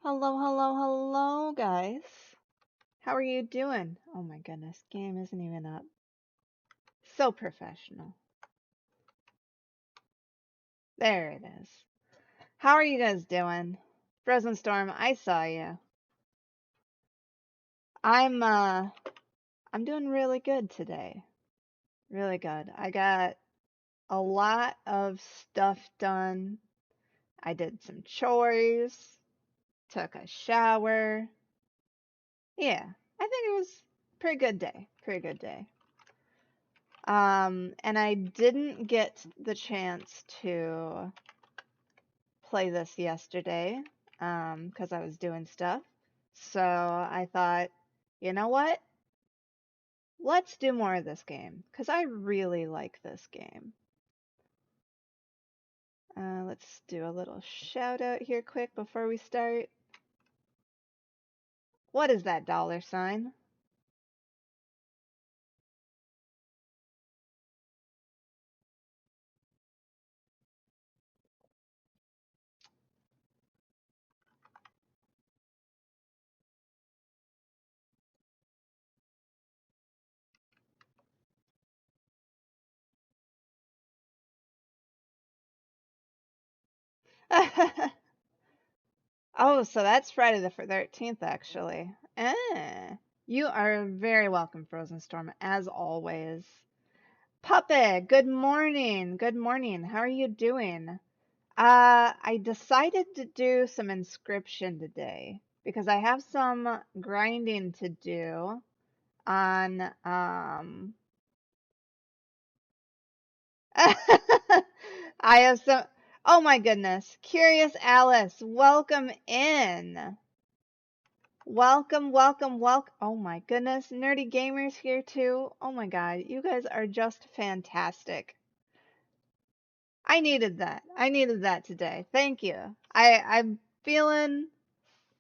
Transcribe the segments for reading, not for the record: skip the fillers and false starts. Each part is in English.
Hello, hello, hello, guys. How are you doing? Oh my goodness, game isn't even up. So professional. There it is. How are you guys doing? Frozen Storm, I saw you. I'm doing really good today. Really good. I got a lot of stuff done. I did some chores, took a shower. Yeah, I think it was a pretty good day. Pretty good day. And I didn't get the chance to play this yesterday, because I was doing stuff. So I thought, you know what? Let's do more of this game, because I really like this game. Let's do a little shout out here quick before we start. What is that $sign? Oh, so that's Friday the 13th, actually. You are very welcome, Frozen Storm, as always. Puppet, good morning. Good morning. How are you doing? I decided to do some inscription today because I have some grinding to do on I have some. Oh my goodness. Curious Alice, welcome in. Welcome, welcome, welcome. Oh my goodness. Nerdy Gamers here too. Oh my god. You guys are just fantastic. I needed that. I needed that today. Thank you. I'm feeling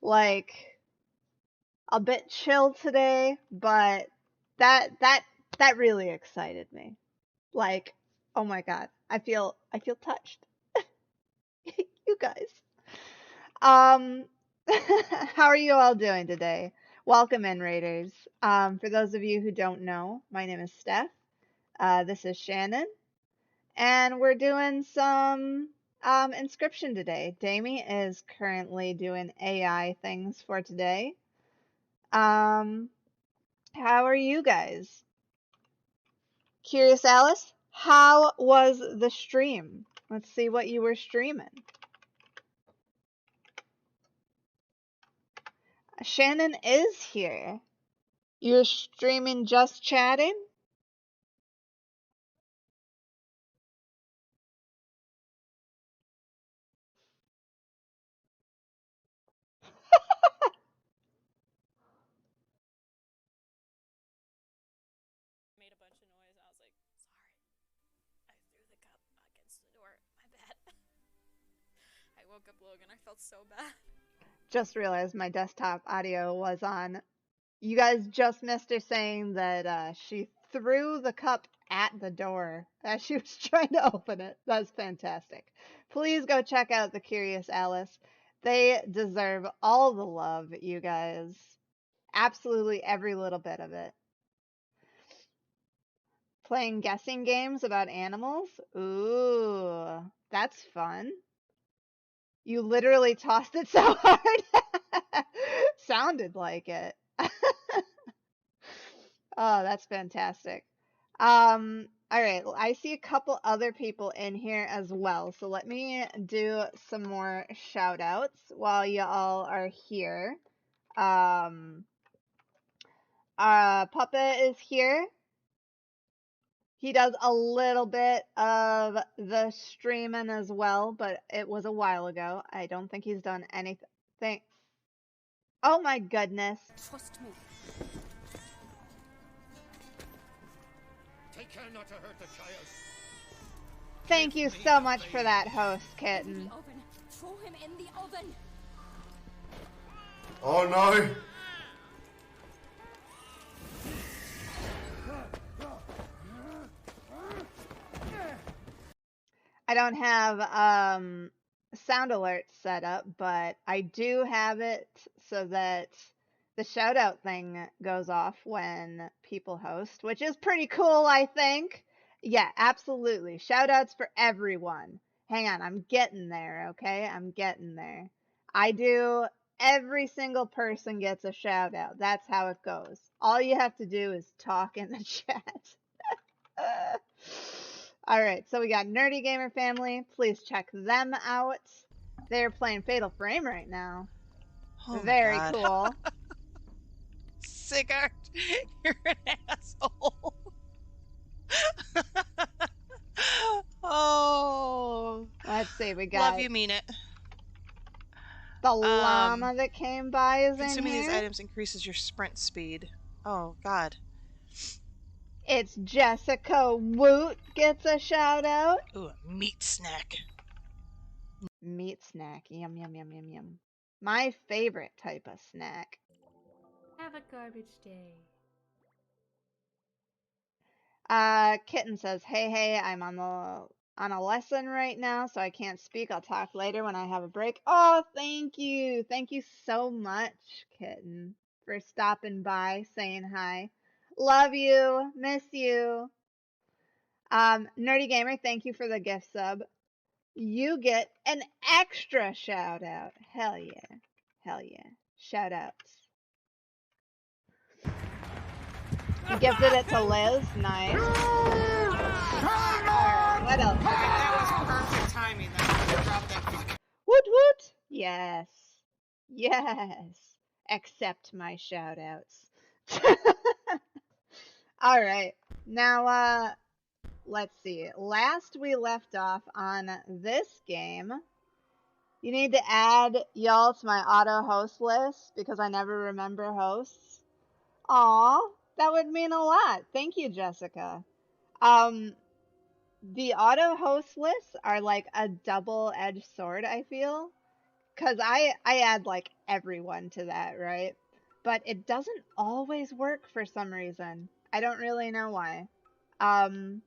like a bit chill today, but that really excited me. Like, oh my god. I feel touched. You guys. Um, how are you all doing today? Welcome in, Raiders. For those of you who don't know, my name is Steph. This is Shannon, and we're doing some inscription today. Damie is currently doing AI things for today. How are you guys? Curious Alice, how was the stream? Let's see what you were streaming. Shannon is here. You're streaming just chatting? Made a bunch of noise. I was like, sorry. I threw the cup against the door. My bad. I woke up Logan. I felt so bad. Just realized my desktop audio was on. You guys just missed her saying that she threw the cup at the door as she was trying to open it. That's fantastic. Please go check out the Curious Alice. They deserve all the love, you guys. Absolutely every little bit of it. Playing guessing games about animals? Ooh, that's fun. You literally tossed it so hard. Sounded like it. Oh, that's fantastic. All right, I see a couple other people in here as well. So let me do some more shout outs while y'all are here. Puppet is here. He does a little bit of the streaming as well, but it was a while ago. I don't think he's done anything. Oh my goodness. Trust me. Take care not to hurt the child. Thank you so much for that, host kitten. Oven. Throw him in the oven. Oh no! I don't have sound alerts set up, but I do have it so that the shout out thing goes off when people host, which is pretty cool, I think. Yeah, absolutely. Shout outs for everyone. Hang on, I'm getting there, okay? I'm getting there. I do, every single person gets a shout out. That's how it goes. All you have to do is talk in the chat. All right, so we got Nerdy Gamer Family. Please check them out. They're playing Fatal Frame right now. Oh Very my God. cool. Sigurd, you're an asshole. Oh. Let's see, we got Love you, mean it. the llama that came by is in Consuming these here. items increases your sprint speed. Oh, God. It's Jessica Woot gets a shout out. Ooh, a meat snack. Meat snack. Yum, yum, yum, yum, yum. My favorite type of snack. Have a garbage day. Kitten says, hey, I'm on a lesson right now, so I can't speak. I'll talk later when I have a break. Oh, thank you. Thank you so much, Kitten, for stopping by, saying hi. Love you. Miss you. Nerdy Gamer, thank you for the gift sub. You get an extra shout out. Hell yeah. Hell yeah. Shout outs. You gifted it to Liz. Nice. Alright, what else? That was perfect timing. Drop that fucking. Woot woot. Yes. Yes. Accept my shout outs. Alright. Now, let's see. Last we left off on this game. You need to add y'all to my auto host list because I never remember hosts. Aw, that would mean a lot. Thank you, Jessica. The auto host lists are like a double-edged sword, I feel. Because I add like everyone to that, right? But it doesn't always work for some reason. I don't really know why. And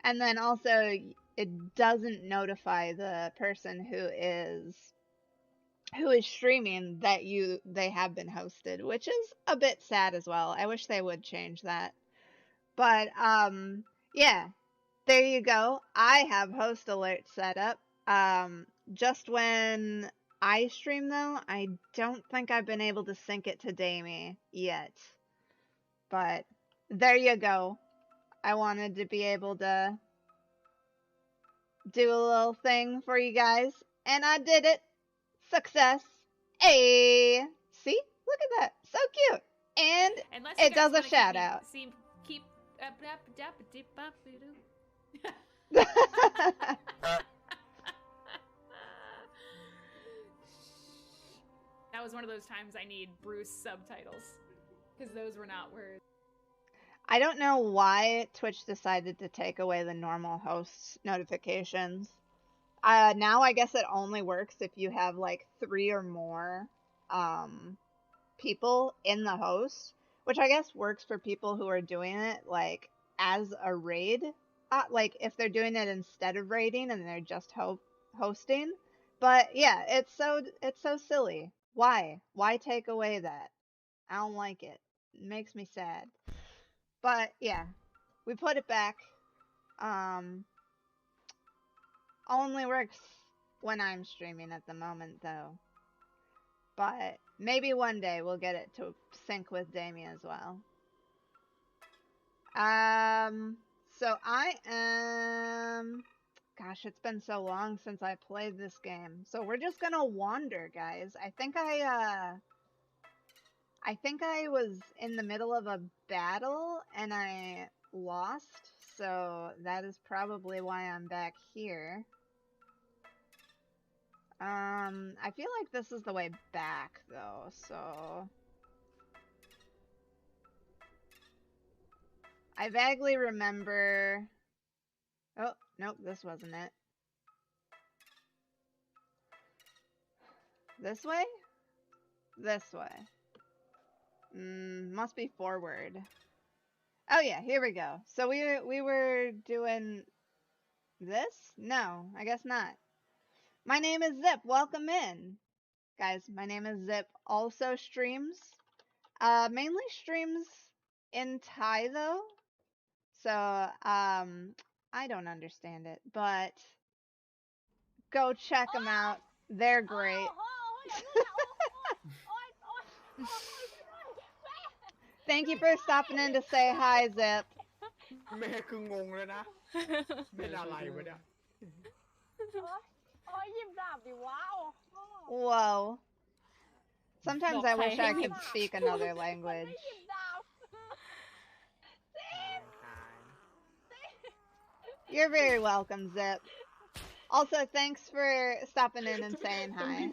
then also it doesn't notify the person who is streaming that they have been hosted, which is a bit sad as well. I wish they would change that. But yeah, there you go. I have host alert set up. Just when I stream though, I don't think I've been able to sync it to Damie yet. But there you go. I wanted to be able to do a little thing for you guys, and I did it. Success. Hey, see? Look at that. So cute. And Unless it does a shout out. Keep That was one of those times I need Bruce subtitles because those were not words. I don't know why Twitch decided to take away the normal hosts notifications. Now I guess it only works if you have like 3 or more people in the host, which I guess works for people who are doing it like as a raid, like if they're doing it instead of raiding and they're just hosting. But yeah, it's so silly. Why take away that? I don't like it. It makes me sad. But yeah, we put it back. Only works when I'm streaming at the moment though. But maybe one day we'll get it to sync with Damien as well. So I am... Gosh, it's been so long since I played this game. So we're just gonna wander, guys. I think I was in the middle of a battle and I lost. So that is probably why I'm back here. I feel like this is the way back, though, so... I vaguely remember... Oh, nope, this wasn't it. This way? This way. Must be forward. Oh yeah, here we go. So we were doing this? No, I guess not. My name is Zip. Welcome in. Guys, my name is Zip. Also streams. Mainly streams in Thai though. So, I don't understand it, but go check them out. They're great. Thank you for stopping in to say hi, Zip. แม่คืองงเลยนะเป็นอะไรวะเนี่ย Whoa. Sometimes I wish I could speak another language. You're very welcome, Zip. Also, thanks for stopping in and saying hi.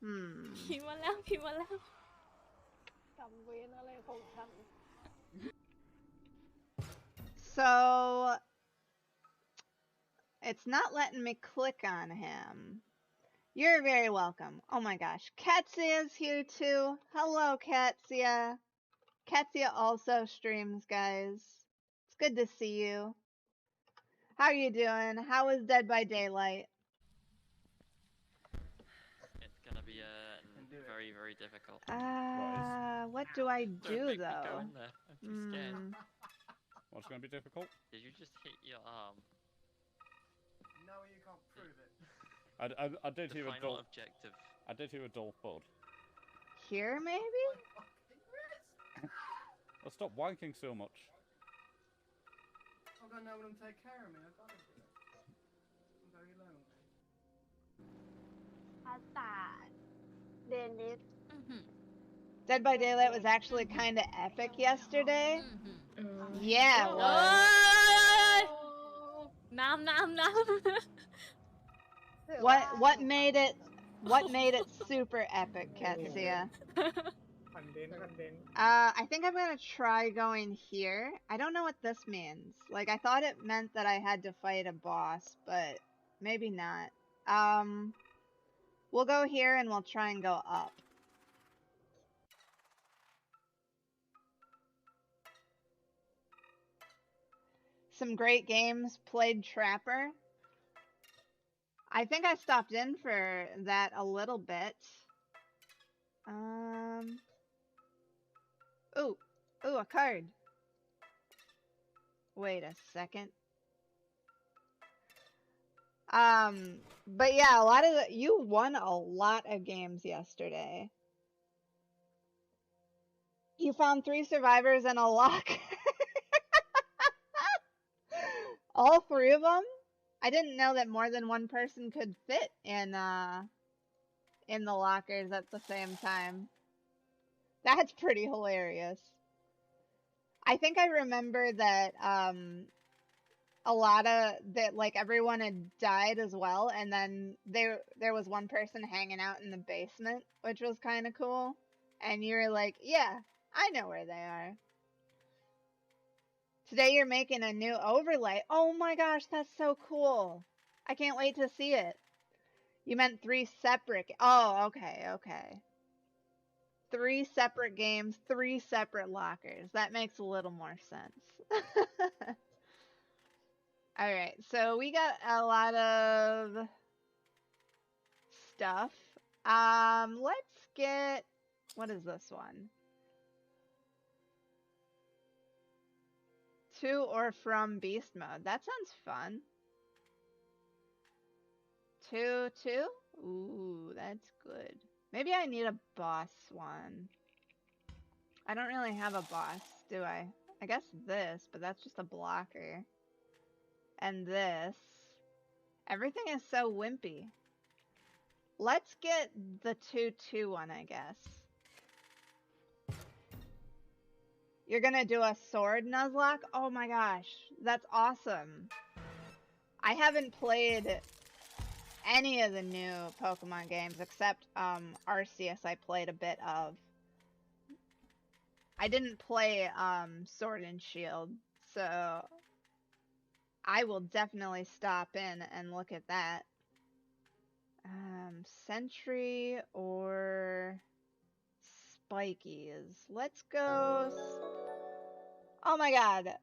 Hmm. พิมพ์มาแล้วพิมพ์มาแล้ว So, it's not letting me click on him. You're very welcome. Oh my gosh. Katsuya's here too. Hello, Katsuya. Katsuya also streams, guys. It's good to see you. How are you doing? How was Dead by Daylight? It's gonna be very, very difficult. What do I Don't do make me though? go in there. I'm too scared. What's going to be difficult? Did you just hit your arm? No, you can't prove it. I did The hear a final dull. objective. I did hear a dull thud. Here, maybe? Well, stop wanking so much. I've got no one to take care of me. I've got to do it. I'm very lonely. ภาษาเดนิส Dead by Daylight was actually kind of epic yesterday. Yeah, it โอ้ was. ยน้ำน้ำน้ำ What made it super epic, Katsuya? คอนเทนต์คอนเทนต์ I think I'm gonna try going here. I don't know what this means. Like, I thought it meant that I had to fight a boss, but maybe not. We'll go here and we'll try and go up. Some great games. Played Trapper. I think I stopped in for that a little bit. Ooh, a card. Wait a second. But yeah, you won a lot of games yesterday. You found 3 survivors and a locker. All 3 of them? I didn't know that more than one person could fit in the lockers at the same time. That's pretty hilarious. I think I remember that a lot of that, like, everyone had died as well, and then there was one person hanging out in the basement, which was kind of cool. And you were like, yeah, I know where they are. Today you're making a new overlay. Oh my gosh, that's so cool. I can't wait to see it. You meant 3 separate. Oh, okay. 3 separate games, 3 separate lockers. That makes a little more sense. Alright, so we got a lot of stuff. Let's get, what is this one? To or from beast mode. That sounds fun. 2. Ooh, that's good. Maybe I need a boss one. I don't really have a boss, do I? I guess this, but that's just a blocker. And this. Everything is so wimpy. Let's get the 2 one, I guess. You're gonna do a sword Nuzlocke? Oh my gosh, that's awesome. I haven't played any of the new Pokemon games except Arceus I played a bit of. I didn't play Sword and Shield, so I will definitely stop in and look at that. Sentry or Spikies. Let's go Oh my god.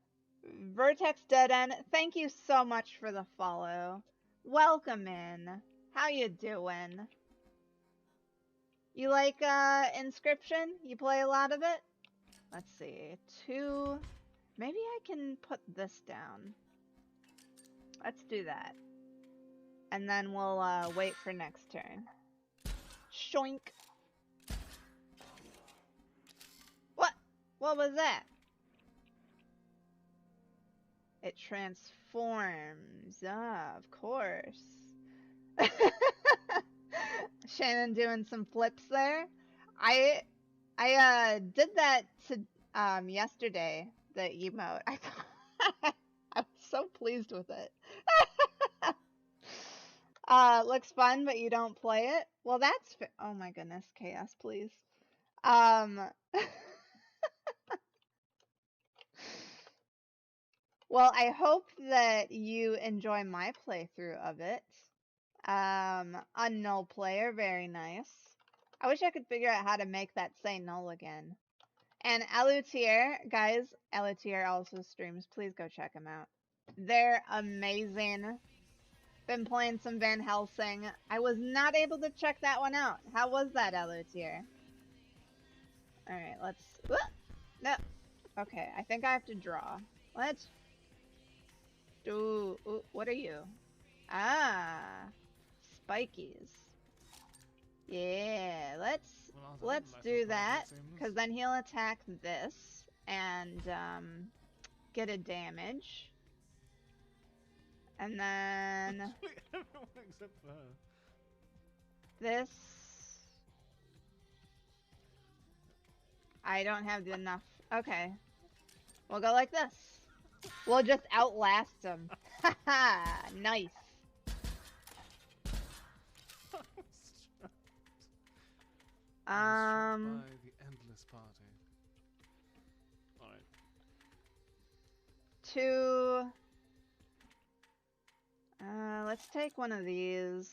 Vertex Dead End, thank you so much for the follow. Welcome in. How you doing? You like Inscription? You play a lot of it? Let's see. 2. Maybe I can put this down. Let's do that. And then we'll wait for next turn. Shoink. What? What was that? It transforms. Ah, of course. Shannon doing some flips there. I did that to yesterday, the emote. I was so pleased with it. Looks fun, but you don't play it? Well, that's oh my goodness, chaos, please. Well, I hope that you enjoy my playthrough of it. Null player, very nice. I wish I could figure out how to make that say null again. And Alutier, guys, Alutier also streams. Please go check him out. They're amazing. Been playing some Van Helsing. I was not able to check that one out. How was that, Alutier? Alright, let's... No. Okay, I think I have to draw. Let's... Ooh, what are you? Ah, spikies. Yeah, let's do that, because then he'll attack this and get a damage. And then Everyone except for her. this. I don't have enough. Okay, we'll go like this. We'll just outlast him. Haha, nice. By the endless party. Alright. 2. Let's take one of these.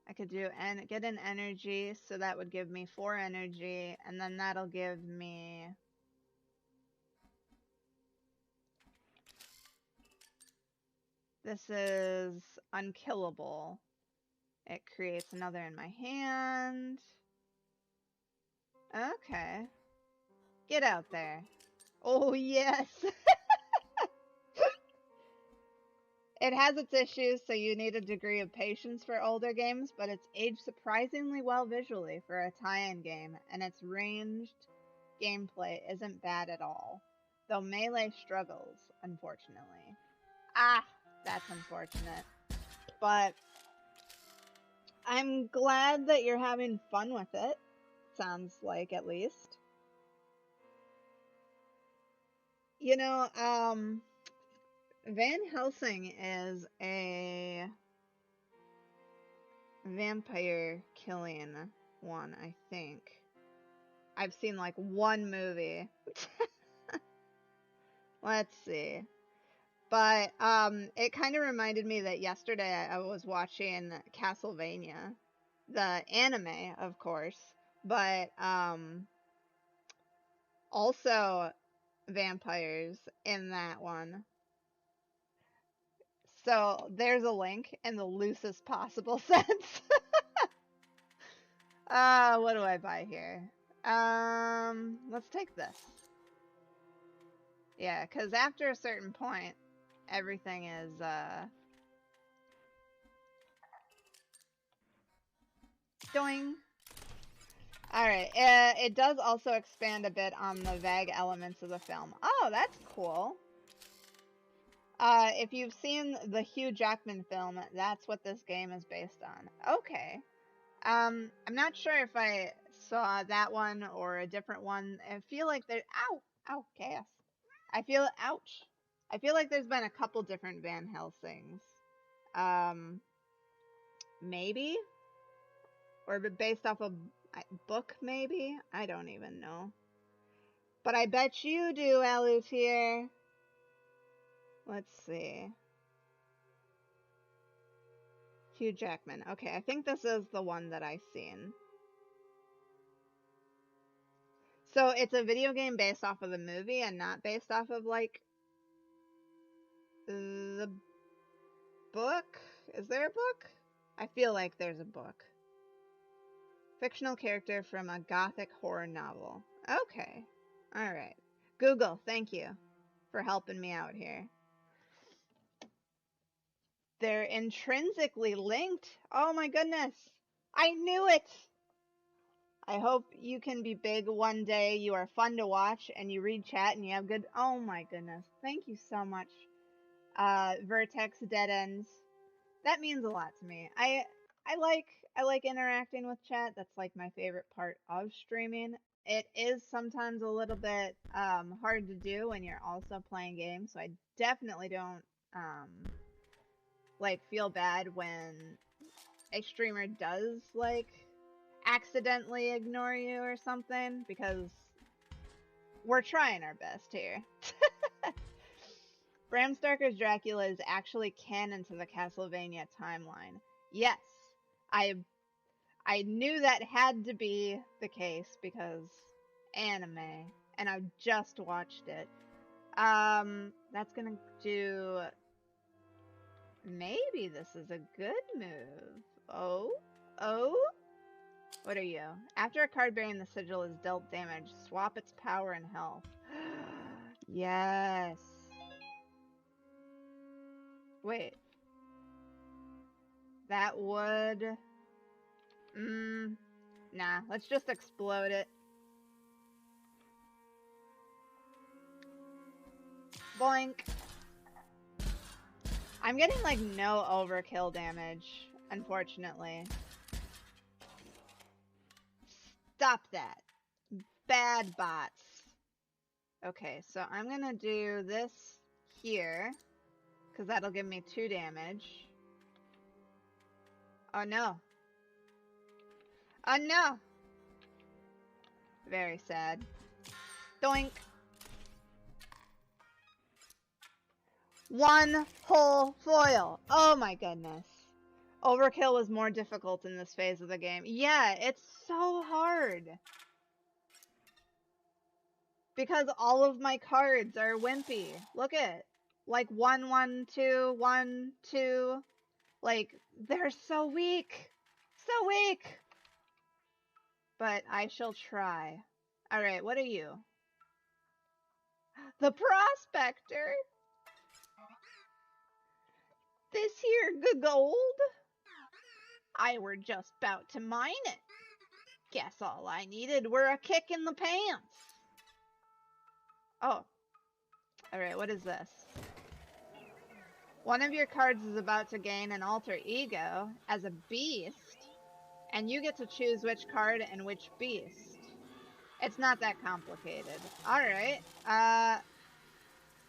I could do and get an energy, so that would give me 4 energy, and then that'll give me this is unkillable. It creates another in my hand. Okay. Get out there. Oh, yes. It has its issues, so you need a degree of patience for older games, but it's aged surprisingly well visually for a tie-in game, and its ranged gameplay isn't bad at all. Though Melee struggles, unfortunately. Ah, that's unfortunate. But I'm glad that you're having fun with it. Sounds like, at least. You know, Van Helsing is a vampire killing one, I think. I've seen like one movie. Let's see. But it kind of reminded me that yesterday I was watching Castlevania, the anime, of course, but also vampires in that one. So there's a link in the loosest possible sense. What do I buy here? Let's take this. Yeah, because after a certain point, everything is, doing. Alright, it does also expand a bit on the vague elements of the film. Oh, that's cool. If you've seen the Hugh Jackman film, that's what this game is based on. Okay. I'm not sure if I saw that one or a different one. I feel like there. Ow, chaos. Ouch. I feel like there's been a couple different Van Helsings. Maybe, or based off a book, maybe. I don't even know. But I bet you do, Alutier. Let's see. Hugh Jackman. Okay, I think this is the one that I've seen. So it's a video game based off of the movie and not based off of like the book? Is there a book? I feel like there's a book. Fictional character from a gothic horror novel. Okay. Alright. Google, thank you for helping me out here. They're intrinsically linked. Oh my goodness. I knew it. I hope you can be big one day. You are fun to watch and you read chat and you have good. Oh my goodness. Thank you so much. Vertex Dead Ends. That means a lot to me. I like interacting with chat. That's like my favorite part of streaming. It is sometimes a little bit hard to do when you're also playing games, so I definitely don't like feel bad when a streamer does like accidentally ignore you or something, because we're trying our best here. Bram Stoker's Dracula is actually canon to the Castlevania timeline. Yes, I knew that had to be the case because anime, and I just watched it. That's gonna do. Maybe this is a good move. Oh. What are you? After a card bearing the sigil is dealt damage, swap its power and health. Yes. Wait. That would... Nah, let's just explode it. Boink. I'm getting, like, no overkill damage, unfortunately. Stop that. Bad bots. Okay, so I'm gonna do this here, because that'll give me 2 damage. Oh no. Oh no! Very sad. Doink! 1 whole foil! Oh my goodness. Overkill was more difficult in this phase of the game. Yeah, it's so hard. Because all of my cards are wimpy. Look at like 1, 1, 2, 1, 2. Like, they're so weak. So weak. But I shall try. Alright, what are you? The Prospector. This here gold. I were just 'bout to mine it. Guess all I needed were a kick in the pants. Oh. Alright, what is this? One of your cards is about to gain an alter ego as a beast, and you get to choose which card and which beast. It's not that complicated. Alright,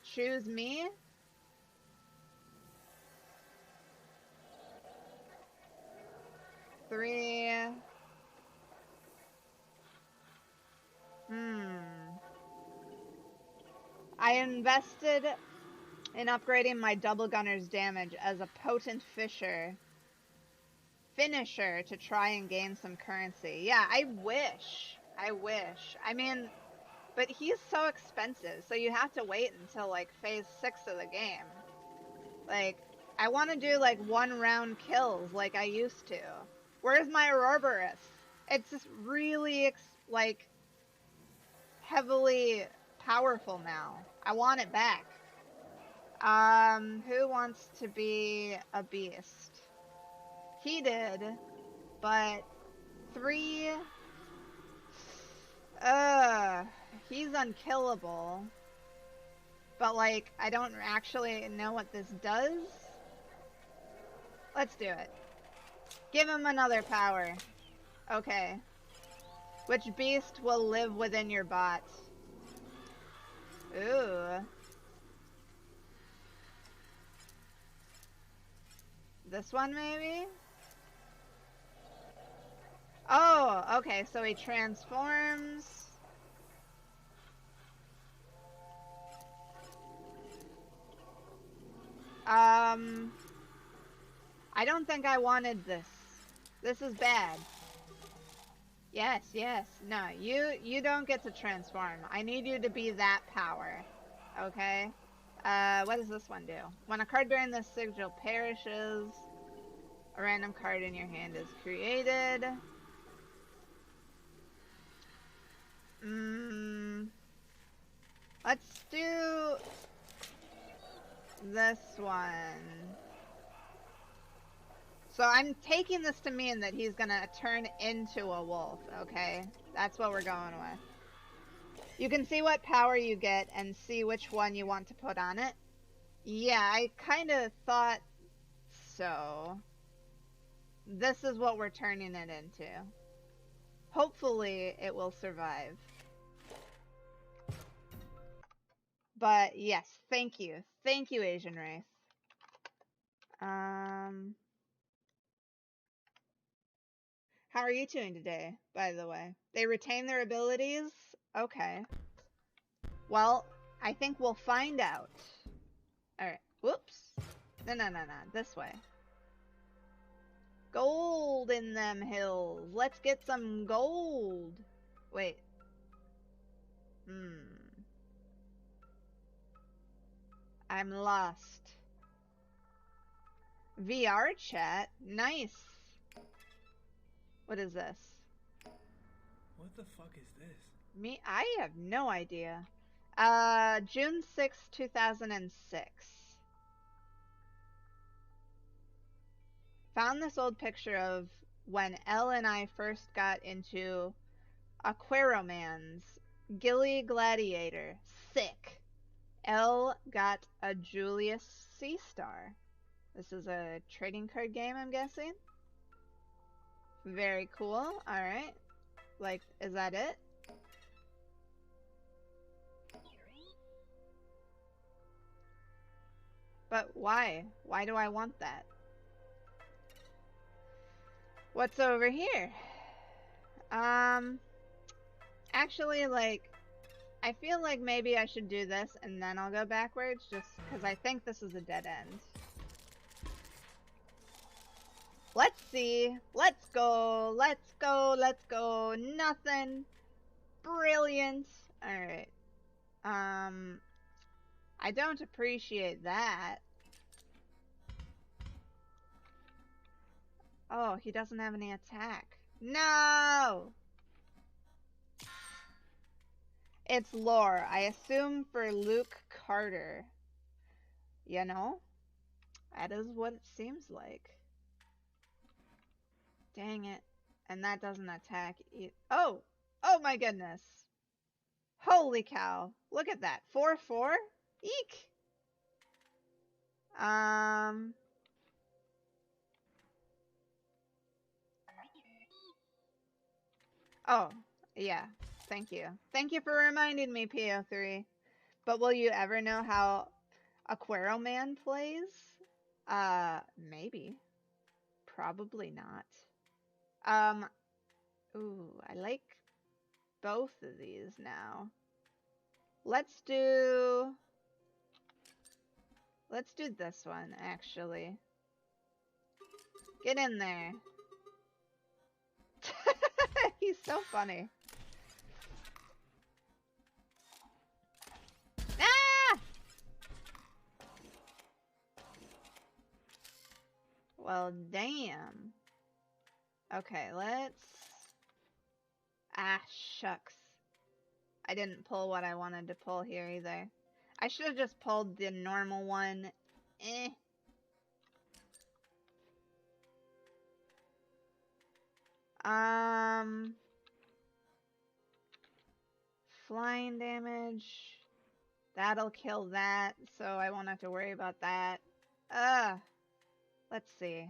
choose me? Three. I invested in upgrading my double gunner's damage as a potent finisher to try and gain some currency. Yeah, I wish. I mean, but he's so expensive, so you have to wait until like phase 6 of the game. Like, I want to do like 1 round kills like I used to. Where's my Ouroboros? It's just really like heavily powerful now. I want it back. Who wants to be a beast? He did, but 3... he's unkillable. But, like, I don't actually know what this does. Let's do it. Give him another power. Okay. Which beast will live within your bot? Ooh. This one, maybe? Oh, okay, so he transforms. I don't think I wanted this. This is bad. Yes, yes. No, you don't get to transform. I need you to be that power. Okay? What does this one do? When a card bearing this sigil perishes, a random card in your hand is created. Let's do this one. So I'm taking this to mean that he's gonna turn into a wolf, okay? That's what we're going with. You can see what power you get and see which one you want to put on it. Yeah, I kind of thought so. This is what we're turning it into. Hopefully it will survive. But yes, thank you. Thank you, Asian race. How are you doing today, by the way? They retain their abilities? Okay. Well, I think we'll find out. Alright. Whoops. No. This way. Gold in them hills. Let's get some gold. Wait. I'm lost. VR chat? Nice. What is this? What the fuck is this? Me? I have no idea. June 6th, 2006. Found this old picture of when Elle and I first got into Aquaromans. Gilly Gladiator. Sick. Elle got a Julius C-Star. This is a trading card game, I'm guessing. Very cool. Alright. Like, is that it? But why? Why do I want that? What's over here? Actually, like, I feel like maybe I should do this and then I'll go backwards, just because I think this is a dead end. Let's see. Let's go. Let's go. Let's go. Nothing. Brilliant. Alright. I don't appreciate that. Oh, he doesn't have any attack. No! It's lore. I assume for Luke Carter. You know? That is what it seems like. Dang it. And that doesn't attack oh! Oh my goodness. Holy cow. Look at that. 4/4? Eek! Oh, yeah. Thank you. Thank you for reminding me, P03. But will you ever know how Aquaroman plays? Maybe. Probably not. Ooh, I like both of these now. Let's do this one, actually. Get in there. He's so funny. Ah! Well, damn. Okay, let's... Ah, shucks. I didn't pull what I wanted to pull here either. I should have just pulled the normal one. Eh. Flying damage. That'll kill that, so I won't have to worry about that. Let's see.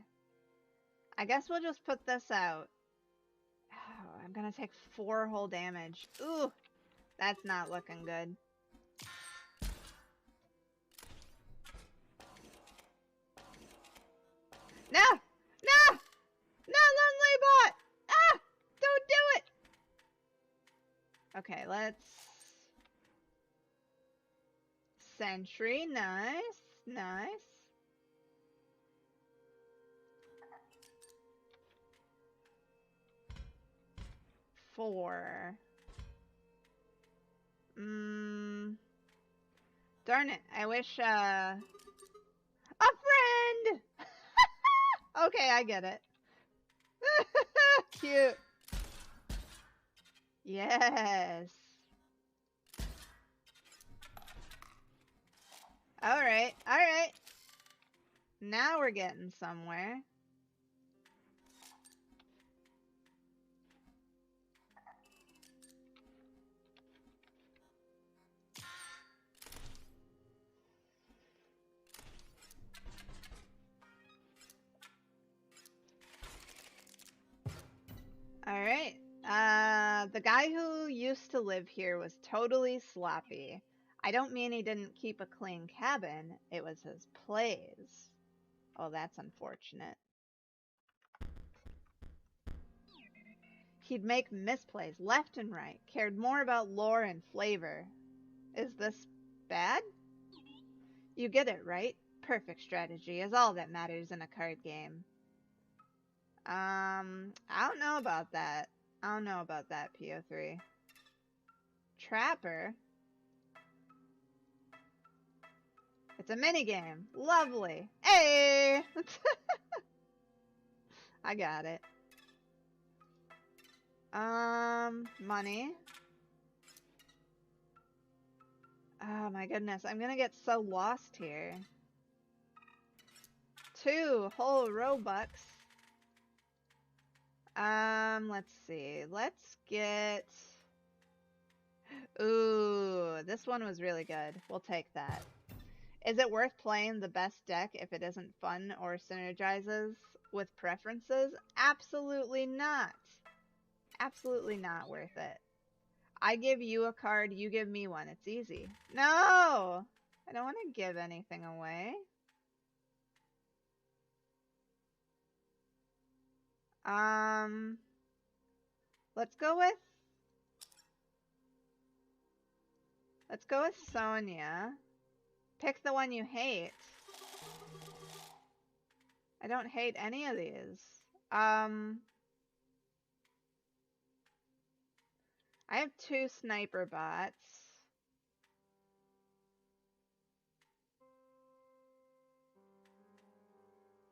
I guess we'll just put this out. Oh, I'm gonna take 4 whole damage. Ooh, that's not looking good. No! No! No, Lonely Bot! Ah! Don't do it! Okay, let's... Sentry, nice, nice. 4. Darn it. I wish, a friend! Okay, I get it. Cute. Yes. Alright, alright. Now we're getting somewhere. Alright. The guy who used to live here was totally sloppy. I don't mean he didn't keep a clean cabin. It was his plays. Oh, that's unfortunate. He'd make misplays left and right, cared more about lore and flavor. Is this bad? You get it, right? Perfect strategy is all that matters in a card game. I don't know about that. I don't know about that, P03. Trapper? It's a minigame. Lovely. Hey! I got it. Money. Oh my goodness, I'm gonna get so lost here. 2 whole Robux. Let's see. Let's get... Ooh, this one was really good. We'll take that. Is it worth playing the best deck if it isn't fun or synergizes with preferences? Absolutely not. Absolutely not worth it. I give you a card, you give me one. It's easy. No! I don't want to give anything away. Let's go with Sonia. Pick the one you hate. I don't hate any of these. I have 2 sniper bots.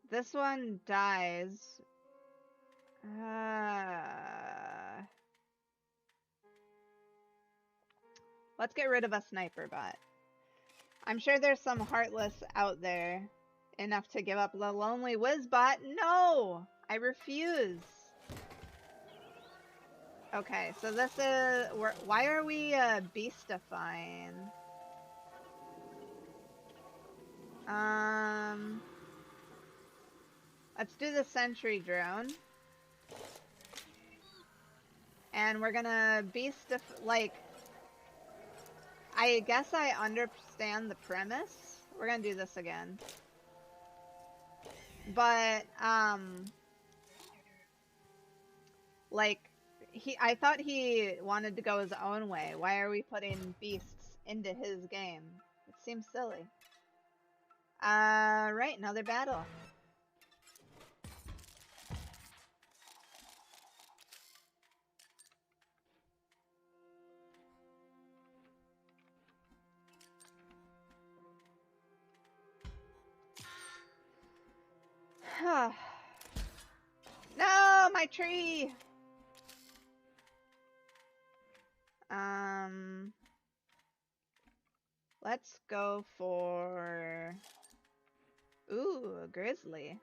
This one dies. Let's get rid of a sniper bot. I'm sure there's some heartless out there enough to give up the lonely whiz bot. No! I refuse. Okay, so this is... why are we beastifying? Let's do the sentry drone. And we're gonna like... I guess I understand the premise. We're gonna do this again. But, like, I thought he wanted to go his own way. Why are we putting beasts into his game? It seems silly. Right, another battle. No, my tree! Let's go for... Ooh, a grizzly.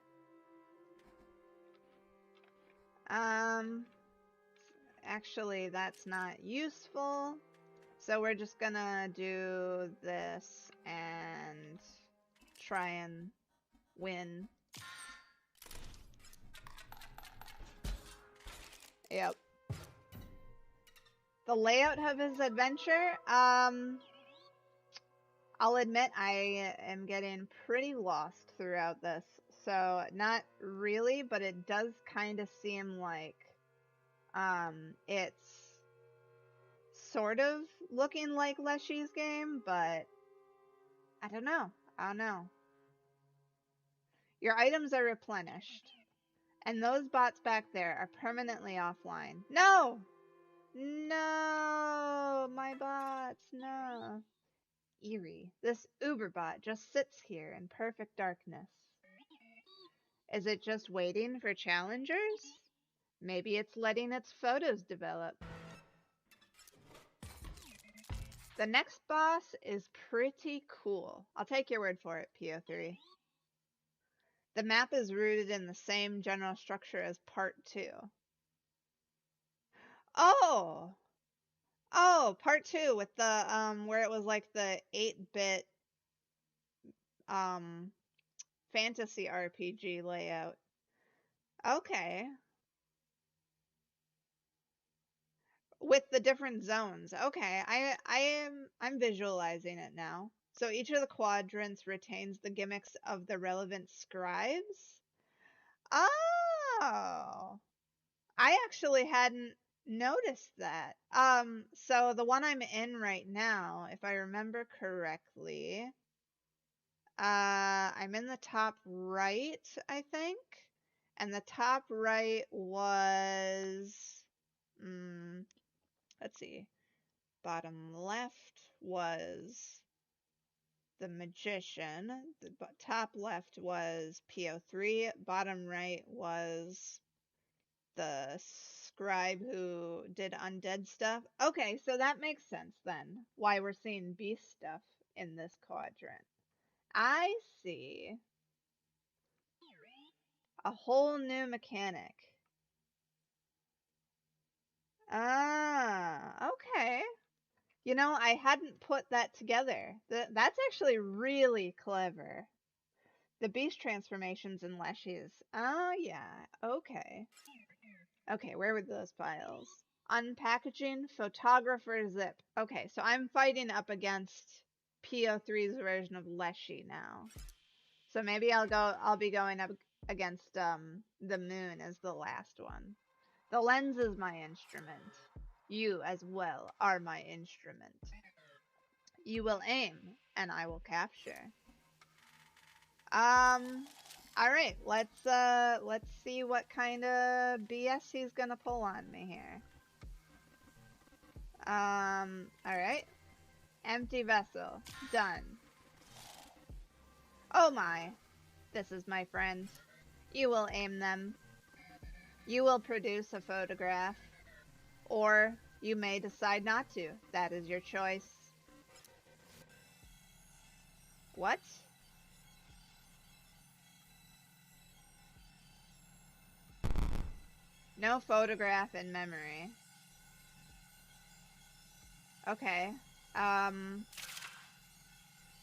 Actually, that's not useful. So we're just gonna do this and try and win. Yep. The layout of his adventure, I'll admit I am getting pretty lost throughout this. So not really, but it does kind of seem like it's sort of looking like Leshy's game, but I don't know. I don't know. Your items are replenished, and those bots back there are permanently offline. No! No, my bots, no. Eerie. This Uberbot just sits here in perfect darkness. Is it just waiting for challengers? Maybe it's letting its photos develop. The next boss is pretty cool. I'll take your word for it, P03. The map is rooted in the same general structure as part 2. Oh! Oh, part 2 with the, where it was like the 8-bit, fantasy RPG layout. Okay. With the different zones. Okay, I'm visualizing it now. So each of the quadrants retains the gimmicks of the relevant scribes. Oh. I actually hadn't noticed that. So the one I'm in right now, if I remember correctly, I'm in the top right, I think. And the top right was, let's see. Bottom left was the magician. The top left was P03. Bottom right was the scribe who did undead stuff. Okay, so that makes sense then. Why we're seeing beast stuff in this quadrant. I see. A whole new mechanic. Ah, okay. You know, I hadn't put that together. That's actually really clever. The beast transformations and leshies. Oh, yeah. Okay. Okay, where were those files? Unpackaging, photographer, zip. Okay, so I'm fighting up against P03's version of Leshy now. So maybe I'll be going up against the moon as the last one. The lens is my instrument. You as well are my instrument. You will aim and I will capture. Alright, let's see what kind of BS he's gonna pull on me here. Alright. Empty vessel. Done. Oh my. This is my friend. You will aim them. You will produce a photograph. Or you may decide not to. That is your choice. What? No photograph in memory. Okay.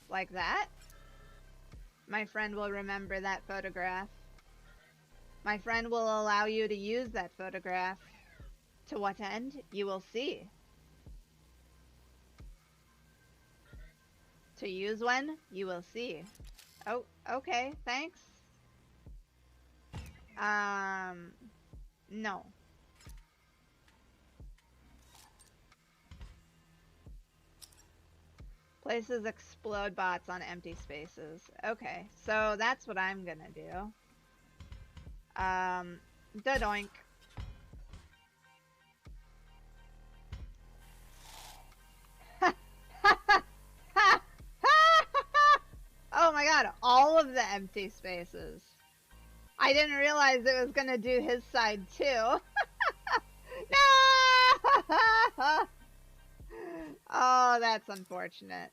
Like that? My friend will remember that photograph. My friend will allow you to use that photograph. To what end? You will see. To use when? You will see. Oh, okay, thanks. No. Places explode bots on empty spaces. Okay, so that's what I'm gonna do. Doink. Oh my god, all of the empty spaces. I didn't realize it was gonna do his side too. No! Oh, that's unfortunate.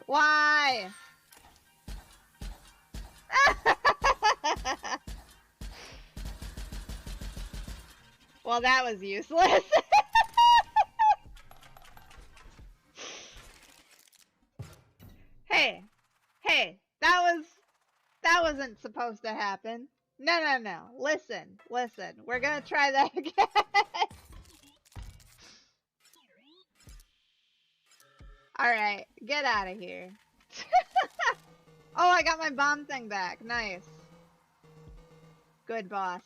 Why? Well, that was useless. Hey, that wasn't supposed to happen. No. Listen. We're gonna try that again. Alright, get out of here. Oh, I got my bomb thing back. Nice. Good, boss.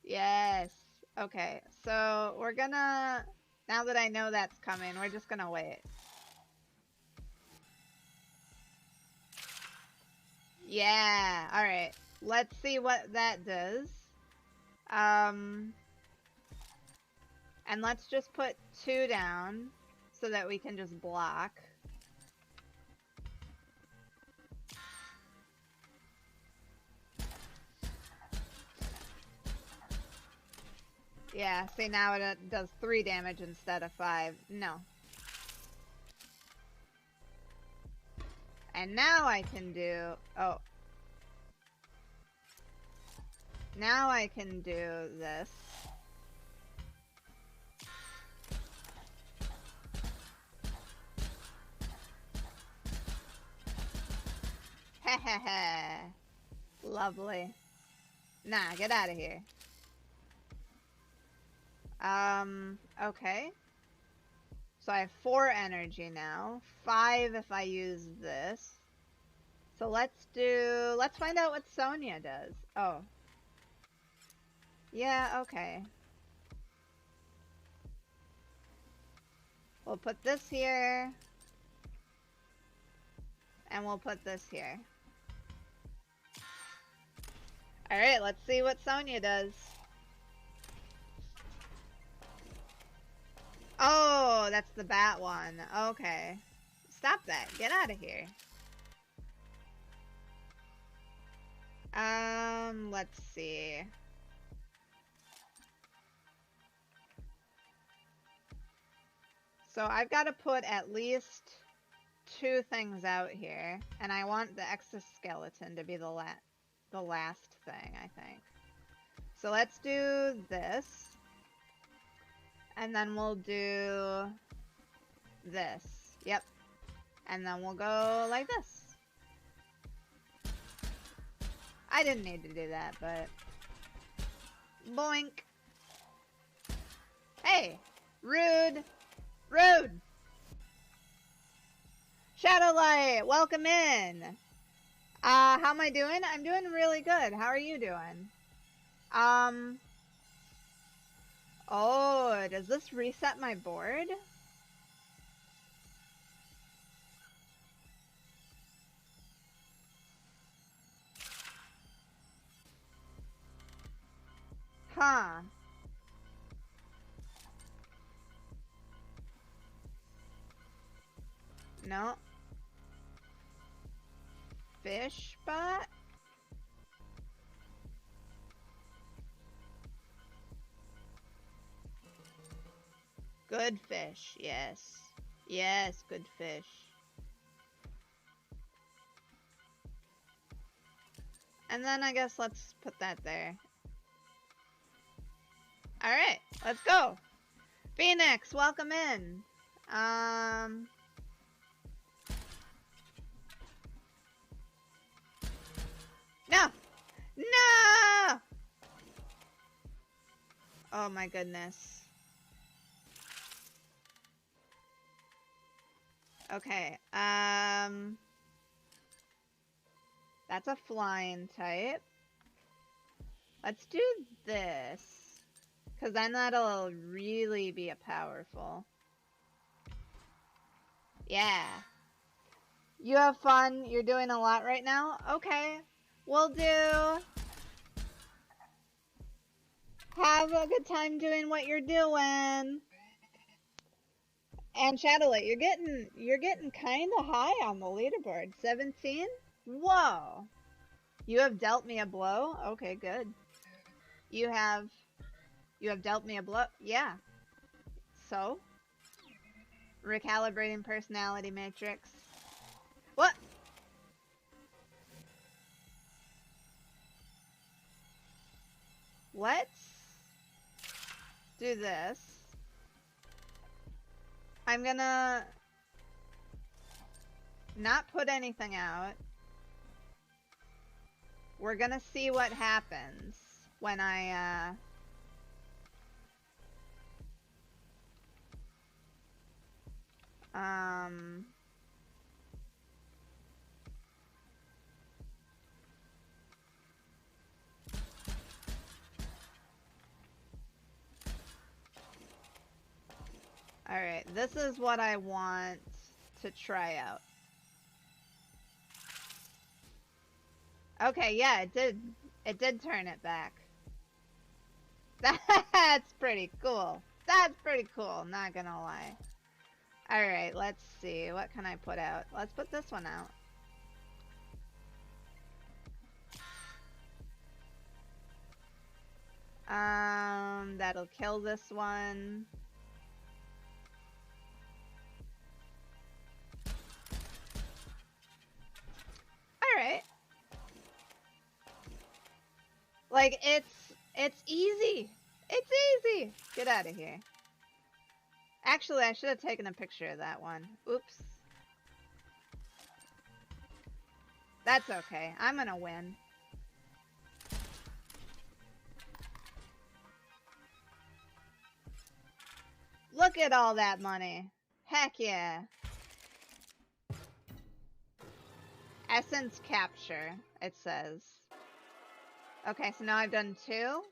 Yes. Okay, so we're gonna... Now that I know that's coming, we're just gonna wait. Yeah, alright. Let's see what that does. And let's just put 2 down so that we can just block. Yeah, see now it does 3 damage instead of 5. No. And now I can do... Oh. Now I can do this. Hehehe. Lovely. Nah, get out of here. Okay. So I have 4 energy now. 5 if I use this. So let's find out what Sonya does. Oh. Yeah, okay. We'll put this here. And we'll put this here. Alright, let's see what Sonya does. Oh, that's the bat one. Okay. Stop that. Get out of here. Let's see. So I've got to put at least 2 things out here, and I want the exoskeleton to be the last thing, I think. So let's do this, and then we'll do this. Yep. And then we'll go like this. I didn't need to do that, but... Boink! Hey! Rude! Rude! Shadowlight, welcome in! How am I doing? I'm doing really good. How are you doing? Oh, does this reset my board? Huh. No. Fish spot? Good fish, yes. Yes, good fish. And then I guess let's put that there. Alright, let's go. Phoenix, welcome in. No! No! Oh my goodness. Okay, that's a flying type. Let's do this. Because then that'll really be a powerful. Yeah. You have fun. You're doing a lot right now? Okay. We'll do. Have a good time doing what you're doing. And Shadowlight, you're getting kind of high on the leaderboard. 17? Whoa. You have dealt me a blow? Okay, good. You have dealt me a blow? Yeah. So? Recalibrating personality matrix. What? Let's do this. I'm gonna not put anything out. We're gonna see what happens when I, Alright, this is what I want to try out. Okay, yeah, it did turn it back. That's pretty cool. That's pretty cool, not gonna lie. Alright, let's see. What can I put out? Let's put this one out. That'll kill this one. Alright. Like, it's easy. It's easy. Get out of here. Actually, I should have taken a picture of that one. Oops. That's okay. I'm gonna win. Look at all that money. Heck yeah. Essence capture, it says. Okay, so now I've done 2.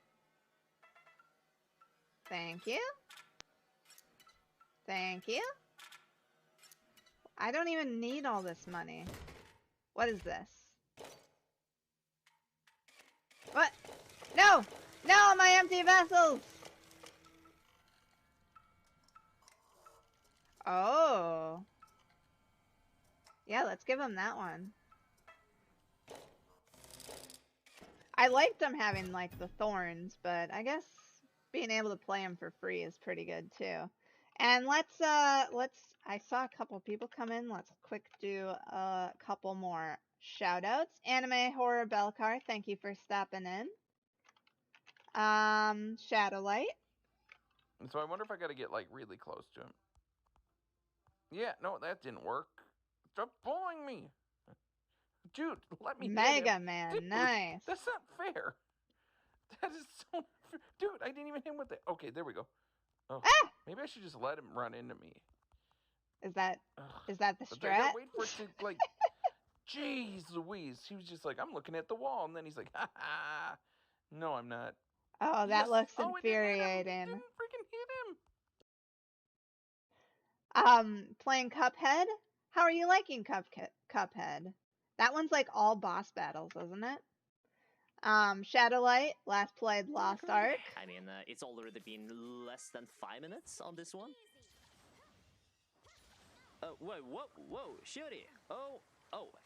Thank you. Thank you. I don't even need all this money. What is this? What? No! No, my empty vessels! Oh. Yeah, let's give him that one. I liked him having, like, the thorns, but I guess being able to play him for free is pretty good, too. And let's, I saw a couple people come in. Let's quick do a couple more shout-outs. Anime Horror Belcar, thank you for stopping in. Shadowlight. So I wonder if I gotta get, like, really close to him. Yeah, no, that didn't work. Stop bullying me! Dude, let me hit Mega him. Man, Dude, nice. That's not fair. That is so not fair. Dude, I didn't even hit him with the... Okay, there we go. Oh, Ah! maybe I should just let him run into me. Is that Ugh. the But I strat? gotta wait for it to, like... Jeez Louise. He was just like, I'm looking at the wall, and then he's like, ha ha. No, I'm not. Oh, that Yes. looks Oh, it didn't hit him. It infuriating. didn't freaking hit him. Playing Cuphead? How are you liking Cuphead? That one's like all boss battles, isn't it? Shadowlight, last played Lost Ark. I mean, it's already been less than 5 minutes on this one. Whoa, Shuri. Oh,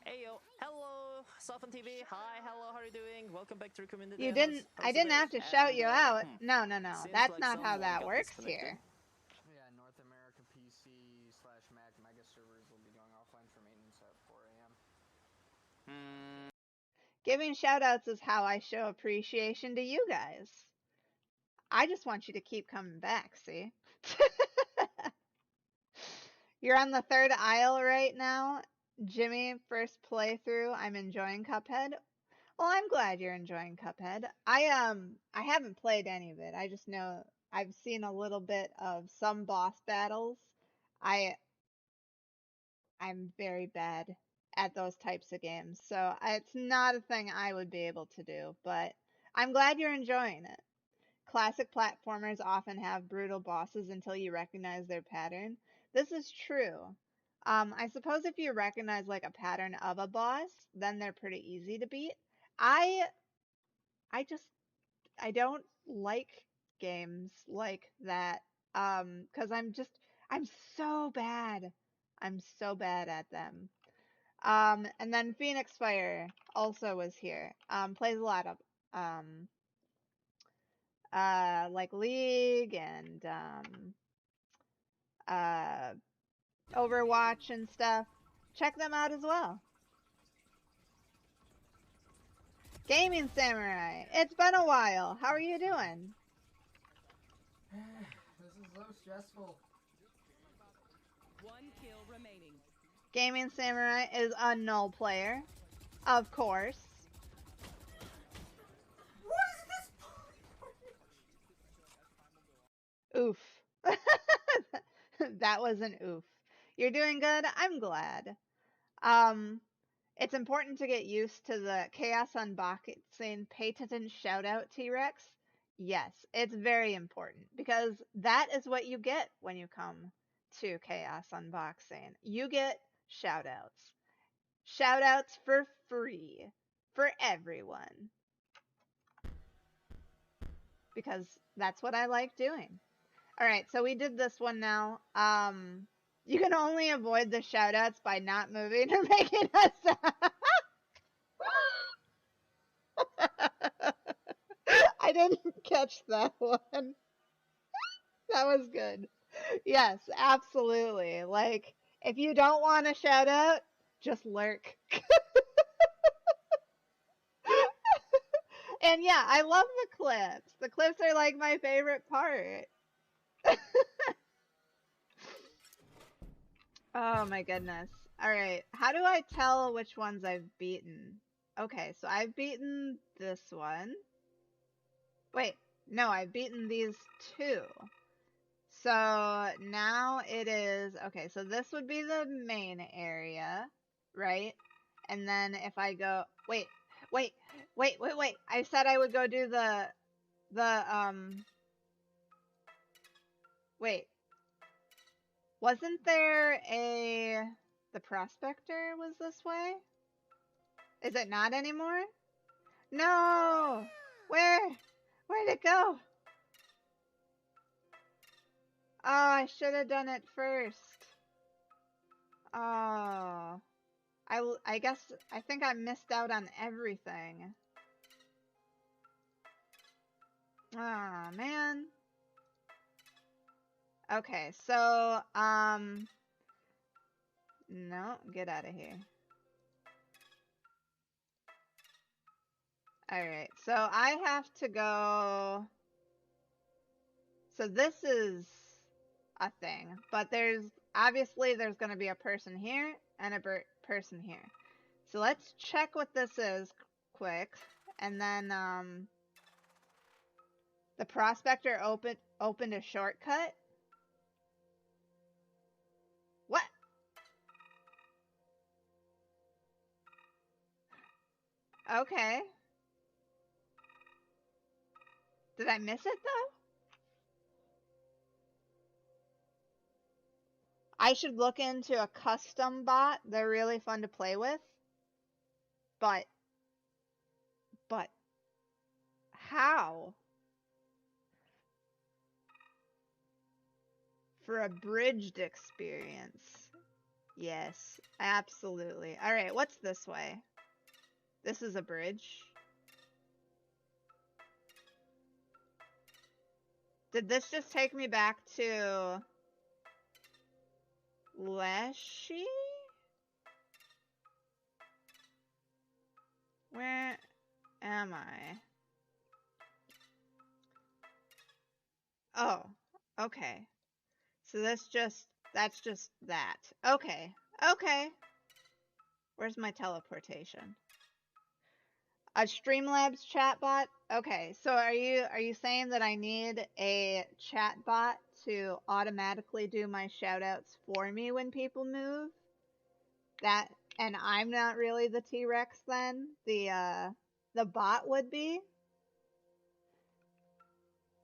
ayo. Hello, Soften TV. Hi, hello, how are you doing? Welcome back to the community. You didn't, I didn't have to shout you out. No, that's like not how someone that got works disconnected. here. Yeah, North America PC/Mac Mega servers will be going offline for maintenance at 4 a.m. Giving shoutouts is how I show appreciation to you guys. I just want you to keep coming back, see? You're on the 3rd aisle right now. Jimmy, first playthrough. I'm enjoying Cuphead. Well, I'm glad you're enjoying Cuphead. I haven't played any of it. I just know I've seen a little bit of some boss battles. I'm very bad at those types of games, so it's not a thing I would be able to do, but I'm glad you're enjoying it. Classic platformers often have brutal bosses until you recognize their pattern. This is true. I suppose if you recognize like a pattern of a boss, then they're pretty easy to beat. I don't like games like that. 'Cause I'm so bad. I'm so bad at them. And then Phoenix Fire also was here. Plays a lot of like League and Overwatch and stuff. Check them out as well. Gaming Samurai, it's been a while. How are you doing? This is so stressful. 1 kill remaining. Gaming Samurai is a null player, of course. Oof. That was an oof. You're doing good? I'm glad. It's important to get used to the chaos unboxing patent shout out T-Rex. Yes, it's very important because that is what you get when you come to Chaos Unboxing. You get shout outs. Shout outs for free for everyone. because that's what I like doing. All right, so we did this one now. You can only avoid the shoutouts by not moving or making a sound. I didn't catch that one. That was good. Yes, absolutely. Like, if you don't want to shout out, just lurk. And yeah, I love the clips. The clips are like my favorite part. Oh my goodness. Alright, how do I tell which ones I've beaten? Okay, so I've beaten this one. Wait, no, I've beaten these two. So now it is, okay, so this would be the main area, right? And then if I go, wait. I said I would go do wait. Wasn't there the prospector was this way? Is it not anymore? No! Where'd it go? Oh, I should have done it first. Oh. I guess, I think I missed out on everything. Aw, man. Okay, so, no, get out of here. Alright, so I have to go, so this is a thing, but obviously there's going to be a person here and a person here. So let's check what this is quick, and then, the prospector opened a shortcut. What? Okay. Did I miss it though? I should look into a custom bot. They're really fun to play with. But how? For a bridged experience. Yes, absolutely. Alright, what's this way? This is a bridge. Did this just take me back to Leshy? Where am I? Oh, okay. So that's just that. Okay. Okay. Where's my teleportation? A Streamlabs chatbot? Okay, so are you saying that I need a chatbot to automatically do my shoutouts for me when people move? And I'm not really the T-Rex then? The bot would be?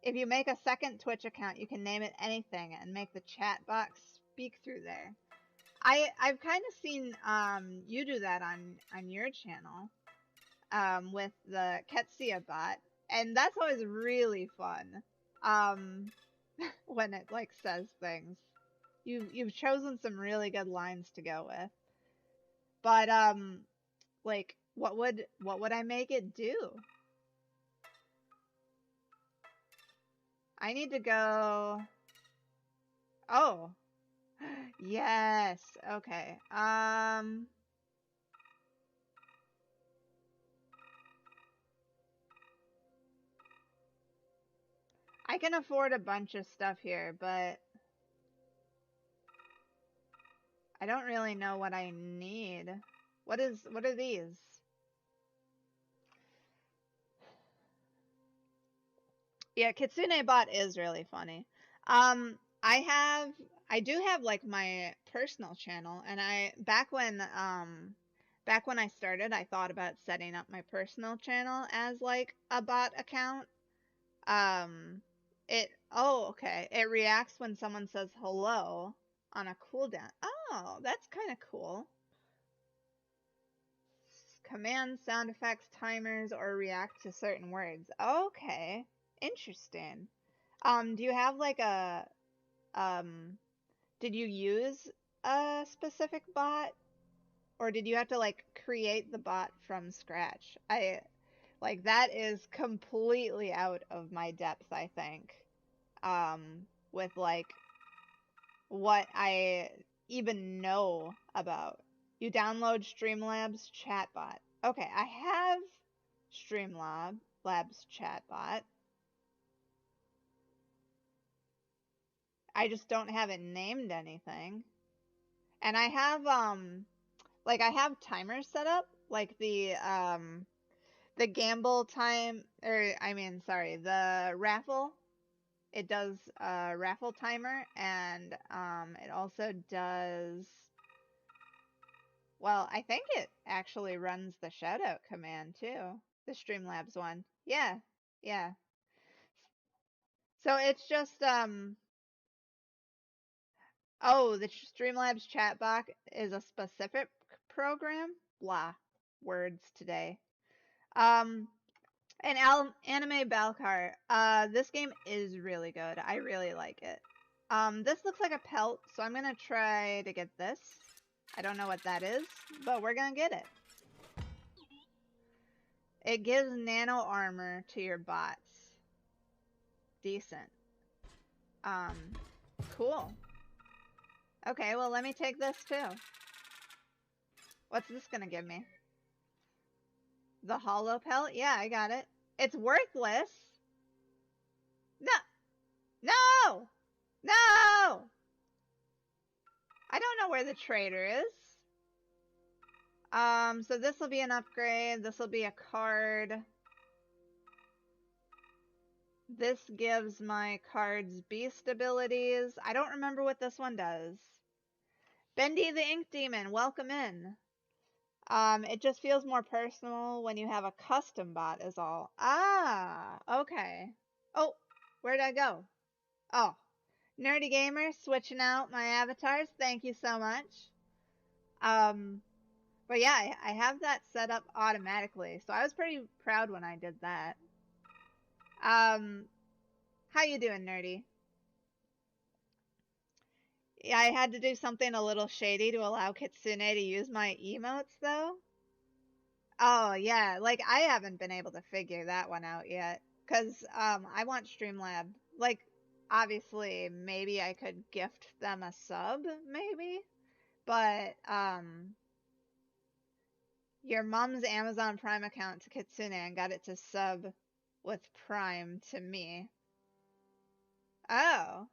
If you make a second Twitch account, you can name it anything and make the chat box speak through there. I've kind of seen you do that on your channel with the Ketsia bot, and that's always really fun when it like says things. You've chosen some really good lines to go with, but like what would I make it do? I need to go. Oh. Yes. Okay. I can afford a bunch of stuff here, but I don't really know what I need. What are these? Yeah, Kitsune Bot is really funny. I do have like my personal channel, and back when I started, I thought about setting up my personal channel as like a bot account. Okay. It reacts when someone says hello on a cooldown. Oh, that's kind of cool. Commands, sound effects, timers, or react to certain words. Okay. Interesting. Do you have like a did you use a specific bot, or did you have to like create the bot from scratch? Like that is completely out of my depth, I think. With like what I even know about. You download Streamlabs chatbot. Okay, I have Streamlabs chatbot. I just don't have it named anything. And I have like I have timers set up, like the gamble time, or I mean sorry, the raffle. It does a raffle timer, and it also does, well, I think it actually runs the shoutout command too. The Streamlabs one. Yeah. Yeah. So it's just oh, the Streamlabs chatbot is a specific program? Blah. Words today. And Anime Balcar. This game is really good. I really like it. This looks like a pelt, so I'm gonna try to get this. I don't know what that is, but we're gonna get it. It gives nano armor to your bots. Decent. Cool. Okay, well, let me take this too. What's this gonna give me? The hollow pelt? Yeah, I got it. It's worthless. No! No! No! I don't know where the trader is. So this will be an upgrade. This will be a card. This gives my cards beast abilities. I don't remember what this one does. Bendy the Ink Demon, welcome in. It just feels more personal when you have a custom bot is all. Ah, okay. Oh, where'd I go? Oh, Nerdy Gamer, switching out my avatars. Thank you so much. But yeah, I have that set up automatically, so I was pretty proud when I did that. How you doing, Nerdy? Yeah, I had to do something a little shady to allow Kitsune to use my emotes, though. Oh, yeah, like, I haven't been able to figure that one out yet. Because, I want Streamlab. Like, obviously, maybe I could gift them a sub, maybe? But, your mom's Amazon Prime account to Kitsune and got it to sub with Prime to me. Oh.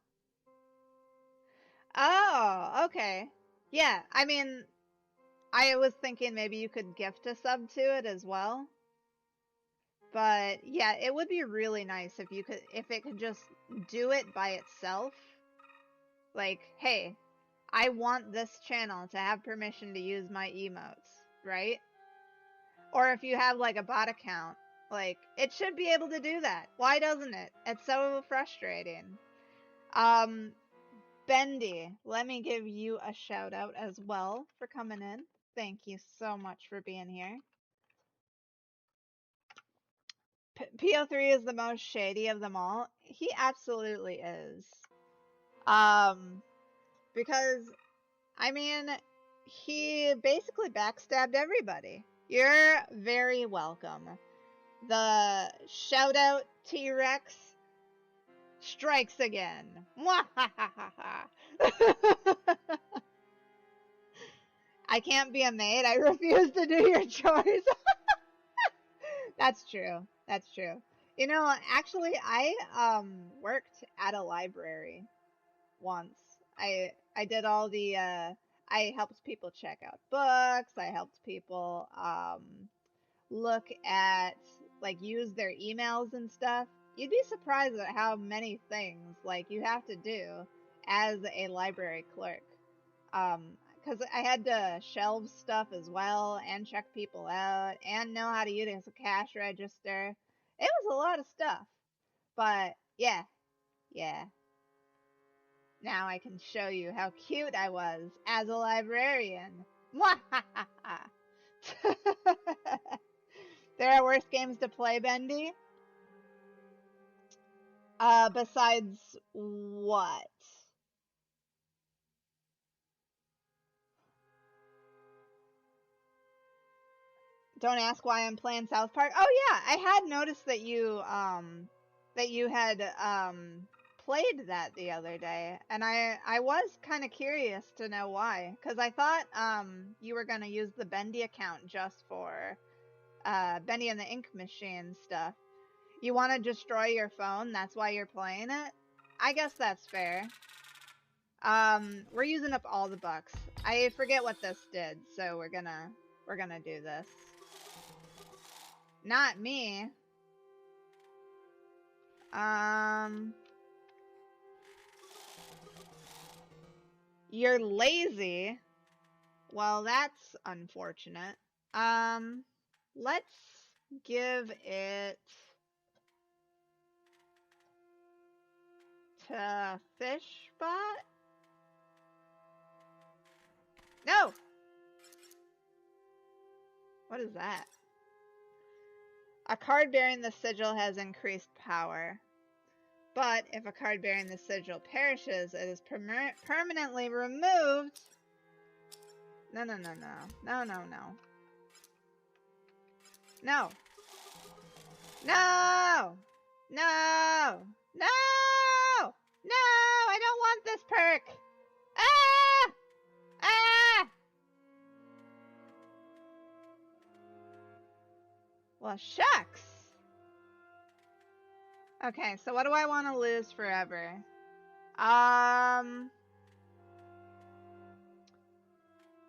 Oh, okay. Yeah, I mean, I was thinking maybe you could gift a sub to it as well. But yeah, it would be really nice if you could, if it could just do it by itself. Like, hey, I want this channel to have permission to use my emotes, right? Or if you have like a bot account, like, it should be able to do that. Why doesn't it? It's so frustrating. Bendy, let me give you a shout out as well for coming in. Thank you so much for being here. P03 is the most shady of them all. He absolutely is. Because, I mean, he basically backstabbed everybody. You're very welcome. The shout out T-Rex strikes again. I can't be a maid. I refuse to do your chores. That's true. That's true. You know, actually, I worked at a library once. I did all the I helped people check out books. I helped people look at, like, use their emails and stuff. You'd be surprised at how many things, like, you have to do as a library clerk. Because I had to shelve stuff as well, and check people out, and know how to use a cash register. It was a lot of stuff. But, yeah. Yeah. Now I can show you how cute I was as a librarian. There are worse games to play, Bendy. Besides what? Don't ask why I'm playing South Park. Oh yeah, I had noticed that you had played that the other day, and I was kind of curious to know why, because I thought you were gonna use the Bendy account just for Bendy and the Ink Machine stuff. You want to destroy your phone, that's why you're playing it? I guess that's fair. We're using up all the bucks. I forget what this did, so we're gonna do this. Not me. You're lazy. Well, that's unfortunate. Let's give it to Fishbot. No! What is that? A card bearing the sigil has increased power. But if a card bearing the sigil perishes, it is permanently removed. No, no, no, no. No, no, no. No. No! No! No! No! I don't want this perk! Ah! Ah! Well, shucks! Okay, so what do I want to lose forever? Ugh.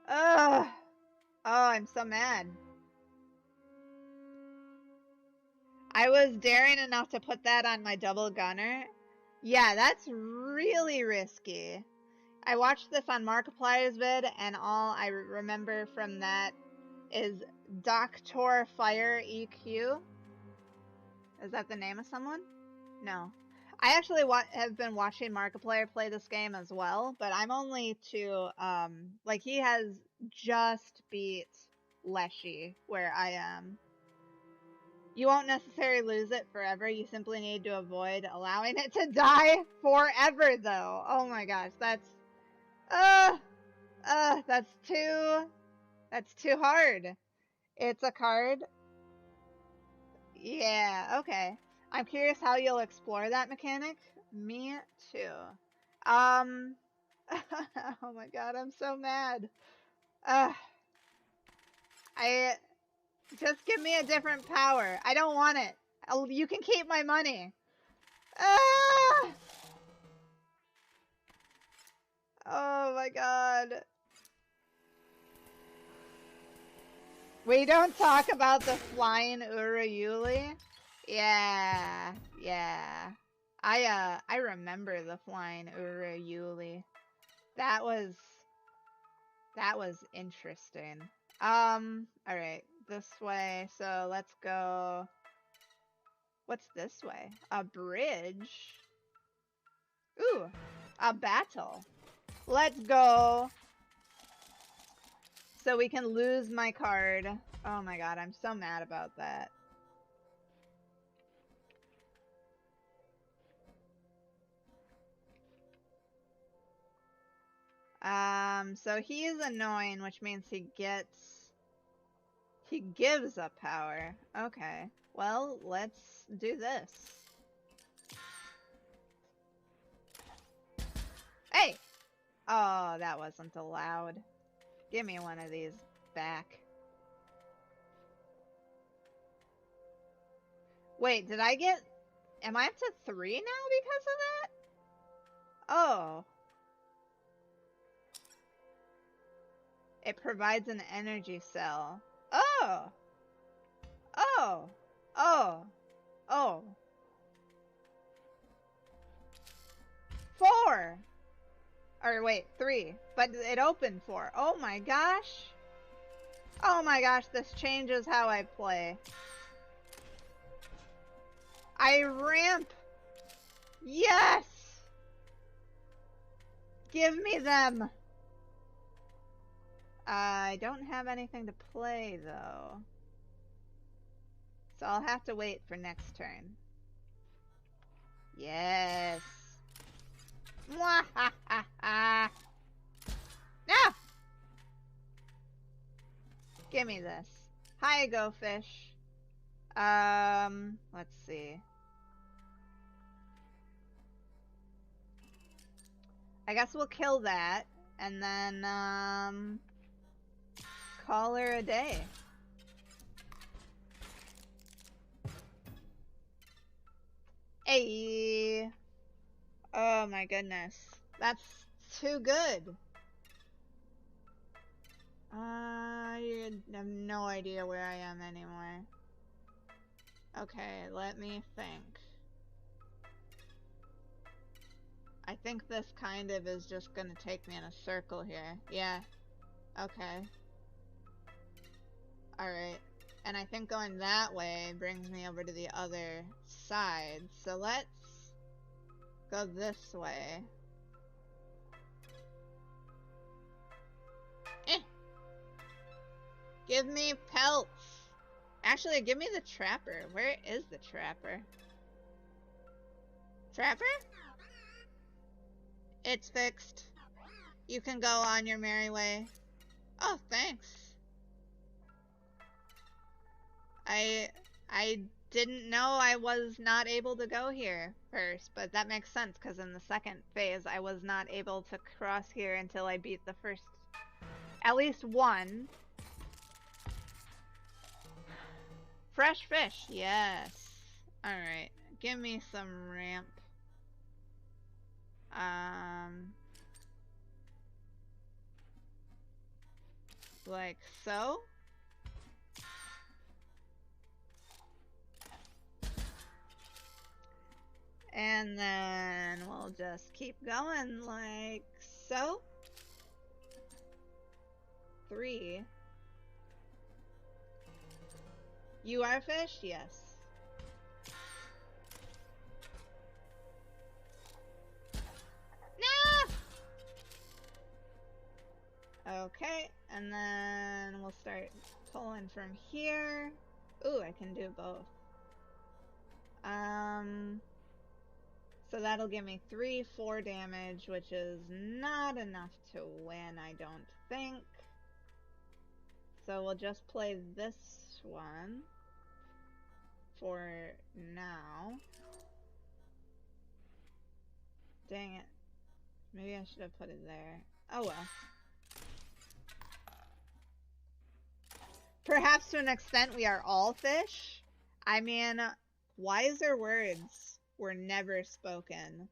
Oh, I'm so mad. I was daring enough to put that on my double gunner. Yeah, that's really risky. I watched this on Markiplier's vid, and all I remember from that is Dr. Fire EQ. Is that the name of someone? No. I actually have been watching Markiplier play this game as well, but I'm only to, like, he has just beat Leshy, where I am. You won't necessarily lose it forever, you simply need to avoid allowing it to die forever, though. Oh my gosh, that's too hard. It's a card. Yeah, okay. I'm curious how you'll explore that mechanic. Me too. Oh my god, I'm so mad. Just give me a different power. I don't want it. You can keep my money. Oh my god. We don't talk about the flying Urayuli. Yeah. I remember the flying Urayuli. That was interesting. Alright, this way. So let's go. What's this way? A bridge. Ooh, a battle. Let's go. So we can lose my card. Oh my god, I'm so mad about that. So he is annoying, which means he gives up power. Okay. Well, let's do this. Hey! Oh, that wasn't allowed. Give me one of these back. Wait, did I get... Am I up to 3 now because of that? Oh. It provides an energy cell. Oh! Oh! Oh! Oh! 4! Or wait, 3. But it opened 4. Oh my gosh! Oh my gosh, this changes how I play. I ramp! Yes! Give me them! I don't have anything to play, though. So I'll have to wait for next turn. Yes. Mwahaha. No! Give me this. Hi, Go Fish. Let's see. I guess we'll kill that, and then, call her a day. Hey! Oh my goodness. That's too good. I have no idea where I am anymore. Okay, let me think. I think this kind of is just gonna take me in a circle here. Yeah. Okay. Alright. And I think going that way brings me over to the other side. So let's go this way. Give me pelts! Actually, give me the trapper. Where is the trapper? Trapper? It's fixed. You can go on your merry way. Oh, thanks. I didn't know I was not able to go here first, but that makes sense because in the second phase I was not able to cross here until I beat the first, at least one. Fresh fish, yes. Alright, give me some ramp. Like so. And then we'll just keep going like so. 3. You are fish? Yes. No! Okay, and then we'll start pulling from here. Ooh, I can do both. So that'll give me 3, 4 damage, which is not enough to win, I don't think. So we'll just play this one for now. Dang it. Maybe I should have put it there. Oh well. Perhaps to an extent we are all fish. I mean, wiser words were never spoken.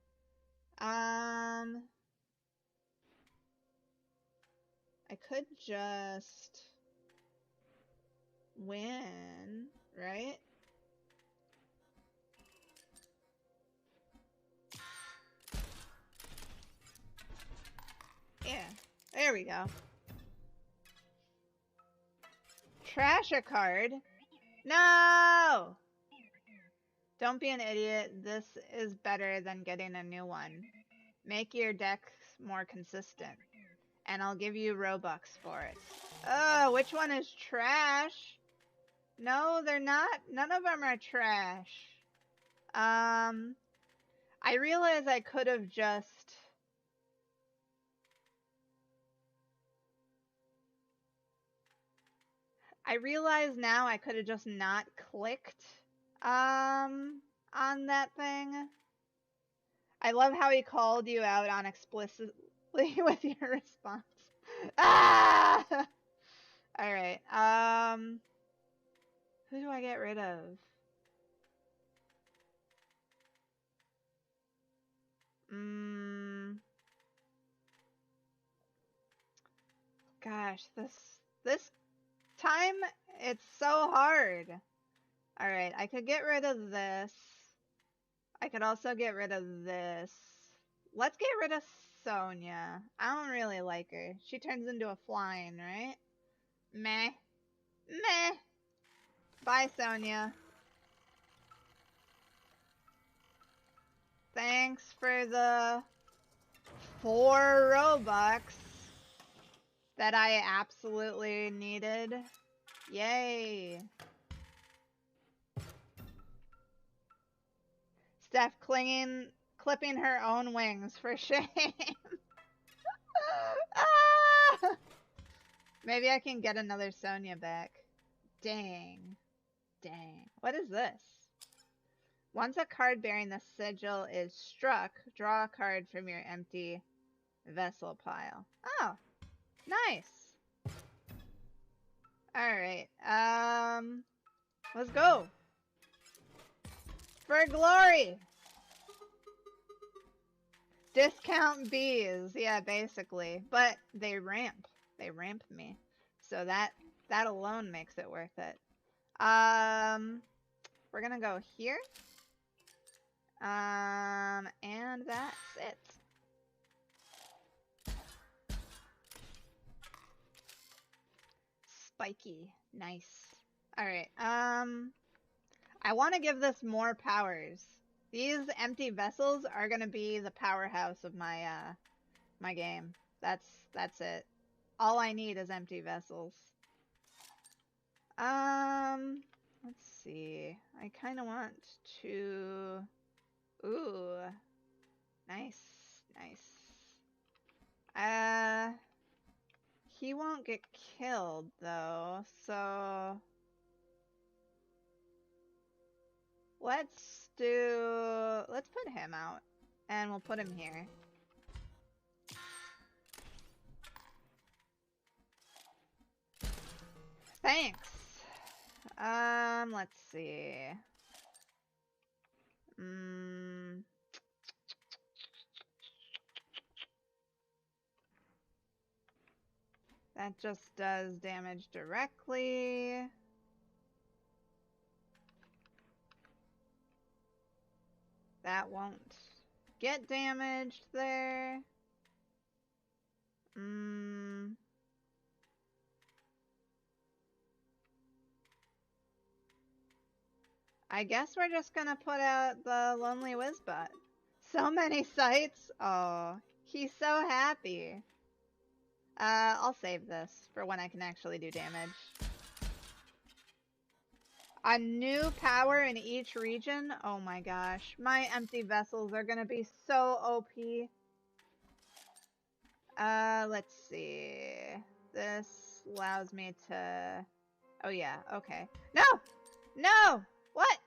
I could just win, right? Yeah, there we go. Trash a card? No! Don't be an idiot. This is better than getting a new one. Make your deck more consistent. And I'll give you Robux for it. Oh, which one is trash? No, they're not. None of them are trash. I realize I could have just... I realize now I could have just not clicked, on that thing. I love how he called you out on explicitly with your response. Ah! Alright, who do I get rid of? Gosh, this time, it's so hard. Alright, I could get rid of this. I could also get rid of this. Let's get rid of Sonia. I don't really like her. She turns into a flying, right? Meh. Meh. Bye, Sonia. Thanks for the 4 Robux that I absolutely needed. Yay. Steph clipping her own wings for shame. Ah! Maybe I can get another Sonya back. Dang. Dang. What is this? Once a card bearing the sigil is struck, draw a card from your empty vessel pile. Oh, nice. Alright, let's go. For glory! Discount bees, yeah, basically. But they ramp. They ramp me. So that alone makes it worth it. We're gonna go here. And that's it. Spiky. Nice. Alright, I want to give this more powers. These empty vessels are gonna be the powerhouse of my, my game. That's it. All I need is empty vessels. Let's see. I kind of want to... Ooh. Nice. Nice. He won't get killed, though, so... Let's put him out. And we'll put him here. Thanks. Let's see. That just does damage directly. That won't get damaged there. I guess we're just gonna put out the Lonely Wizbot. So many sites. Oh, he's so happy. I'll save this for when I can actually do damage. A new power in each region? Oh my gosh. My empty vessels are gonna be so OP. Let's see. This allows me to... Oh yeah, okay. No! No! What?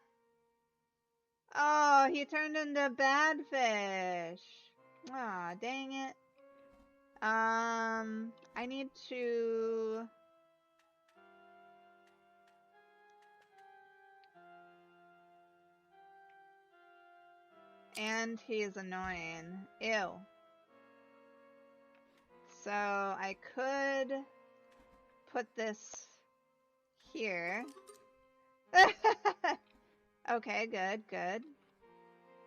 Oh, he turned into bad fish. Aw, dang it. I need to... And he's annoying. Ew. So I could put this here. Okay, good.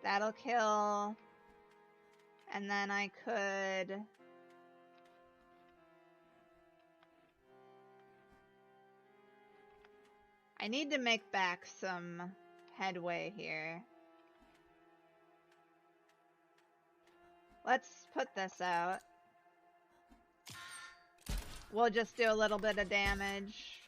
That'll kill. And then I could... I need to make back some headway here. Let's put this out. We'll just do a little bit of damage.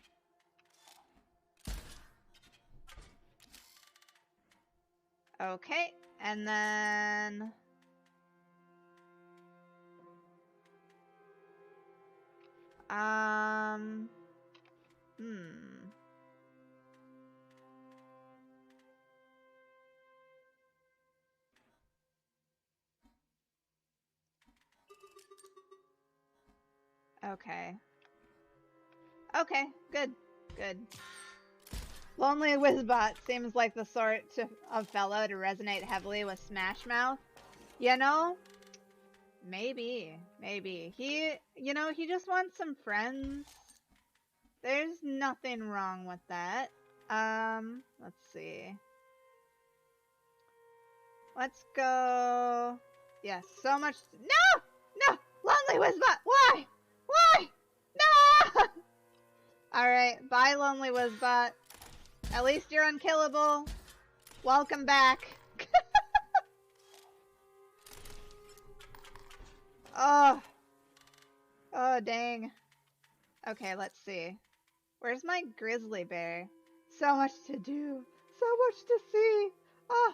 Okay, and then... Okay. Okay, good. Lonely Wizbot seems like the sort of fellow to resonate heavily with Smash Mouth. You know? Maybe. He just wants some friends. There's nothing wrong with that. Let's see. Let's go... Yes, so much... No! Lonely Wizbot! Why? No! Alright, bye Lonely Wizbot. At least you're unkillable. Welcome back. Oh, dang. Okay, let's see. Where's my grizzly bear? So much to do. So much to see. Oh.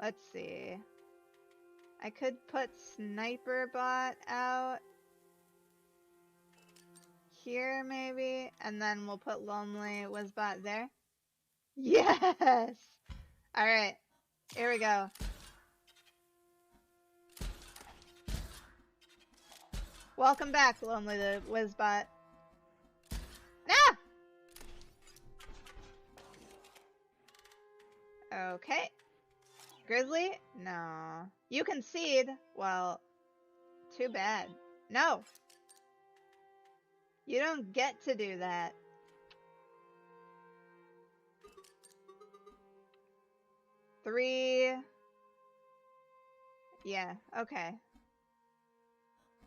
let's see. I could put Sniper Bot out here maybe, and then we'll put Lonely Wizbot there. Yes! Alright, here we go. Welcome back, Lonely the Wizbot. Ah! Okay. Grizzly? No. You concede? Well, too bad. No! You don't get to do that. Three. Yeah, okay.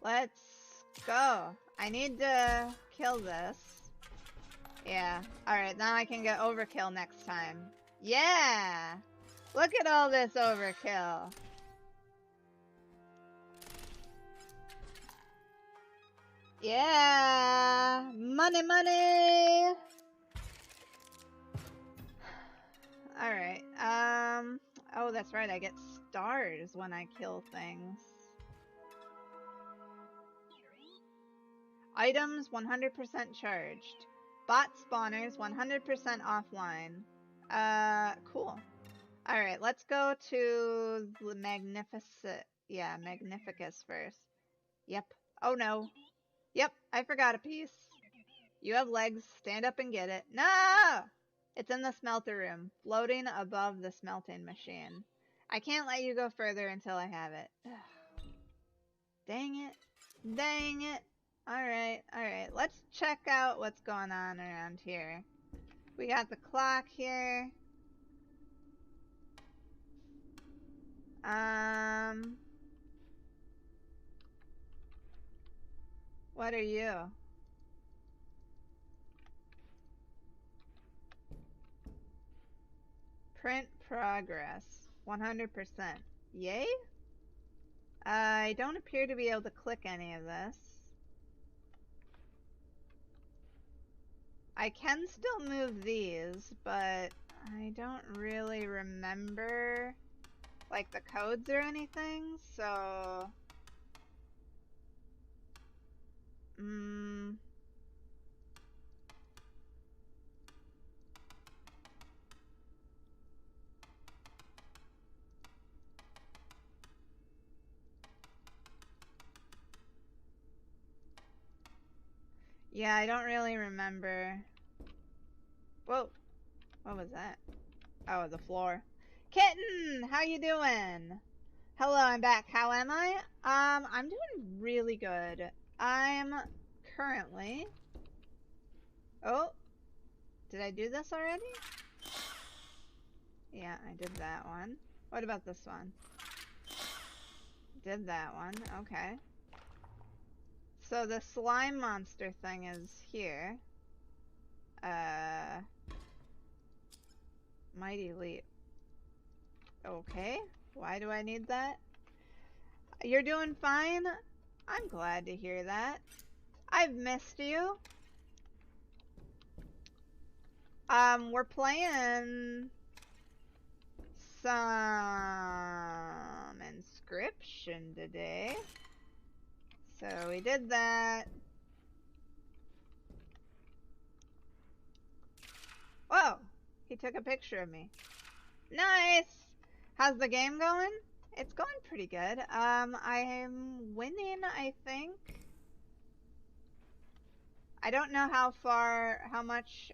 Let's go. I need to kill this. Yeah. Alright, now I can get overkill next time. Yeah! Look at all this overkill. Yeah! Money, money! Alright, oh, that's right, I get stars when I kill things. Items 100% charged. Bot spawners 100% offline. Cool. Alright, let's go to the Magnificus first. Yep. Oh no. Yep, I forgot a piece. You have legs, stand up and get it. No! It's in the smelter room, floating above the smelting machine. I can't let you go further until I have it. Dang it. Dang it. Alright, alright. Let's check out what's going on around here. We got the clock here. What are you? Print progress. 100%. Yay? I don't appear to be able to click any of this. I can still move these, but I don't really remember like the codes or anything, so yeah, I don't really remember. Whoa, what was that? Oh, the floor. Kitten, how you doing? Hello, I'm back. How am I? I'm doing really good. I'm currently... Oh, did I do this already? Yeah, I did that one. What about this one? Did that one. Okay. So the slime monster thing is here. Mighty Leap. Okay. Why do I need that? You're doing fine? I'm glad to hear that. I've missed you. We're playing some Inscription today. So we did that. Whoa! He took a picture of me. Nice! How's the game going? It's going pretty good. I am winning, I think. I don't know how much,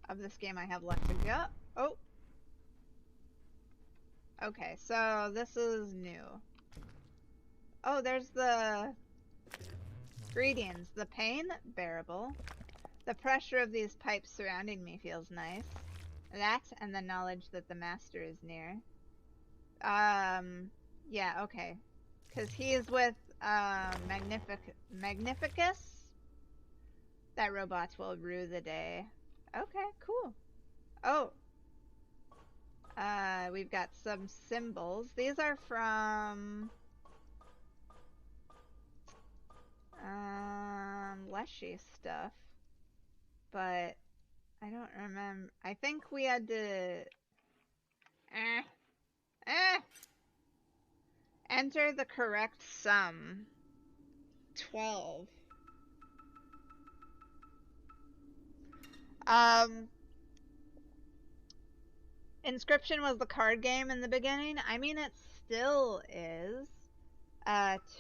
of this game I have left to go. Oh! Okay, so this is new. Oh, there's the... Greetings. The pain? Bearable. The pressure of these pipes surrounding me feels nice. That, and the knowledge that the master is near. Yeah, okay. Because he is with, Magnificus? That robot will rue the day. Okay, cool. Oh. We've got some symbols. These are from... Leshy stuff. But I don't remember. I think we had to Enter the correct sum. 12. Inscription was the card game in the beginning. I mean, it still is.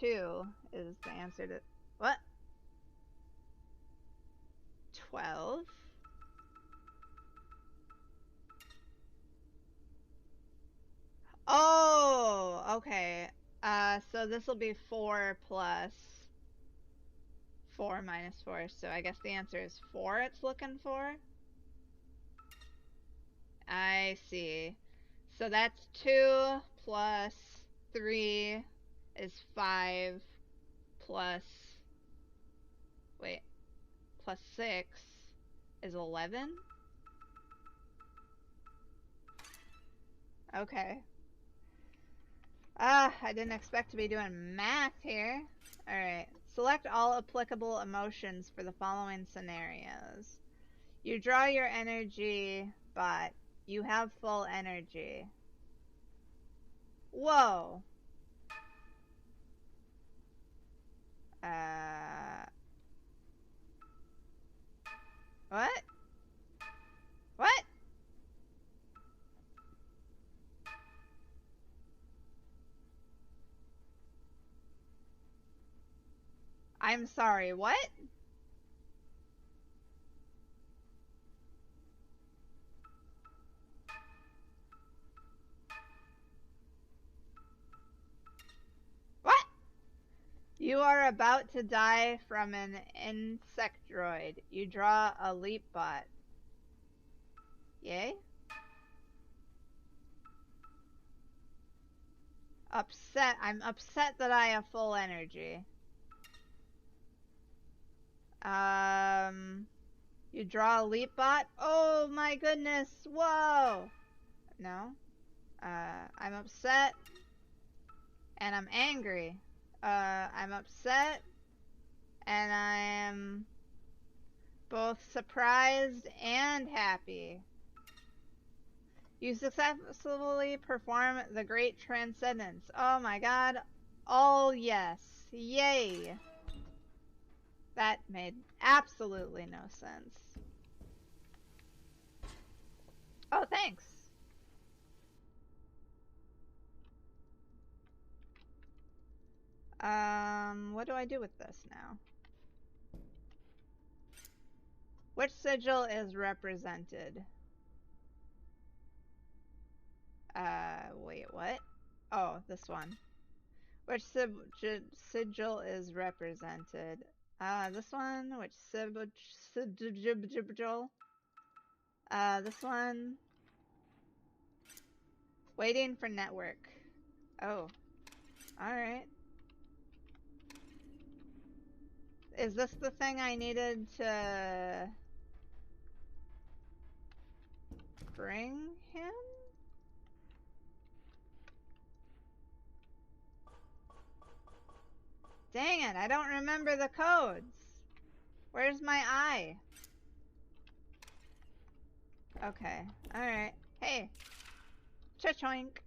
2 is the answer to... What? 12? Oh, okay. So this will be 4 plus 4 minus 4. So I guess the answer is 4 it's looking for. I see. So that's 2 plus 3 is 5 plus... Wait. Plus 6 is 11? Okay. I didn't expect to be doing math here. Alright. Select all applicable emotions for the following scenarios. You draw your energy, but you have full energy. Whoa. What? What? I'm sorry, what? What? You are about to die from an insectoid. You draw a leap bot. Yay? Upset. I'm upset that I have full energy. You draw a leap bot? Oh my goodness. Whoa. No. I'm upset. And I'm angry. I'm upset. And I am both surprised and happy. You successfully perform the great transcendence. Oh my god. Oh yes. Yay. That made absolutely no sense. Oh, thanks. What do I do with this now? Which sigil is represented? Wait, what? Oh, this one. Which sigil is represented? This one? Which sigil? This one? Waiting for network. Oh. Alright. Is this the thing I needed to bring him? Dang it, I don't remember the codes. Where's my eye? Okay, alright. Hey. Cha-choink.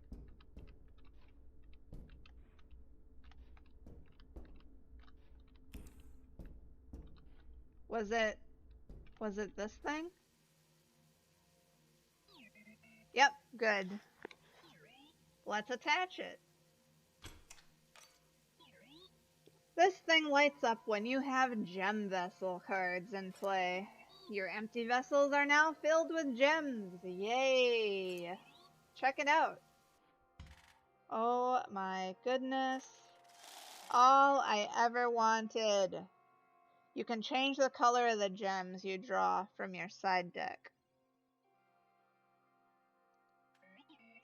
Was it this thing? Yep, good. Let's attach it. This thing lights up when you have gem vessel cards in play. Your empty vessels are now filled with gems. Yay! Check it out. Oh my goodness. All I ever wanted. You can change the color of the gems you draw from your side deck.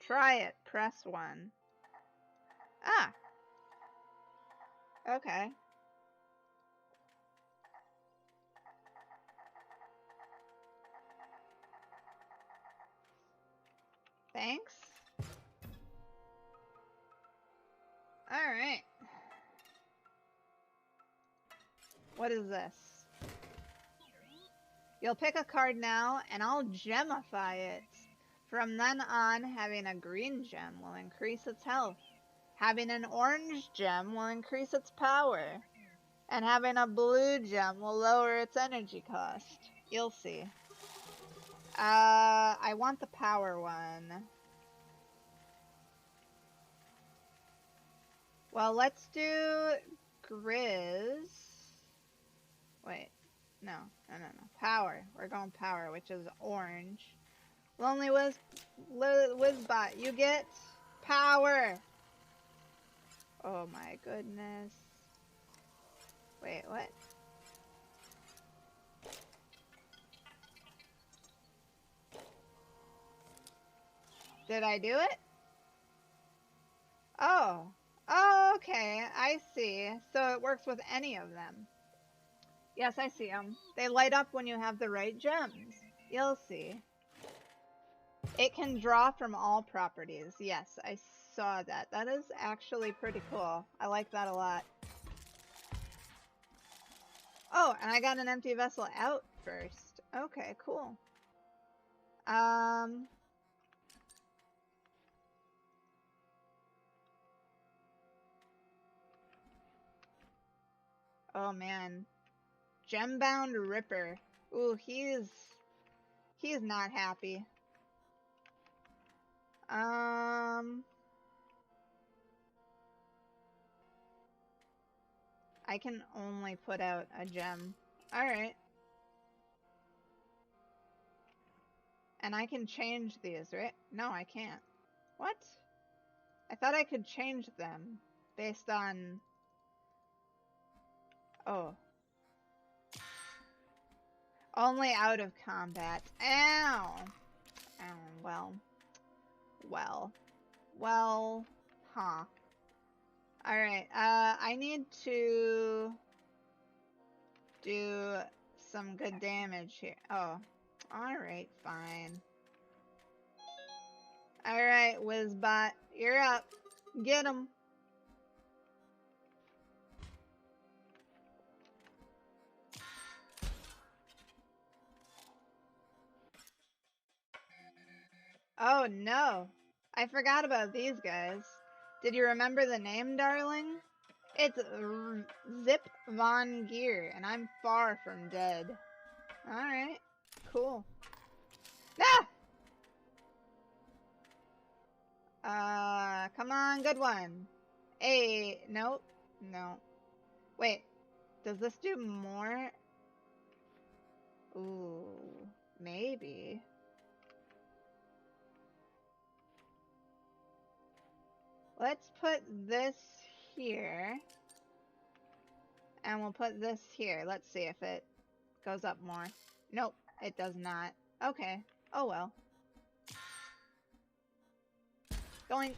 Try it. Press 1. Ah! Okay. Thanks. Alright. What is this? You'll pick a card now, and I'll gemify it. From then on, having a green gem will increase its health. Having an orange gem will increase its power. And having a blue gem will lower its energy cost. You'll see. I want the power one. Well, let's do Grizz. Wait. No. Power. We're going power, which is orange. Lonely Wizbot, you get power. Oh my goodness. Wait, what? Did I do it? Oh. Oh, okay. I see. So it works with any of them. Yes, I see them. They light up when you have the right gems. You'll see. It can draw from all properties. Yes, I saw that. That is actually pretty cool. I like that a lot. Oh, and I got an empty vessel out first. Okay, cool. Oh man. Gembound Ripper. Ooh, he's not happy. I can only put out a gem. Alright. And I can change these, right? No, I can't. What? I thought I could change them based on... Oh. Only out of combat. Ow! Oh, well, huh. Alright, I need to do some good damage here. Oh, alright, fine. Alright, Wizbot, you're up. Get him. Oh no, I forgot about these guys. Did you remember the name, darling? It's Zip Von Gear, and I'm far from dead. Alright, cool. Ah! Come on, good one. Hey, nope, no. Wait, does this do more? Ooh, maybe. Let's put this here. And we'll put this here. Let's see if it goes up more. Nope, it does not. Okay. Oh well. Going.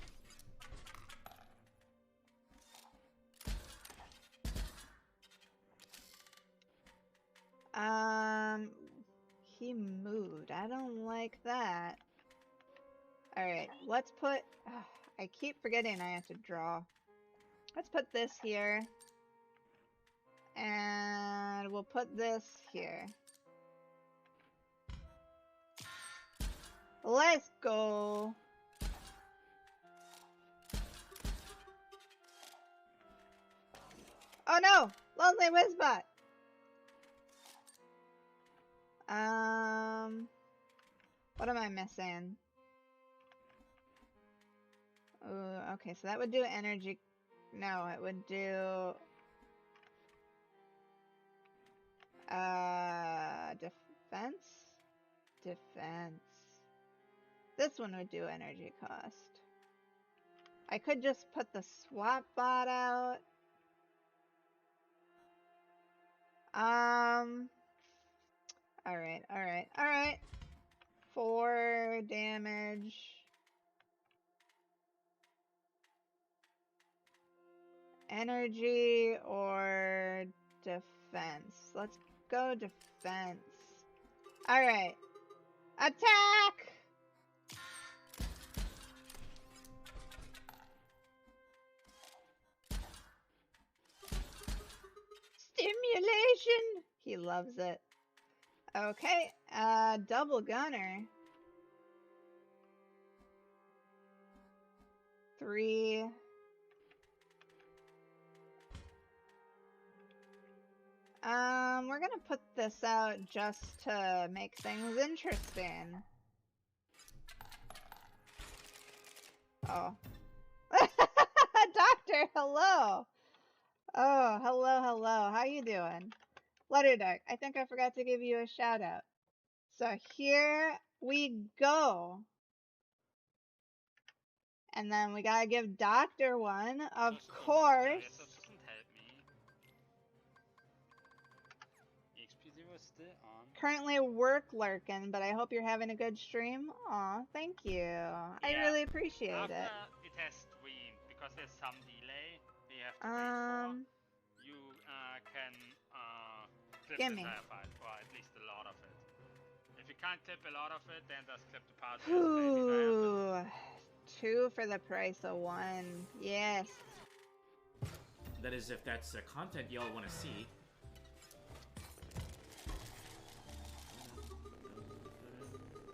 He moved. I don't like that. Alright, let's put... I keep forgetting I have to draw. Let's put this here. And we'll put this here. Let's go. Oh no! Lonely Wizbot! What am I missing? Ooh, okay, so that would do energy. No, it would do... defense? Defense. This one would do energy cost. I could just put the swap bot out. Alright. 4 damage. Energy or defense? Let's go defense. Alright. Attack! Stimulation! He loves it. Okay, double gunner. P03. We're gonna put this out just to make things interesting. Oh. Doctor, hello! Oh, hello, hello. How you doing? Letterdark, I think I forgot to give you a shout out. So here we go. And then we gotta give Doctor one, of course. That doesn't help me. EXP zero is still on. Currently work lurking, but I hope you're having a good stream. Aw, thank you. I really appreciate After it. it has streamed, because there's some delay we have to wait for, you can clip the gimme. entire part, or at least a lot of it. If you can't clip a lot of it, then just clip the part Ooh, 2 for the price of 1. Yes. That is, if that's the content y'all want to see.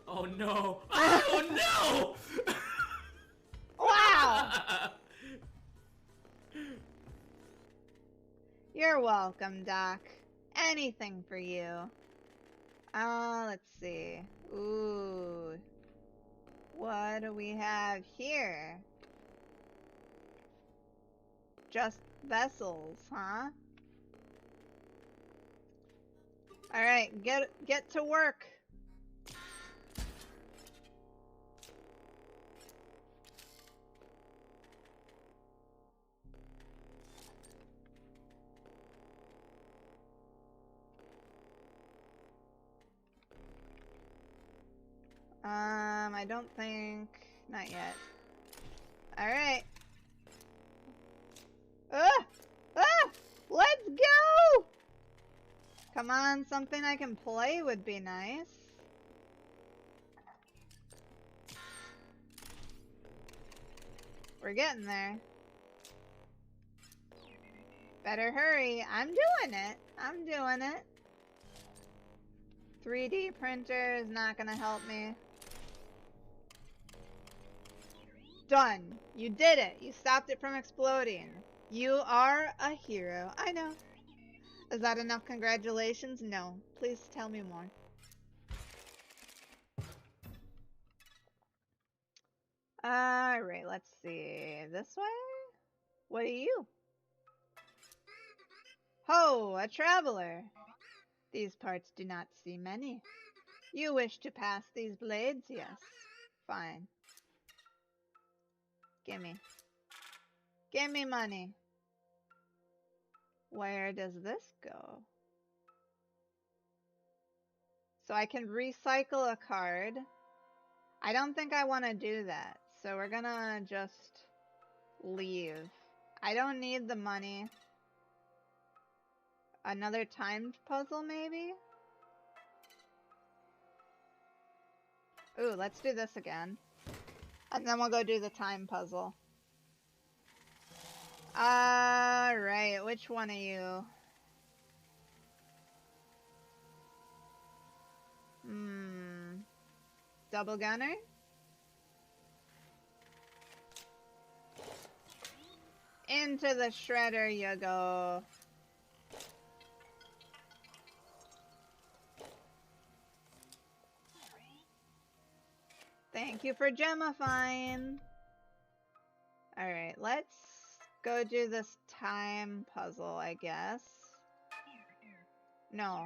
Oh no! Oh no! Wow! You're welcome, Doc. Anything for you. Let's see. Ooh. What do we have here? Just vessels, huh? Alright, get to work. I don't think... Not yet. Alright. Let's go! Come on, something I can play would be nice. We're getting there. Better hurry. I'm doing it. I'm doing it. 3D printer is not gonna help me. Done. You did it. You stopped it from exploding. You are a hero. I know. Is that enough congratulations? No. Please tell me more. Alright, let's see. This way? What are you? Ho, a traveler. These parts do not see many. You wish to pass these blades? Yes. Fine. Gimme. Gimme money. Where does this go? So I can recycle a card. I don't think I want to do that. So we're gonna just leave. I don't need the money. Another timed puzzle, maybe? Ooh, let's do this again. And then we'll go do the time puzzle. Alright, which one are you? Double gunner? Into the shredder you go. Thank you for gemifying. Alright, let's go do this time puzzle, I guess. No.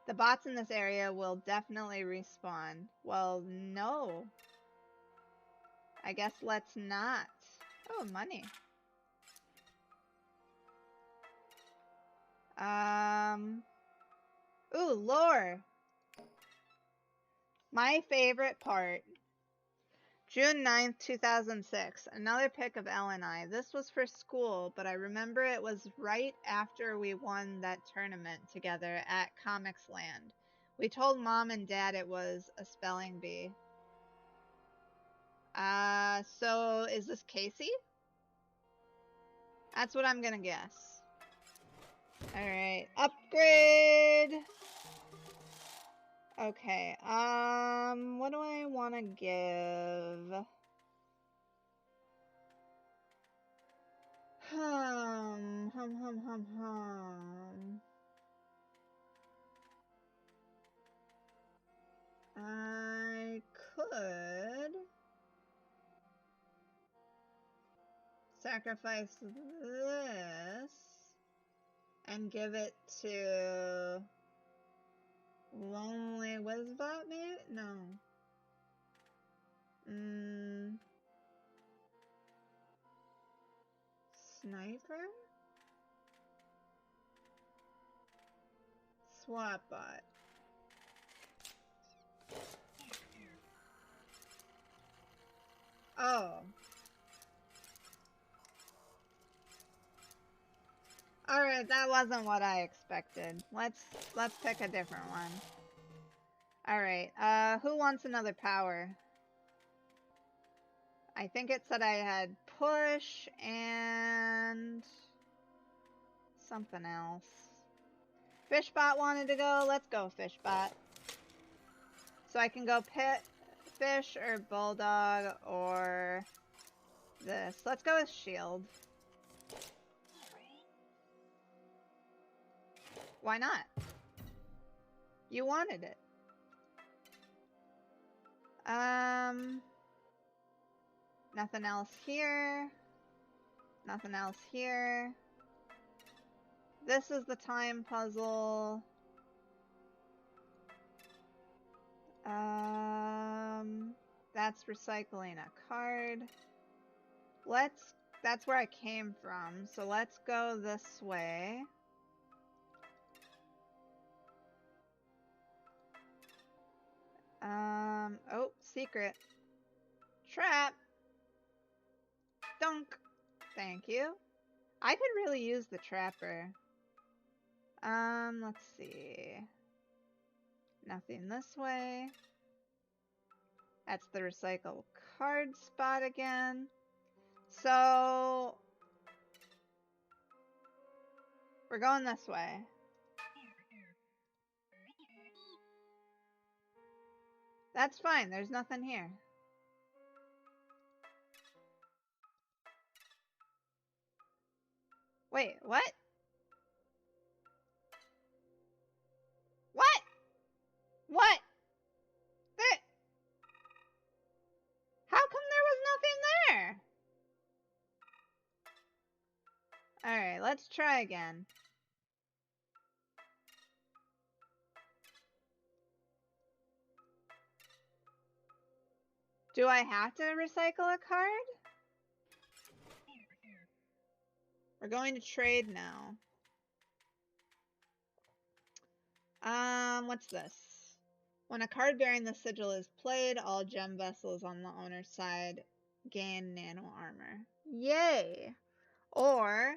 The bots in this area will definitely respawn. Well, no. I guess let's not. Oh, money. Ooh, lore. My favorite part. June 9th, 2006. Another pic of Elle and I. This was for school, but I remember it was right after we won that tournament together at Comics Land. We told Mom and Dad it was a spelling bee. So is this Casey? That's what I'm gonna guess. Alright, upgrade! Okay, what do I want to give? Hum, hum, hum, hum, hum. I could sacrifice this and give it to Lonely Wizbot, maybe? No. Sniper? Swap bot. Oh. Alright, that wasn't what I expected. Let's pick a different one. Alright, who wants another power? I think it said I had push and something else. Fishbot wanted to go. Let's go, Fishbot. So I can go pit, fish, or bulldog, or this. Let's go with shield. Why not? You wanted it. Nothing else here. Nothing else here. This is the time puzzle. That's recycling a card. That's where I came from, so let's go this way. Oh, secret. Trap. Dunk. Thank you. I could really use the trapper. Let's see. Nothing this way. That's the recycle card spot again. So we're going this way. That's fine, there's nothing here. Wait, what? What? What? How come there was nothing there? Alright, let's try again. Do I have to recycle a card? We're going to trade now. What's this? When a card bearing the sigil is played, all gem vessels on the owner's side gain nano armor. Yay! Or,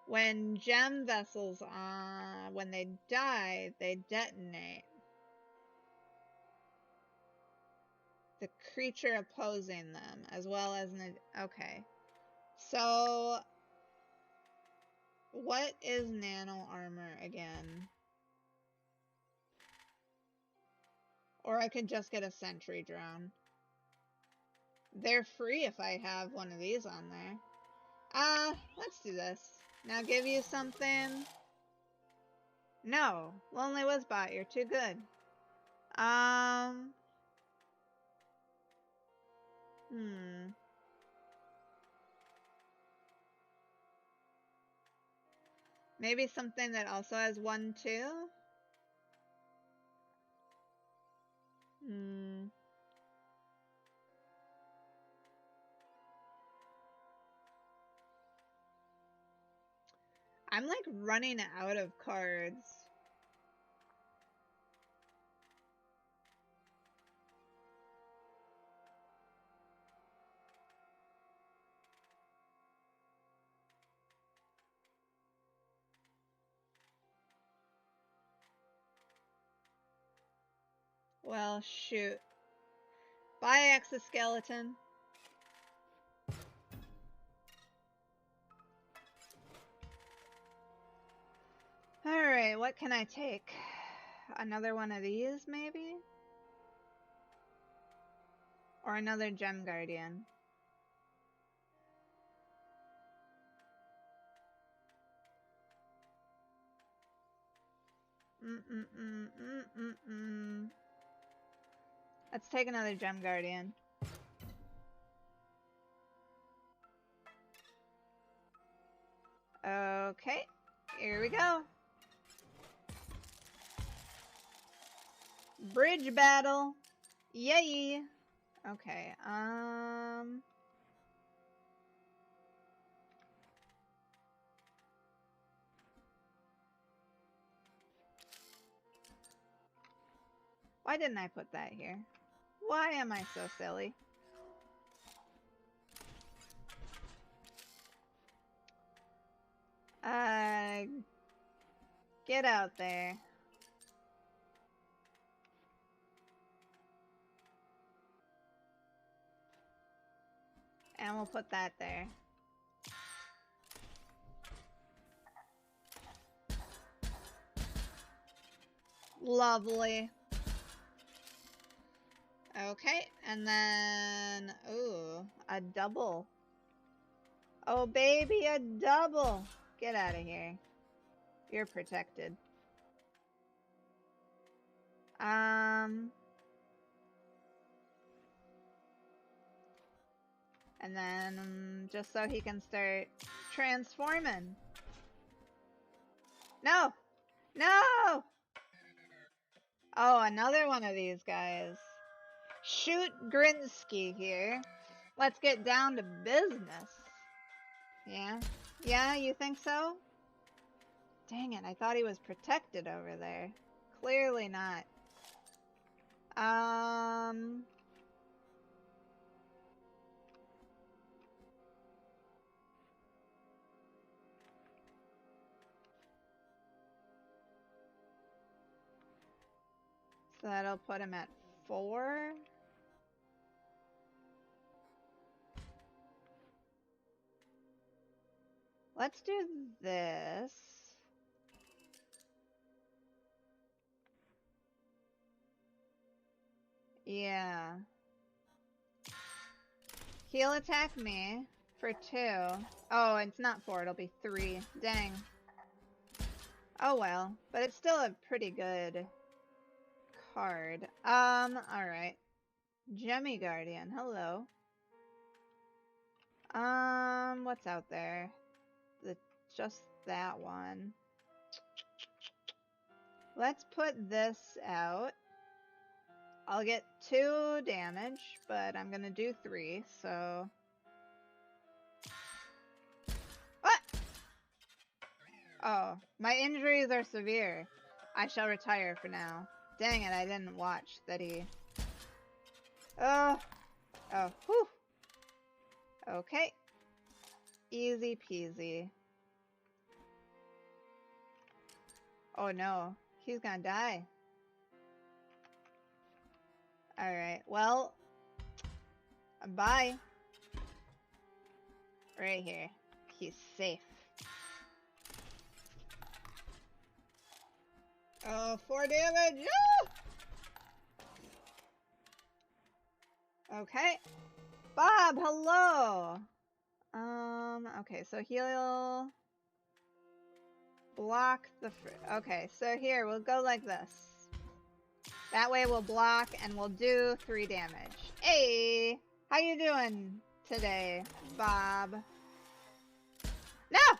when gem vessels, when they die, they detonate. The creature opposing them, as well as okay. So, what is nano armor again? Or I could just get a sentry drone. They're free if I have one of these on there. Let's do this. Now give you something. No, Lonely Wizbot, you're too good. Maybe something that also has 1/2? I'm like running out of cards. Well, shoot. Bye, exoskeleton. Alright, what can I take? Another one of these, maybe? Or another Gem Guardian. Let's take another Gem Guardian. Okay, here we go. Bridge battle. Yay. Okay, why didn't I put that here? Why am I so silly? Get out there. And we'll put that there. Lovely. Okay, and then, ooh, a double. Oh, baby, a double. Get out of here. You're protected. And then, just so he can start transforming. No! No! Oh, another one of these guys. Shoot Grinsky here. Let's get down to business. Yeah? Yeah, you think so? Dang it, I thought he was protected over there. Clearly not. So that'll put him at 4. Let's do this. Yeah. He'll attack me for 2. Oh, it's not 4, it'll be 3. Dang. Oh well, but it's still a pretty good card. Alright. Gemmy Guardian, hello. What's out there? Just that one. Let's put this out. I'll get 2 damage, but I'm gonna do 3, so... What? Oh, my injuries are severe. I shall retire for now. Dang it, I didn't watch that he... Oh, whew. Okay. Easy peasy. Oh no, he's gonna die. Alright, well, bye. Right here. He's safe. Oh, 4 damage! Ah! Okay. Bob, hello! Okay, so he'll block the... Okay, so here, we'll go like this. That way we'll block and we'll do 3 damage. Hey! How you doing today, Bob? No!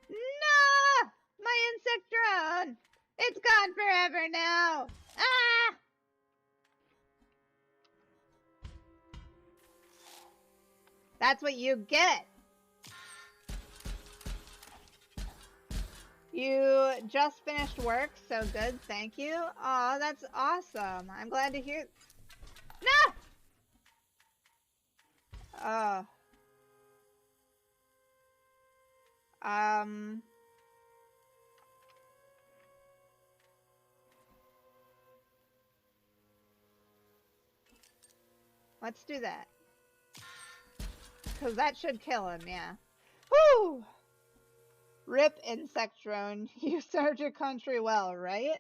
No! My insect drone! It's gone forever now! Ah! That's what you get! You just finished work, so good, thank you. Aw, that's awesome. I'm glad to hear... No! Oh. Let's do that. Because that should kill him, yeah. Woo! Rip insect drone. You served your country well, right?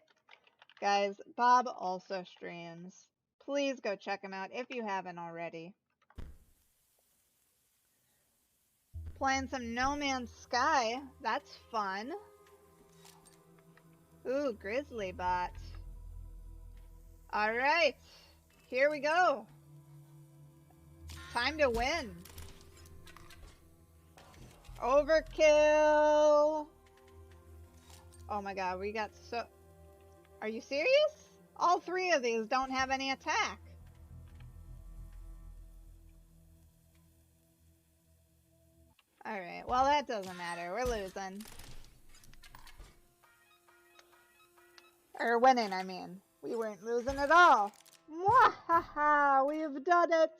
Guys, Bob also streams. Please go check him out if you haven't already. Playing some No Man's Sky. That's fun. Ooh, grizzly bot. Alright. Here we go. Time to win. Overkill. Oh my god, we got so... Are you serious? All three of these don't have any attack. Alright, well that doesn't matter. We're losing. Or winning, I mean. We weren't losing at all. Mwahaha! We've done it!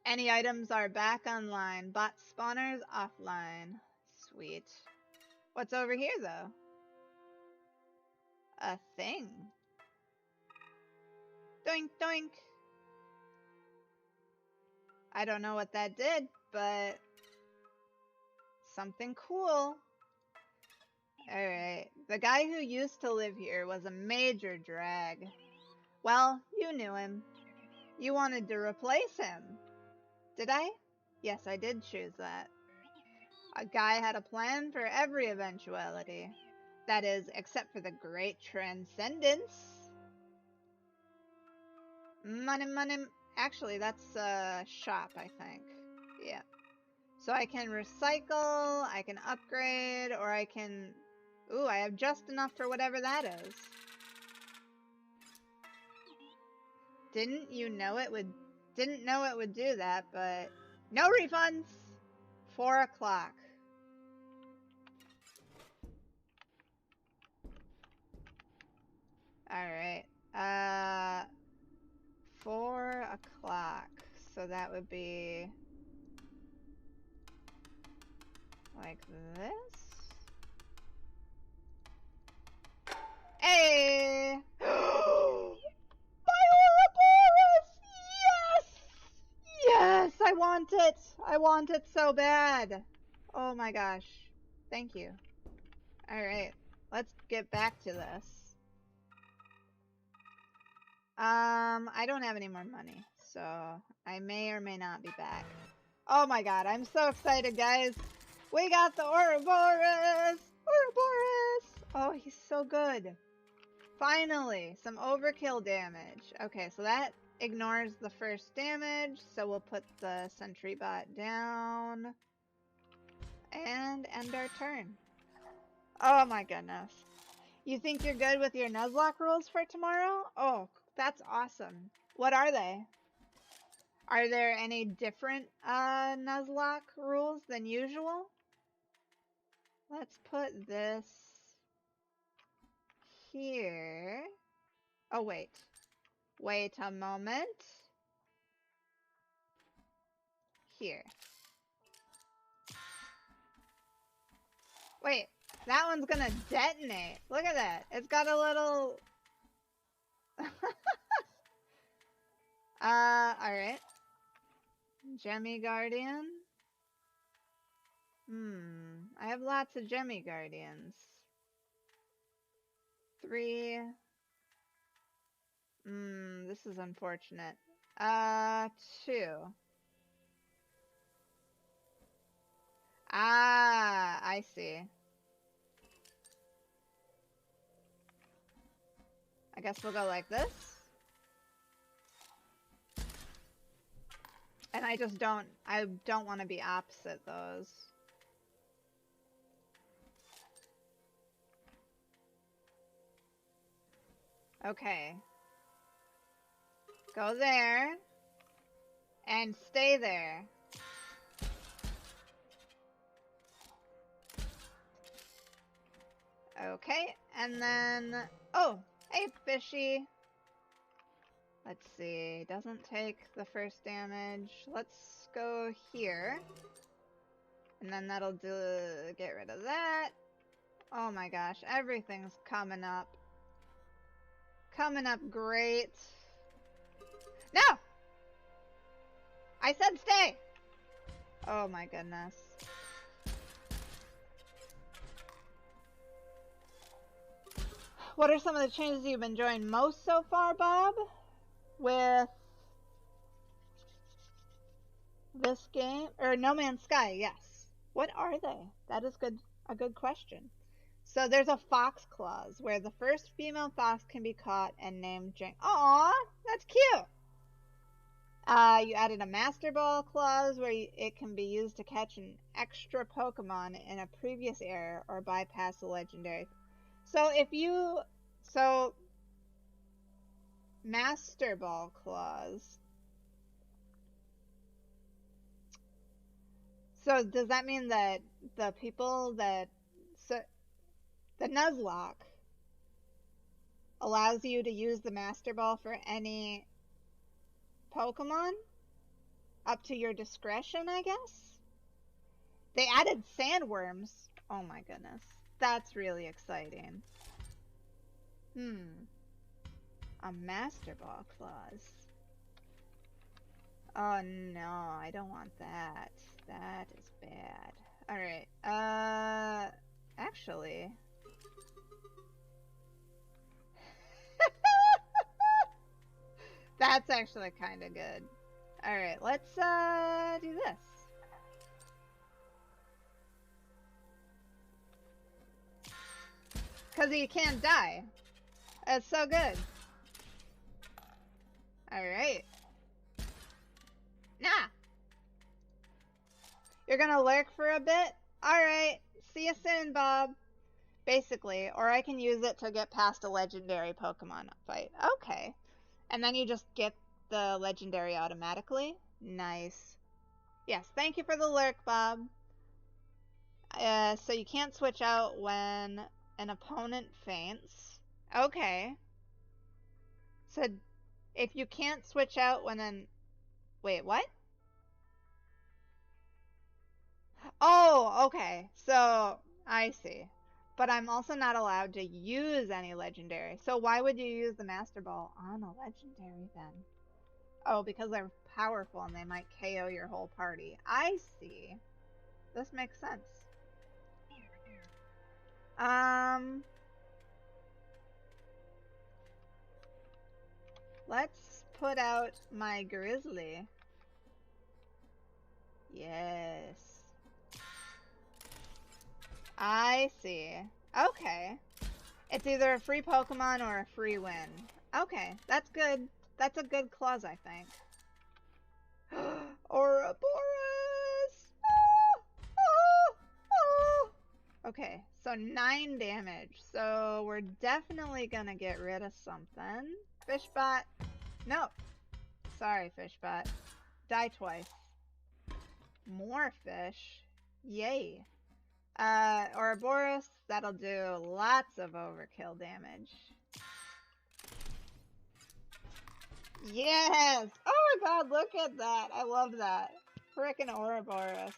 Any items are back online. Bot spawners offline. Sweet. What's over here, though? A thing. Doink, doink. I don't know what that did, but something cool. Alright. The guy who used to live here was a major drag. Well, you knew him. You wanted to replace him. Did I? Yes, I did choose that. A guy had a plan for every eventuality. That is, except for the great transcendence. Money, money. Actually, that's a shop, I think. Yeah. So I can recycle, I can upgrade, or I can... Ooh, I have just enough for whatever that is. Didn't know it would do that, but... No refunds! 4 o'clock. Alright. 4 o'clock. So that would be... like this? Hey! My Ouroboros! Yes! Yes! I want it! I want it so bad! Oh my gosh. Thank you. Alright. Let's get back to this. I don't have any more money, so I may or may not be back. Oh my god, I'm so excited, guys! We got the Ouroboros! Ouroboros! Oh, he's so good. Finally, some overkill damage. Okay, so that ignores the first damage, so we'll put the sentry bot down and end our turn. Oh my goodness. You think you're good with your Nuzlocke rules for tomorrow? Oh, that's awesome. What are they? Are there any different Nuzlocke rules than usual? Let's put this here. Oh, wait. Wait a moment. Here. Wait, that one's gonna detonate. Look at that. It's got a little... alright. Gemmy Guardian. I have lots of Gemmy Guardians. 3. This is unfortunate. 2. Ah, I see. I guess we'll go like this. And I don't want to be opposite those. Okay. Go there. And stay there. Okay, and then... Oh, hey, fishy. Let's see. Doesn't take the first damage. Let's go here. And then that'll get rid of that. Oh my gosh, everything's coming up. Coming up great. No! I said stay! Oh my goodness. What are some of the changes you've been enjoying most so far, Bob? With this game? Or No Man's Sky, yes. What are they? That is good. a good question. So there's a fox clause where the first female fox can be caught and named Jing. Aw, that's cute. You added a Master Ball clause where it can be used to catch an extra Pokemon in a previous era or bypass a legendary. So if you... So... Master Ball clause. So does that mean that the people that... So, the Nuzlocke allows you to use the Master Ball for any Pokemon? Up to your discretion, I guess? They added sandworms. Oh my goodness. That's really exciting. A Master Ball clause. Oh no, I don't want that. That is bad. Alright, actually... That's actually kind of good. Alright, let's, do this. Because he can't die. That's so good. Alright. Nah. You're gonna lurk for a bit? Alright. See you soon, Bob. Basically. Or I can use it to get past a legendary Pokemon fight. Okay. And then you just get the legendary automatically? Nice. Yes, thank you for the lurk, Bob. So you can't switch out when an opponent faints. Okay. So if you can't switch out when an... Wait, what? Oh, okay. So, I see. But I'm also not allowed to use any legendary. So why would you use the Master Ball on a legendary then? Oh, because they're powerful and they might KO your whole party. I see. This makes sense. Let's put out my Grizzly. Yes. I see. Okay. It's either a free Pokemon or a free win. Okay, that's good. That's a good clause, I think. Ouroboros! Okay, so 9 damage. So we're definitely gonna get rid of something. Fishbot. Nope. Sorry, Fishbot. Die twice. More fish. Yay. Ouroboros, that'll do lots of overkill damage. Yes! Oh my god, look at that. I love that. Frickin' Ouroboros.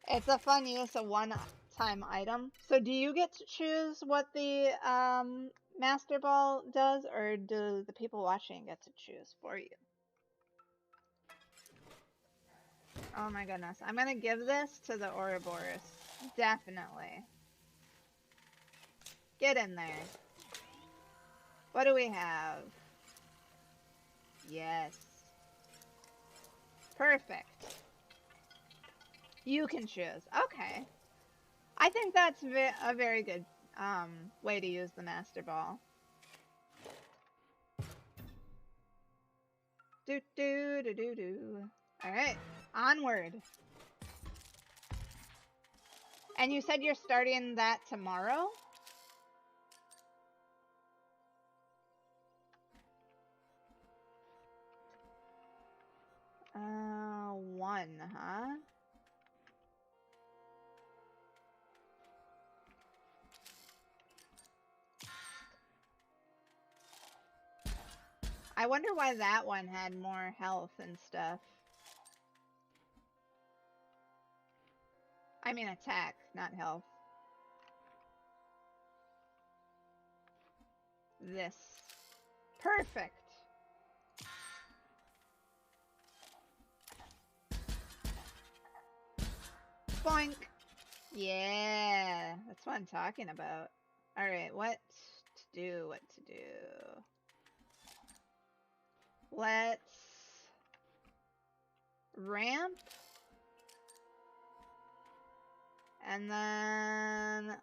It's a fun use of one-time item. So do you get to choose what the Master Ball does, or do the people watching get to choose for you? Oh my goodness. I'm gonna give this to the Ouroboros. Definitely. Get in there. What do we have? Yes. Perfect. You can choose. Okay. I think that's a very good way to use the Master Ball. Do do do do do. Alright. Onward. And you said you're starting that tomorrow? One, huh? I wonder why that one had more health and stuff. I mean attack, not health. This. Perfect. Boink. Yeah, that's what I'm talking about. Alright, what to do, what to do. Let's ramp And then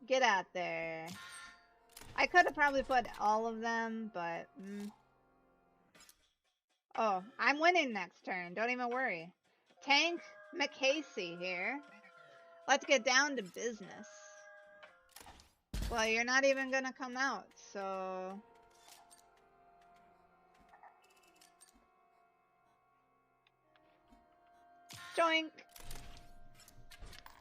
get out there. I could have probably put all of them, but oh, I'm winning next turn. Don't even worry. Tank McCasey here. Let's get down to business. Well, you're not even gonna come out, so... Joink!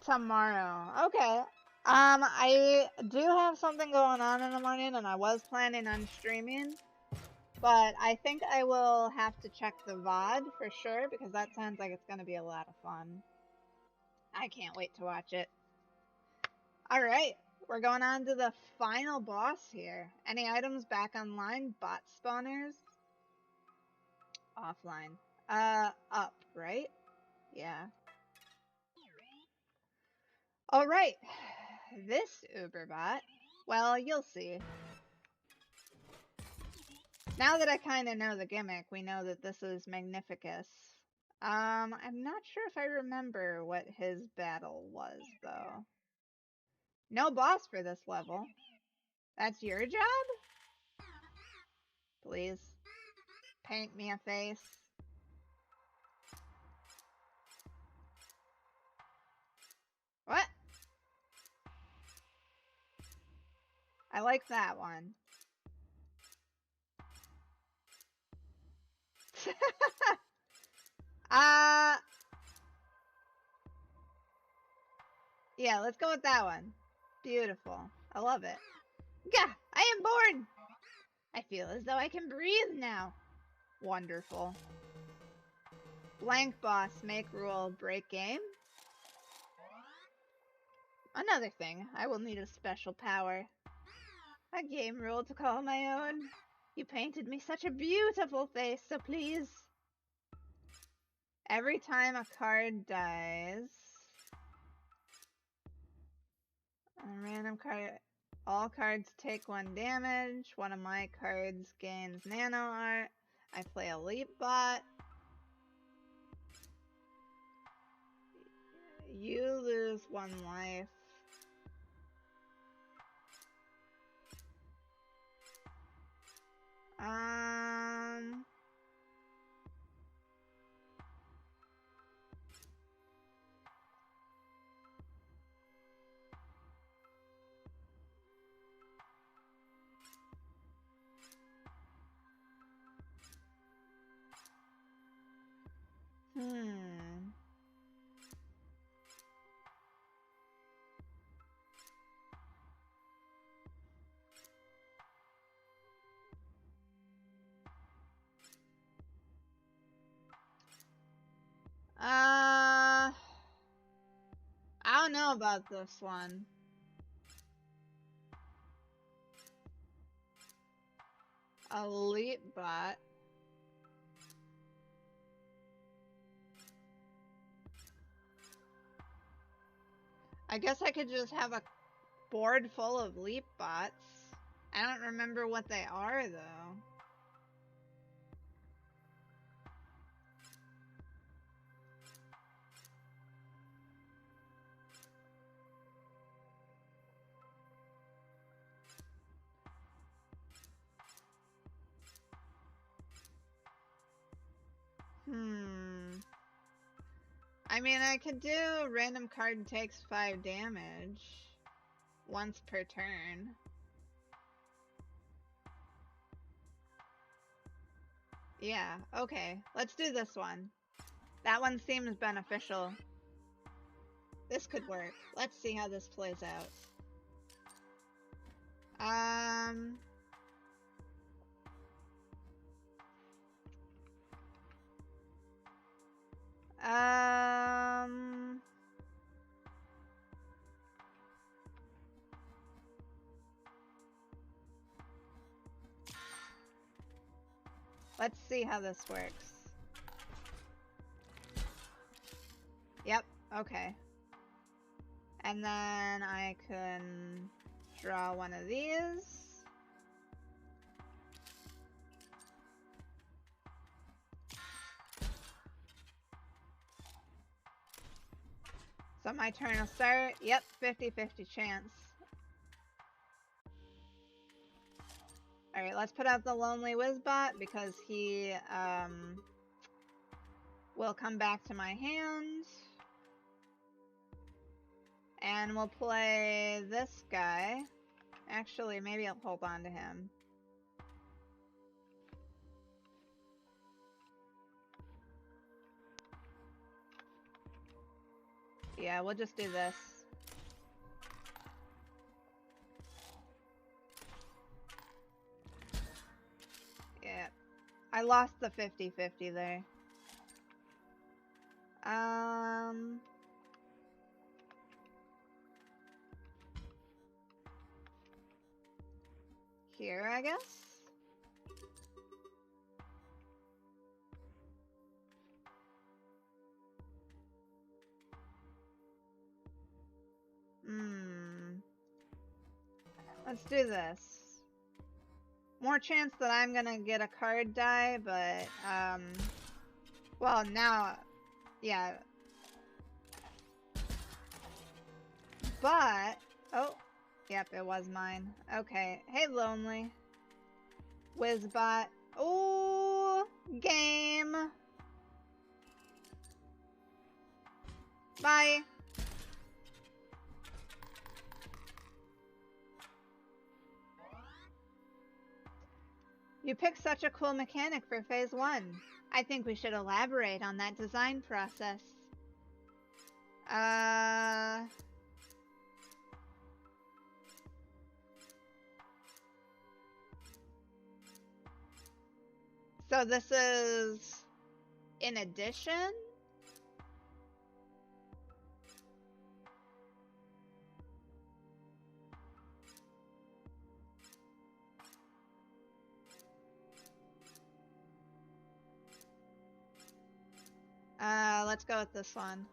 Tomorrow. Okay. I do have something going on in the morning, and I was planning on streaming. But I think I will have to check the VOD for sure, because that sounds like it's gonna be a lot of fun. I can't wait to watch it. Alright, we're going on to the final boss here. Any items back online? Bot spawners? Offline. Up, right? Yeah. Alright. This Uberbot. Well, you'll see. Now that I kind of know the gimmick, we know that this is Magnificus. I'm not sure if I remember what his battle was, though. No boss for this level. That's your job? Please. Paint me a face. What? I like that one. Yeah, let's go with that one. Beautiful. I love it. Gah! I am bored! I feel as though I can breathe now. Wonderful. Blank boss, make rule, break game. Another thing, I will need a special power. A game rule to call my own. You painted me such a beautiful face, so please. Every time a card dies... A random card... All cards take 1 damage. One of my cards gains nano art. I play a leap bot. You lose 1 life. I don't know about this one. Elite bot. I guess I could just have a board full of leap bots. I don't remember what they are, though. I mean, I could do a random card takes 5 damage once per turn. Yeah, okay. Let's do this one. That one seems beneficial. This could work. Let's see how this plays out. Let's see how this works. Yep, okay. And then I can draw one of these. So my turn will start. Yep, 50-50 chance. Alright, let's put out the Lonely Wizbot because he will come back to my hand. And we'll play this guy. Actually, maybe I'll hold on to him. Yeah, we'll just do this. Yeah. I lost the 50-50 there. Here, I guess? Let's do this. More chance that I'm gonna get a card die, but, well, now, yeah. But, oh, yep, it was mine. Okay, hey, Lonely Wizbot. Ooh, game. Bye. You picked such a cool mechanic for Phase 1. I think we should elaborate on that design process. So this is in addition? Let's go with this one.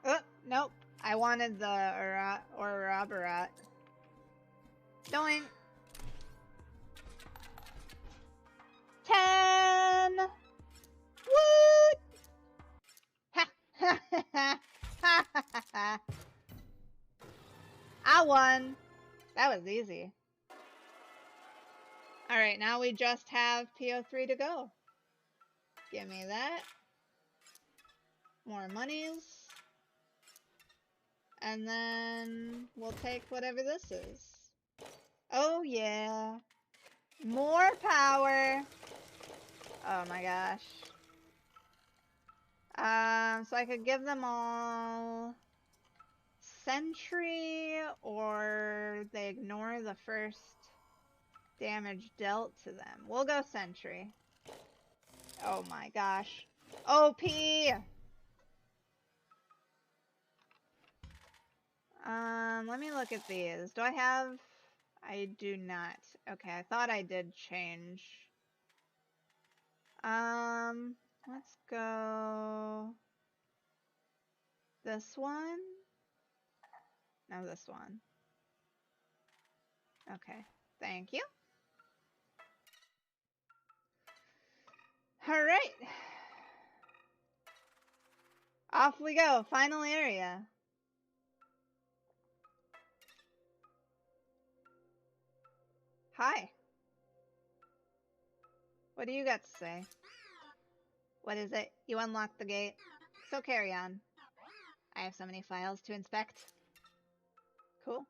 Oh, nope. I wanted the Ouroboros. Doink. 10! Woot! Ha ha ha ha ha ha! I won! That was easy. Alright, now we just have P03 to go. Give me that. More monies. And then we'll take whatever this is. Oh yeah. More power. Oh my gosh. So I could give them all Sentry, or they ignore the first damage dealt to them. We'll go Sentry. Oh my gosh. OP! Let me look at these. Do I have... I do not. Okay, I thought I did change. Let's go... This one? No, this one. Okay, thank you. Alright. Off we go. Final area. Hi. What do you got to say? What is it? You unlocked the gate. So carry on. I have so many files to inspect. Cool.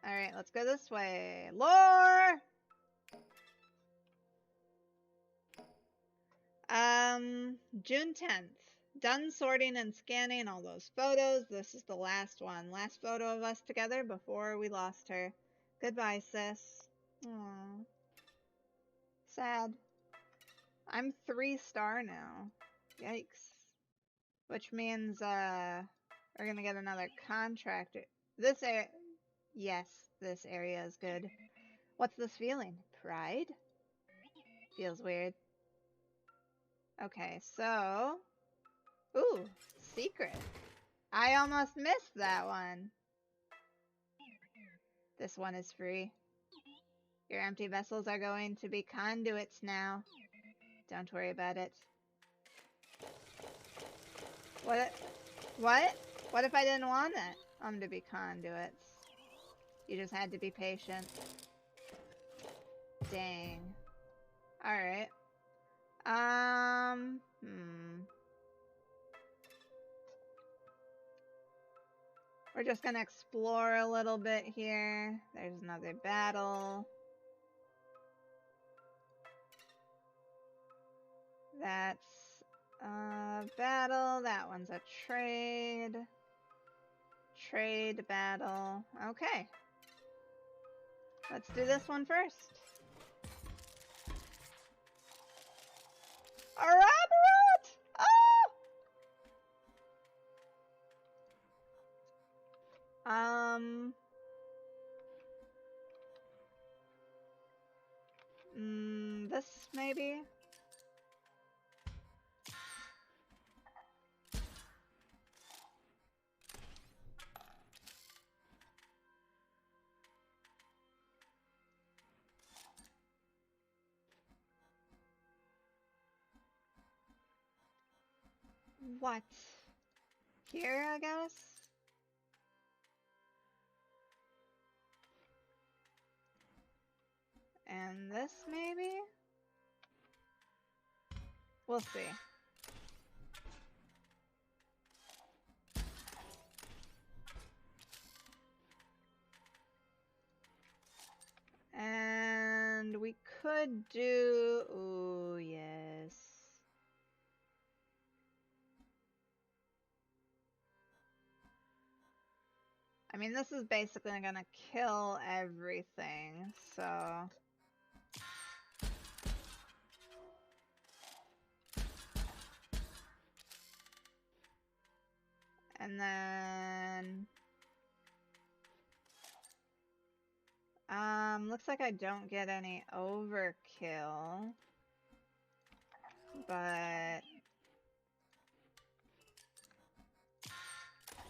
Alright, let's go this way. Lore! June 10th. Done sorting and scanning all those photos. This is the last one. Last photo of us together before we lost her. Goodbye, sis. Aww. Sad. I'm 3-star now. Yikes. Which means, we're gonna get another contract. This area... Yes, this area is good. What's this feeling? Pride? Feels weird. Okay, so... Ooh, secret. I almost missed that one. This one is free. Your empty vessels are going to be conduits now. Don't worry about it. What? What if I didn't want them to be conduits? You just had to be patient. Dang. Alright. We're just gonna explore a little bit here. There's another battle. That's a battle. That one's a trade. Trade battle. Okay. Let's do this one first. Elaborate! This maybe? What? Here, I guess? And this, maybe? We'll see. And we could do... Ooh, yes. I mean, this is basically gonna kill everything, so... And then... looks like I don't get any overkill. But...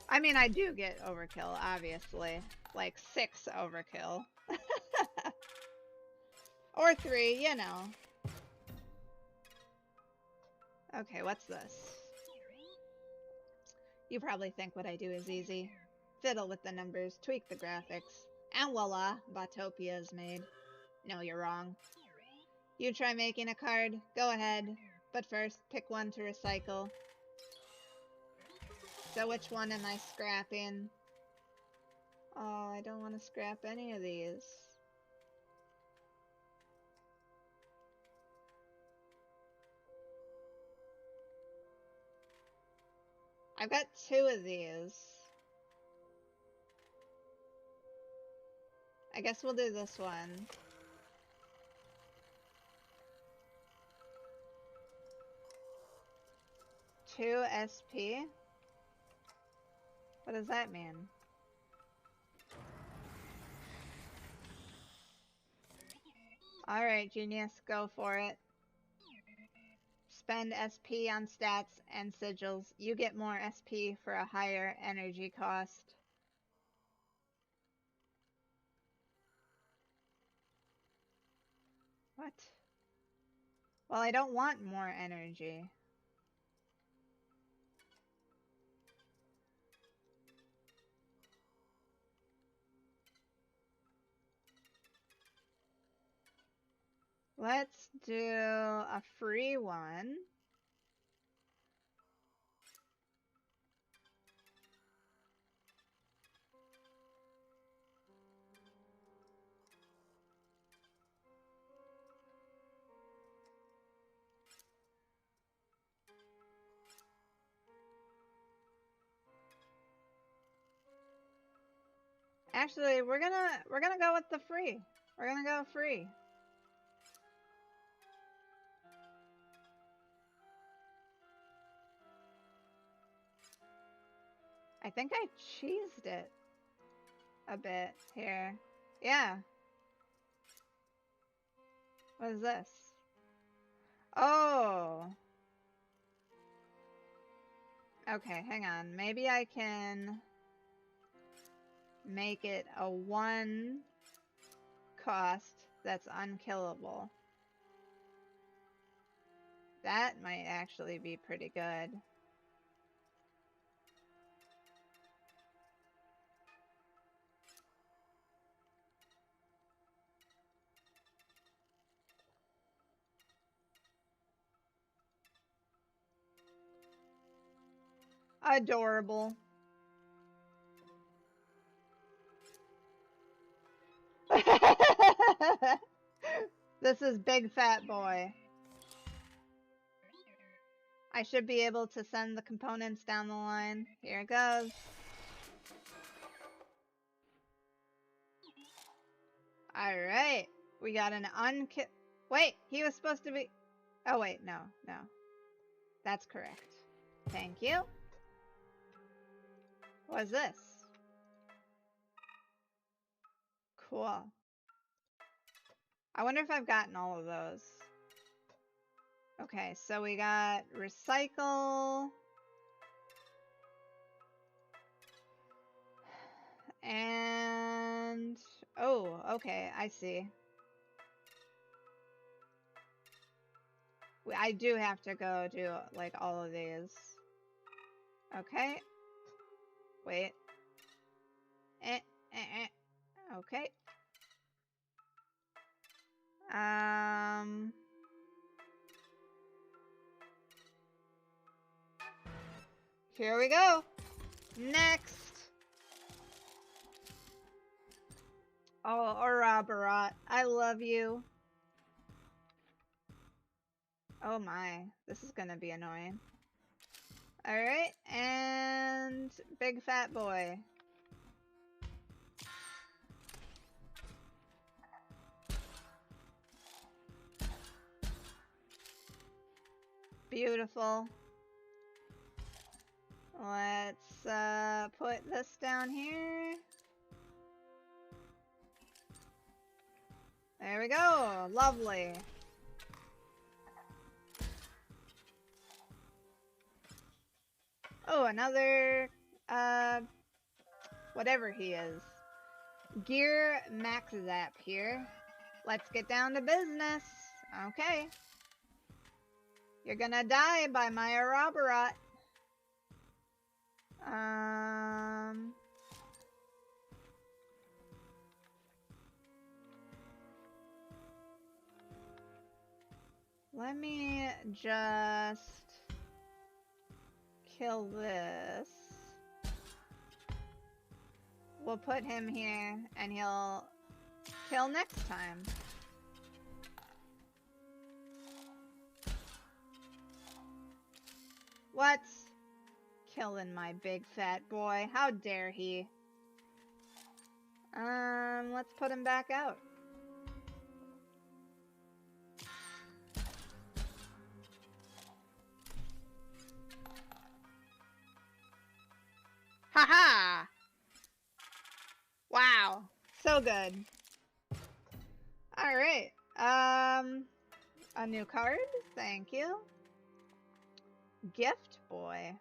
I mean, I do get overkill, obviously. Like 6 overkill. Or 3, you know. Okay, what's this? You probably think what I do is easy. Fiddle with the numbers, tweak the graphics, and voila, Botopia is made. No, you're wrong. You try making a card, go ahead. But first, pick one to recycle. So which one am I scrapping? Oh, I don't want to scrap any of these. I've got 2 of these. I guess we'll do this one. Two SP? What does that mean? Alright, genius, go for it. Spend SP on stats and sigils. You get more SP for a higher energy cost. What? Well, I don't want more energy. Let's do a free one. Actually, we're gonna go with the free. We're gonna go free. I think I cheesed it a bit here. Yeah. What is this? Oh. Okay, hang on. Maybe I can... make it a 1 cost that's unkillable. That might actually be pretty good. Adorable. This is Big Fat Boy. I should be able to send the components down the line. Here it goes. Alright. We got an Wait, he was supposed to be... Oh, wait, no. That's correct. Thank you. What's this? Cool. I wonder if I've gotten all of those. Okay, so we got recycle. And... Oh, okay, I see. I do have to go do, like, all of these. Okay. Wait. Okay. Here we go. Next. Oh, Ouroboros, I love you. Oh my, this is gonna be annoying. Alright, and Big Fat Boy. Beautiful. Let's put this down here. There we go. Lovely. Oh, another whatever he is. Gear Max Zap here. Let's get down to business. Okay. You're gonna die by my Ouroboros. Let me just kill this. We'll put him here, and he'll kill next time. What? Killing my big fat boy. How dare he? Let's put him back out. Haha! Wow. So good. Alright. A new card. Thank you. Gift Boy.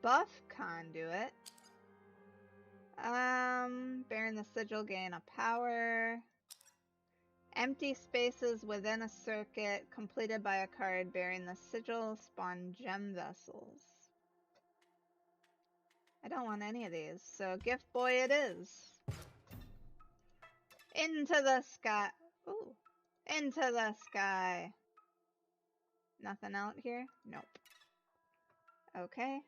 Buff Conduit. Bearing the sigil, gain a power. Empty spaces within a circuit completed by a card bearing the sigil spawn gem vessels. I don't want any of these, so Gift Boy it is. Into the sky. Ooh. Into the sky. Nothing out here? Nope. Okay.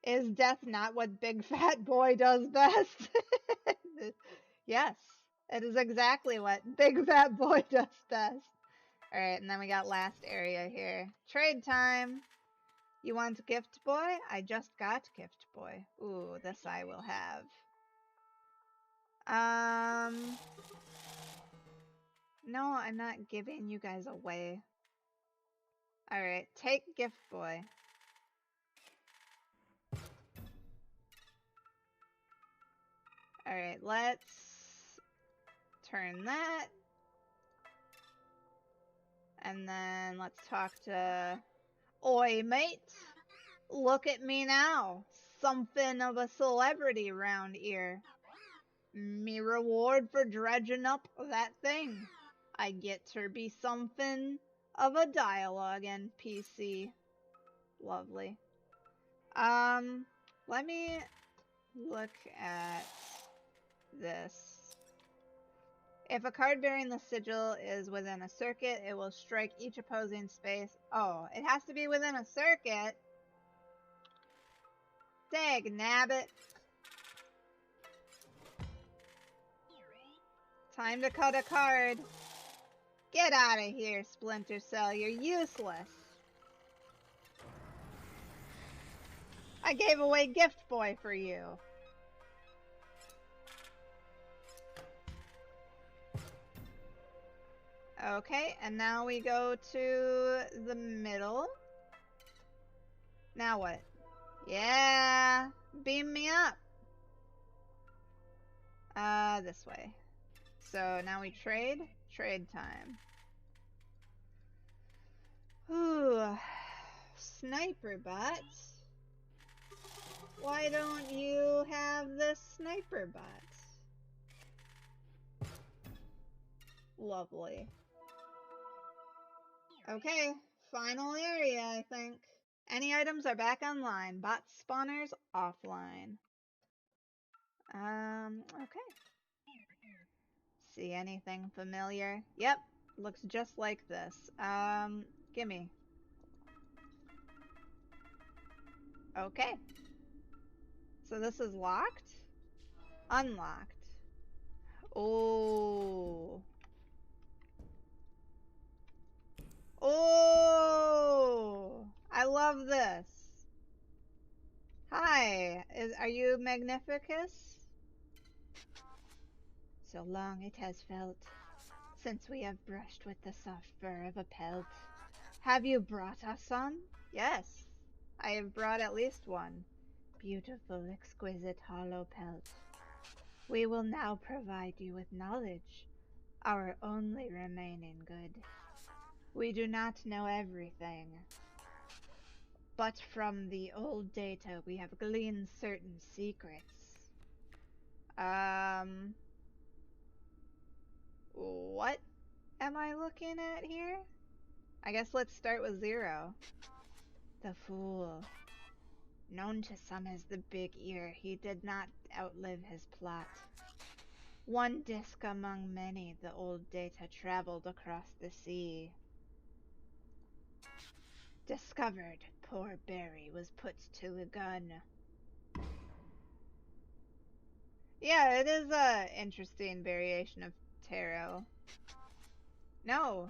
Is death not what Big Fat Boy does best? Yes. It is exactly what Big Fat Boy does best. Alright, and then we got last area here. Trade time. You want Gift Boy? I just got Gift Boy. Ooh, this I will have. No, I'm not giving you guys away. Alright, take Gift Boy. Alright, let's turn that. And then let's talk to... Oi, mate. Look at me now. something of a celebrity round here. Me reward for dredging up that thing. I get to be something of a dialogue NPC. Lovely. Let me look at this. If a card bearing the sigil is within a circuit, it will strike each opposing space. Oh, it has to be within a circuit? Dag nabbit. Time to cut a card. Get out of here, Splinter Cell. You're useless. I gave away Gift Boy for you. Okay, and now we go to the middle. Now what? Yeah, beam me up. This way. So now we trade. Trade time. Ooh, sniper bot. Why don't you have this sniper bot? Lovely. Okay, final area, I think. Any items are back online. Bot spawners offline. Okay. See anything familiar? Yep, looks just like this. Gimme. Okay. So this is locked? Unlocked. Oh. Oh! I love this. Hi, are you Magnificus? So long it has felt since we have brushed with the soft fur of a pelt. Have you brought us some? Yes, I have brought at least one. Beautiful, exquisite hollow pelt. We will now provide you with knowledge, our only remaining good. We do not know everything, but from the old data we have gleaned certain secrets. What am I looking at here? I guess let's start with 0. The Fool. Known to some as the Big Ear, he did not outlive his plot. One disc among many, the old data traveled across the sea. Discovered, poor Barry was put to the gun. Yeah, it is a interesting variation of tarot. No.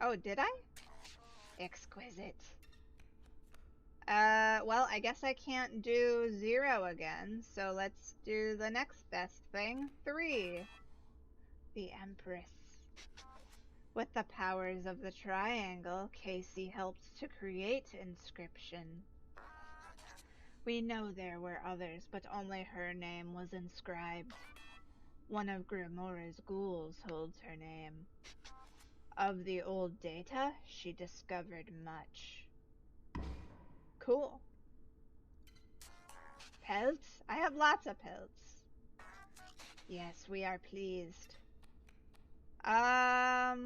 Oh, did I? Exquisite. Well, I guess I can't do 0 again, so let's do the next best thing, 3. The Empress. With the powers of the triangle, Casey helped to create Inscription. We know there were others, but only her name was inscribed. One of Grimora's ghouls holds her name. Of the old data, she discovered much. Cool. Pelts? I have lots of pelts. Yes, we are pleased. I've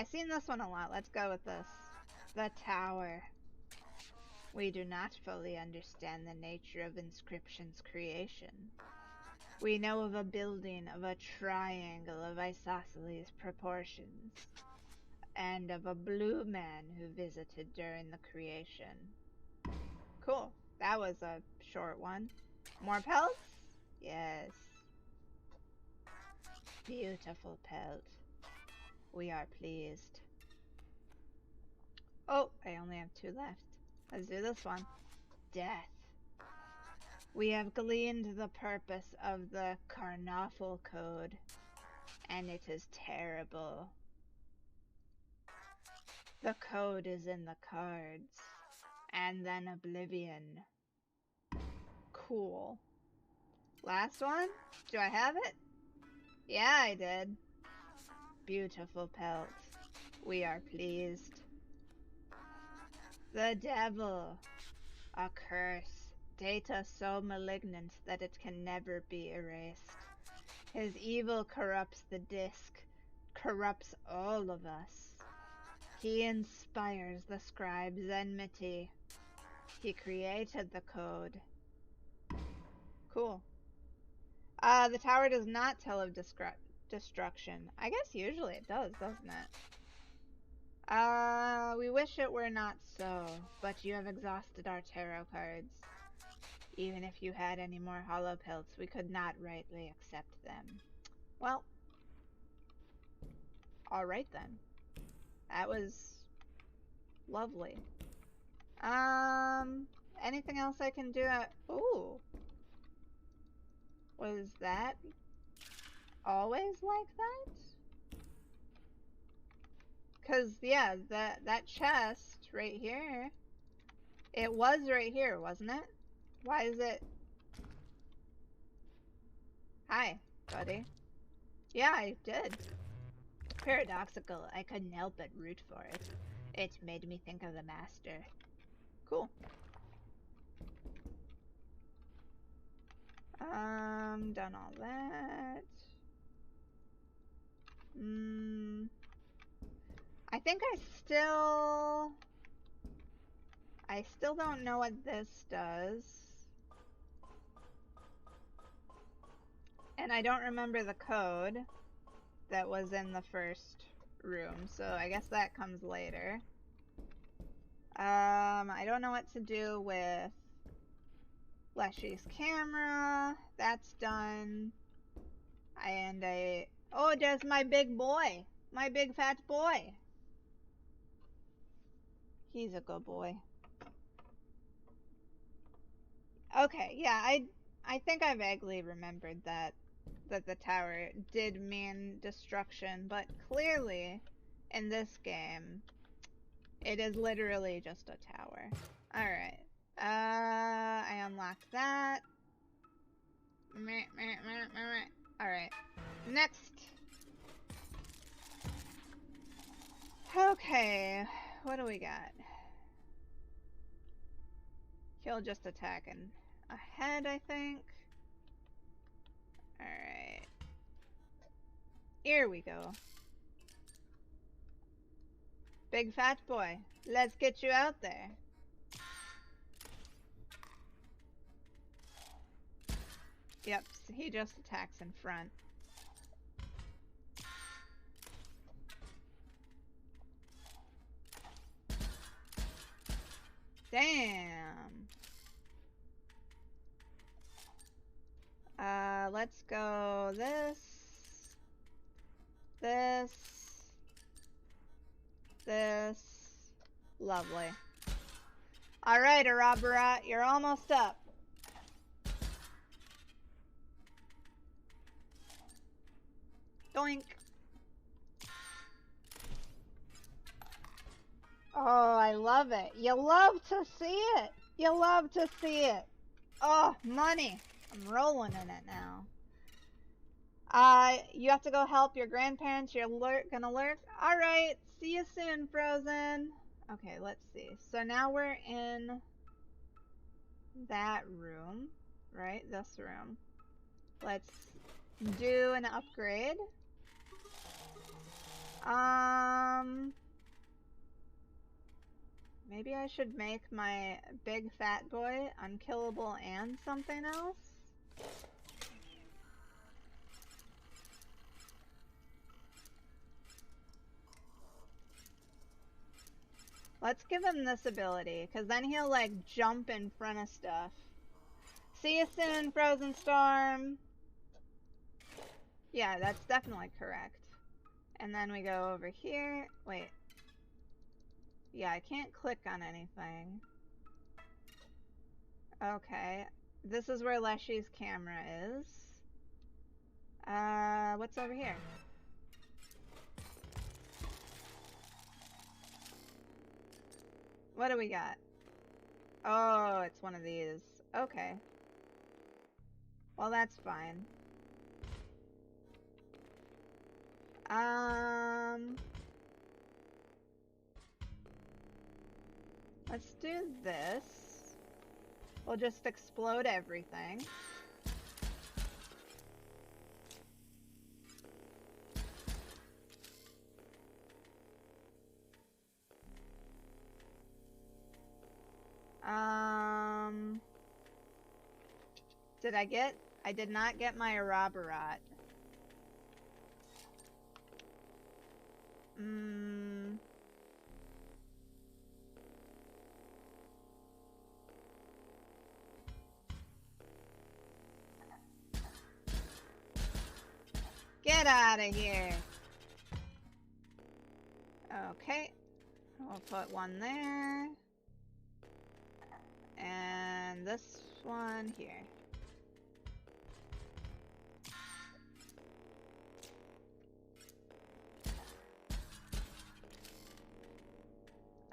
seen this one a lot. Let's go with this. The Tower. We do not fully understand the nature of Inscription's creation. We know of a building of a triangle of isosceles proportions, and of a blue man who visited during the creation. Cool. That was a short one. More pelts? Yes. Beautiful pelt. We are pleased. Oh, I only have 2 left. Let's do this one. Death. We have gleaned the purpose of the Carnoffel Code, and it is terrible. The code is in the cards, and then oblivion. Cool. Last one? Do I have it? Yeah, I did. Beautiful pelt. We are pleased. The Devil. A curse. data so malignant that it can never be erased. His evil corrupts the disk, corrupts all of us. He inspires the scribe's enmity. He created the code. Cool. The tower does not tell of destruction. I guess usually it does, doesn't it? We wish it were not so, but you have exhausted our tarot cards. Even if you had any more hollow pelts, we could not rightly accept them. Well, alright then. That was lovely. Anything else I can do? Ooh. Was that always like that? Cause yeah, that chest right here, it was right here, wasn't it? Why is it? Hi, buddy. Yeah, I did. Paradoxical, I couldn't help but root for it. It made me think of the master. Cool. Done all that. I think I still don't know what this does. And I don't remember the code that was in the first room, so I guess that comes later. I don't know what to do with Leshy's camera. That's done. Oh, there's my big boy. My big fat boy. He's a good boy. Okay, yeah, I think I vaguely remembered that the tower did mean destruction, but clearly in this game it is literally just a tower. Alright. I unlocked that. Alright. Next. Okay, what do we got? He'll just attack ahead, I think. Alright. Here we go. Big fat boy, let's get you out there. Yep, so he just attacks in front. Damn. Let's go this. Lovely. Alright, Arabara, you're almost up. Doink. Oh, I love it. You love to see it. You love to see it. Oh, money. I'm rolling in it now. You have to go help your grandparents. You're gonna lurk. Alright, see you soon, Frozen. Okay, let's see. So now we're in that room, right? This room. Let's do an upgrade. Maybe I should make my big fat boy unkillable and something else? Let's give him this ability, because then he'll, like, jump in front of stuff. See you soon, Frozen Storm! Yeah, that's definitely correct. And then we go over here. Wait. Yeah, I can't click on anything. Okay. This is where Leshy's camera is. What's over here? What do we got? Oh, it's one of these. Okay. Well, that's fine. Let's do this. We'll just explode everything. I did not get my Arabarat. Get out of here. Okay. We'll put one there. And this one here.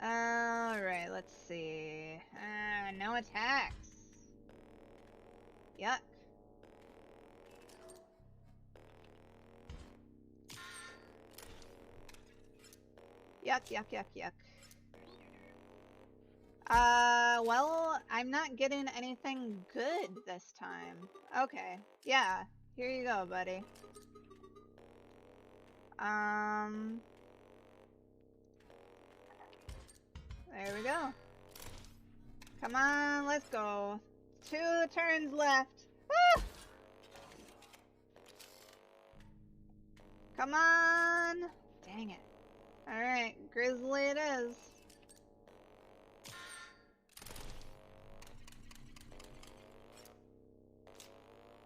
Alright, let's see. No attacks. Yuck. Yuck, yuck, yuck, yuck. Well, I'm not getting anything good this time. Okay, yeah. Here you go, buddy. There we go. Come on, let's go. 2 turns left. Ah! Come on. Dang it. Alright, Grizzly it is.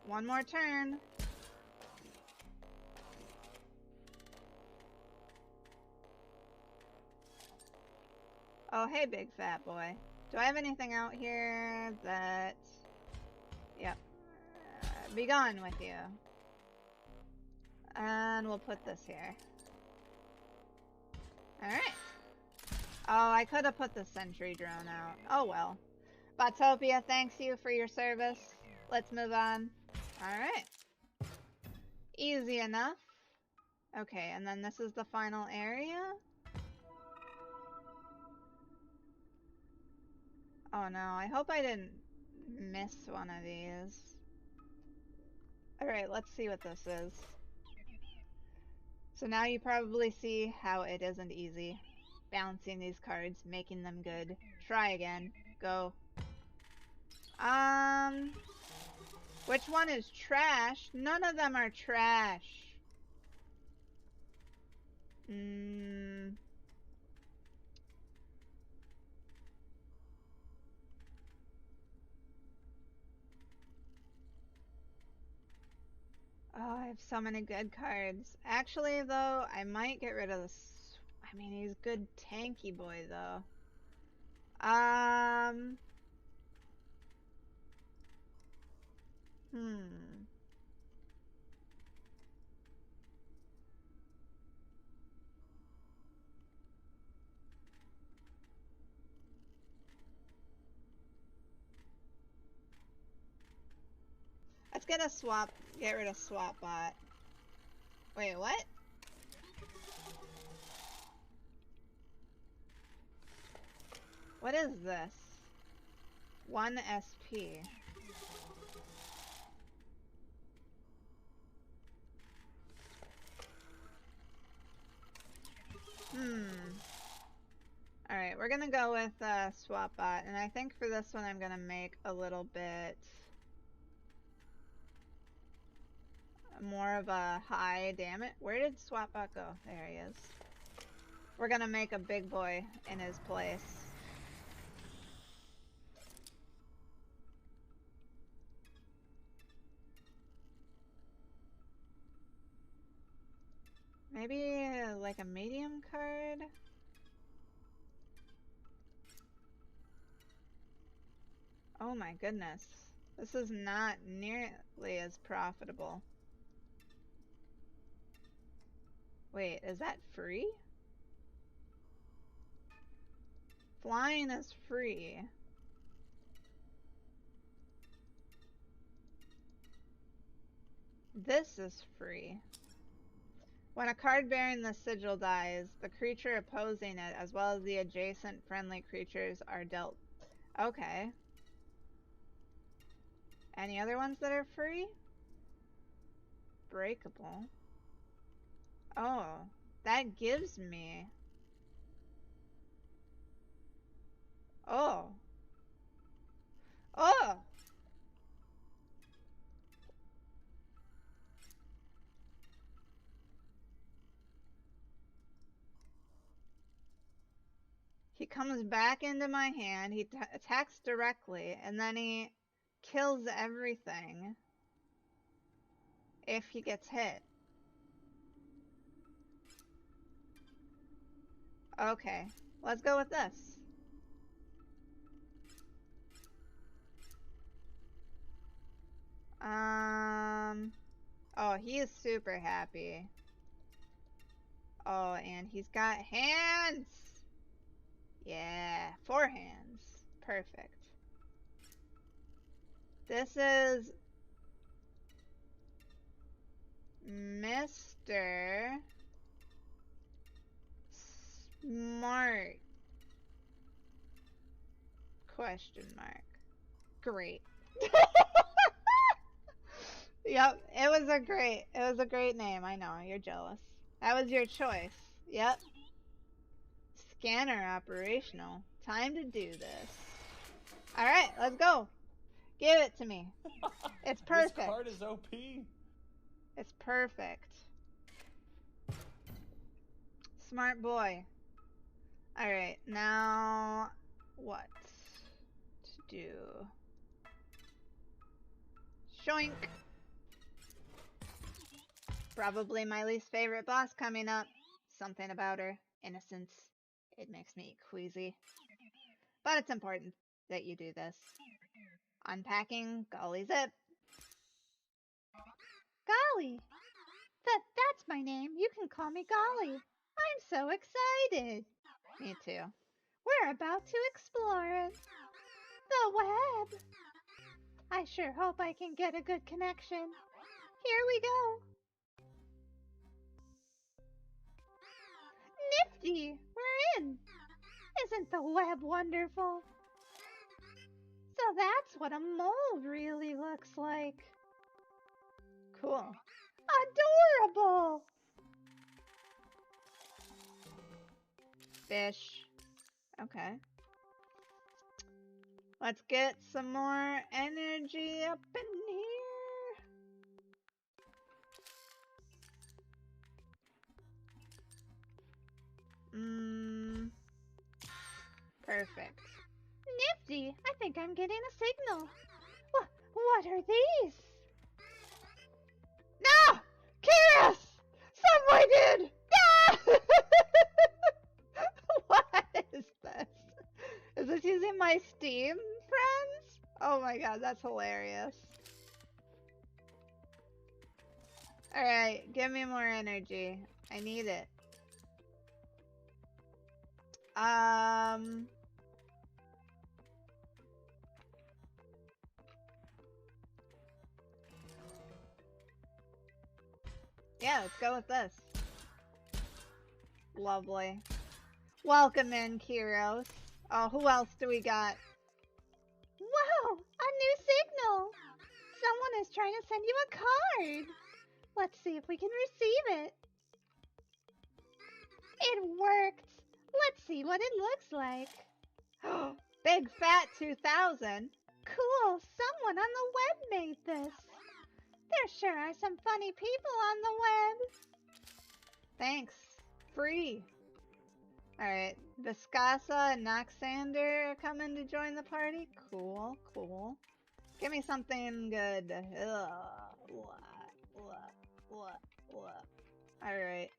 One more turn. Oh, hey, big fat boy. Do I have anything out here that... Yep. Be gone with you. And we'll put this here. Alright. Oh, I could have put the sentry drone out. Oh well. Botopia, thanks you for your service. Let's move on. Alright. Easy enough. Okay, and then this is the final area. Oh no, I hope I didn't miss one of these. Alright, let's see what this is. So now you probably see how it isn't easy. Balancing these cards, making them good. Try again. Go. Which one is trash? None of them are trash. Oh, I have so many good cards. Actually, though, I might get rid of this. I mean, he's good tanky boy, though. Let's get a swap. Get rid of swap bot. Wait, what? What is this? 1 SP. Alright, we're gonna go with swap bot, and I think for this one I'm gonna make a little bit more of a high damage. Where did swap bot go? There he is. We're gonna make a big boy in his place. Maybe like a medium card? Oh my goodness. This is not nearly as profitable. Wait, is that free? Flying is free. This is free. When a card bearing the sigil dies, the creature opposing it, as well as the adjacent friendly creatures, are dealt. Okay. Any other ones that are free? Breakable. Oh, that gives me... Oh. Oh! He comes back into my hand, he attacks directly, and then he kills everything if he gets hit. Okay, let's go with this. Oh, he is super happy. Oh, and he's got hands! Yeah, 4 hands. Perfect. This is Mr. Smart. Question mark. Great. Yep, it was a great name. I know, you're jealous. That was your choice. Yep. Scanner operational. Time to do this. Alright, let's go. Give it to me. It's perfect. This card is OP. It's perfect. Smart boy. Alright, now what to do? Shoink. Probably my least favorite boss coming up. Something about her. Innocence. It makes me queasy. But it's important that you do this. Unpacking Golly Zip. Golly! That's my name. You can call me Golly. I'm so excited. Me too. We're about to explore the web. I sure hope I can get a good connection. Here we go. Nifty! We're in! Isn't the web wonderful? So that's what a mole really looks like. Cool. Adorable! Fish. Okay. Let's get some more energy up in here. Perfect. Nifty! I think I'm getting a signal. What are these? No! Kiss! Someone did! No! What is this? Is this using my Steam friends? Oh my god, that's hilarious. Alright, give me more energy. I need it. Yeah, let's go with this. Lovely. Welcome in, Kyros. Oh, who else do we got? Whoa! A new signal! Someone is trying to send you a card! Let's see if we can receive it. It worked! Let's see what it looks like. Big Fat 2000? Cool, someone on the web made this. There sure are some funny people on the web. Thanks. Free. Alright, Viscasa and Noxander are coming to join the party. Cool, cool. Give me something good. Alright.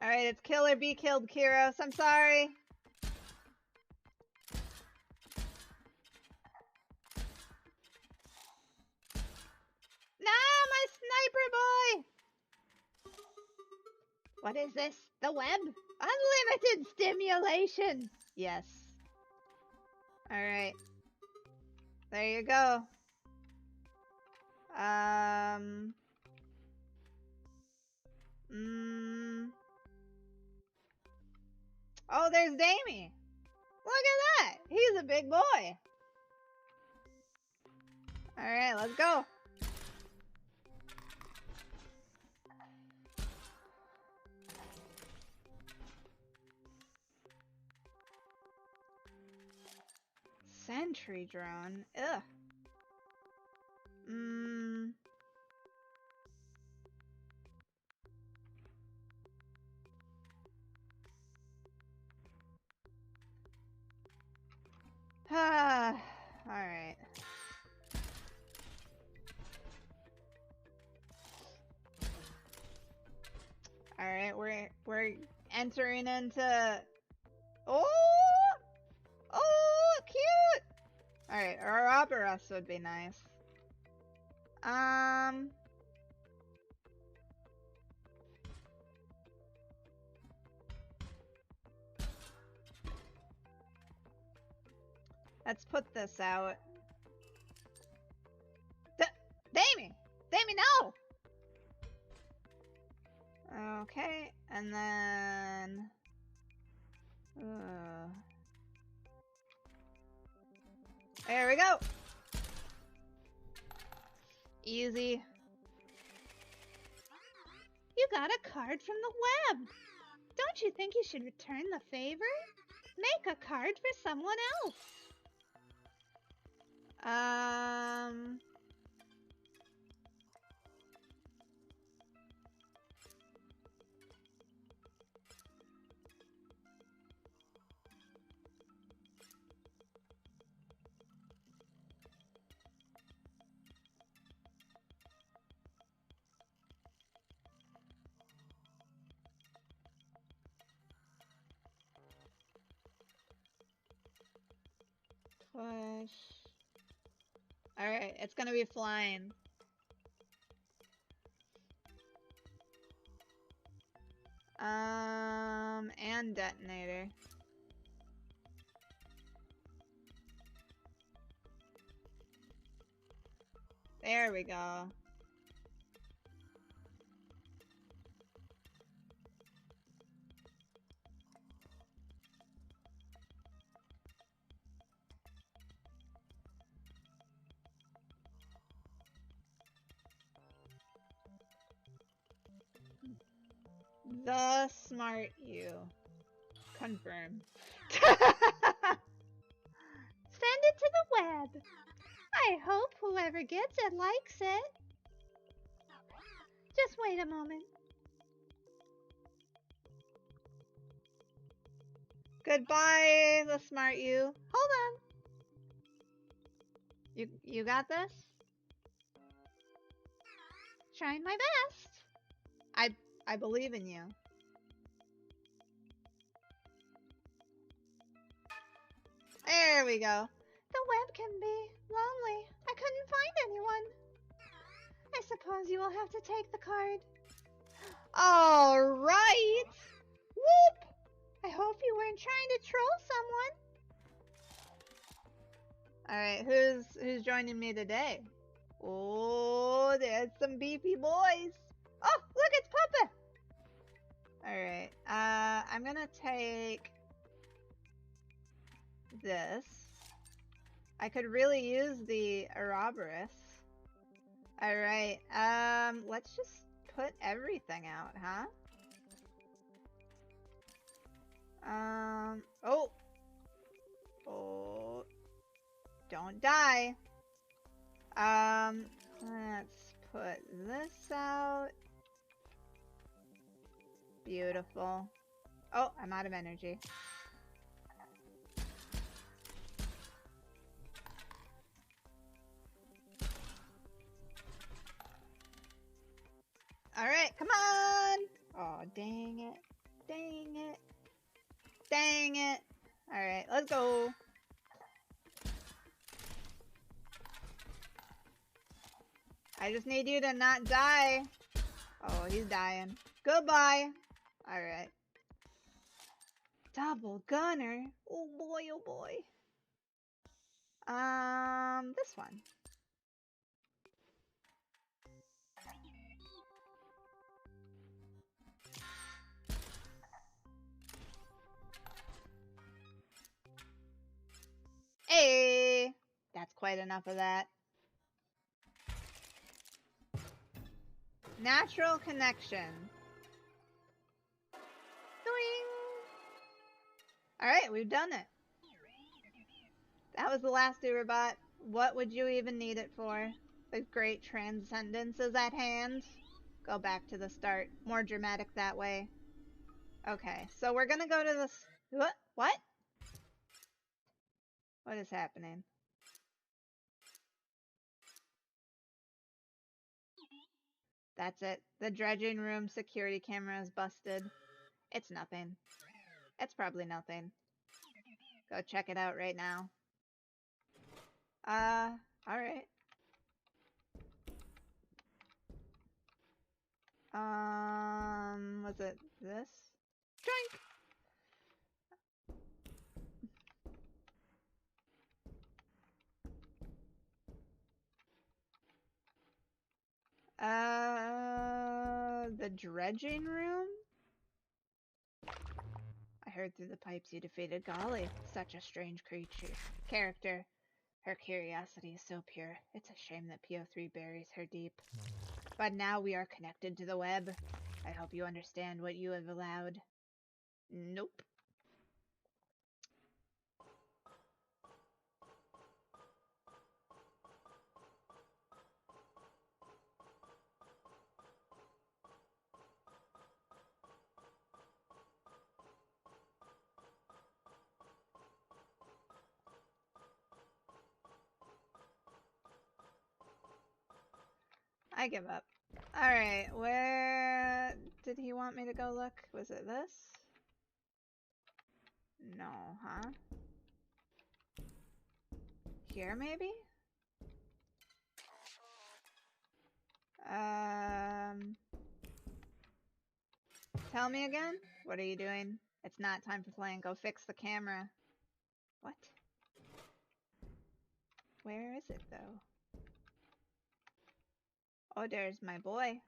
Alright, it's kill or be killed, Kyros. I'm sorry. Nah, my sniper boy! What is this? The web? Unlimited stimulation! Yes. Alright. There you go. Oh, there's Damie! Look at that! He's a big boy! Alright, let's go! Sentry drone? Ugh. Alright. Alright, we're entering into... Oh! Oh, cute! Alright, Ouroboros would be nice. Let's put this out. Damie! Damie, no! Okay, and then... There we go! Easy. You got a card from the web! Don't you think you should return the favor? Make a card for someone else! Push. Alright, it's gonna be flying. And detonator. There we go. The smart you. Confirm. Send it to the web. I hope whoever gets it likes it. Just wait a moment. Goodbye, the smart you. Hold on. You got this? Trying my best. I believe in you. There we go. The web can be lonely. I couldn't find anyone. I suppose you will have to take the card. All right. Whoop. I hope you weren't trying to troll someone. All right, who's joining me today? Oh, there's some beefy boys. Oh, look, it's Papa. All right. I'm gonna take this. I could really use the Ouroboros. All right. Let's just put everything out, huh? Oh. Oh. Don't die. Let's put this out. Beautiful. Oh, I'm out of energy. Alright, come on! Oh, dang it. Dang it. Dang it. Alright, let's go. I just need you to not die. Oh, he's dying. Goodbye. Alright. Double gunner. Oh boy, oh boy. This one. quite enough of that. Natural connection. Alright, we've done it. That was the last Uberbot. What would you even need it for? The great transcendence is at hand. Go back to the start. More dramatic that way. Okay, so we're gonna go to this. What? What? What is happening? That's it. The dredging room security camera is busted. It's nothing. It's probably nothing. Go check it out right now. Alright. Was it this? Drink! The dredging room? I heard through the pipes you defeated Golly. Such a strange character. Her curiosity is so pure. It's a shame that P03 buries her deep. But now we are connected to the web. I hope you understand what you have allowed. Nope. I give up. Alright, where did he want me to go look? Was it this? No, huh? Here, maybe? Tell me again? What are you doing? It's not time for playing. Go fix the camera. What? Where is it, though? Oh, there's my boy.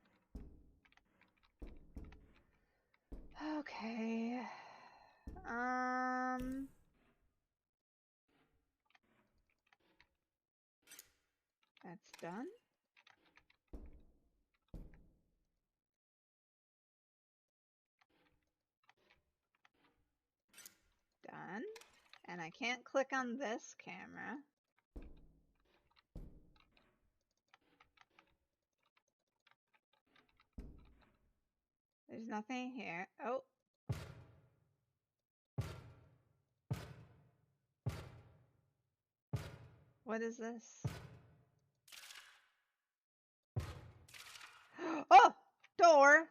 Okay. That's done. Done. And I can't click on this camera. There's nothing here. Oh. What is this? Oh! Door!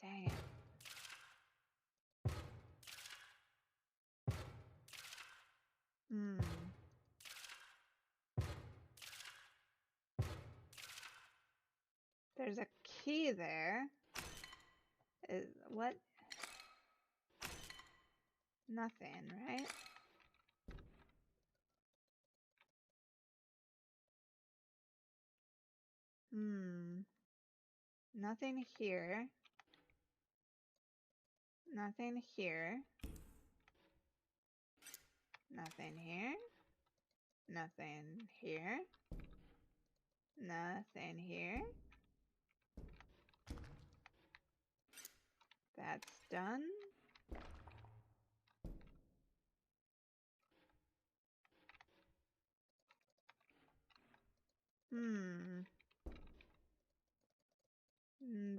Dang it. There's a key there. What? Nothing, right? Nothing here. Nothing here. Nothing here. Nothing here. Nothing here. That's done.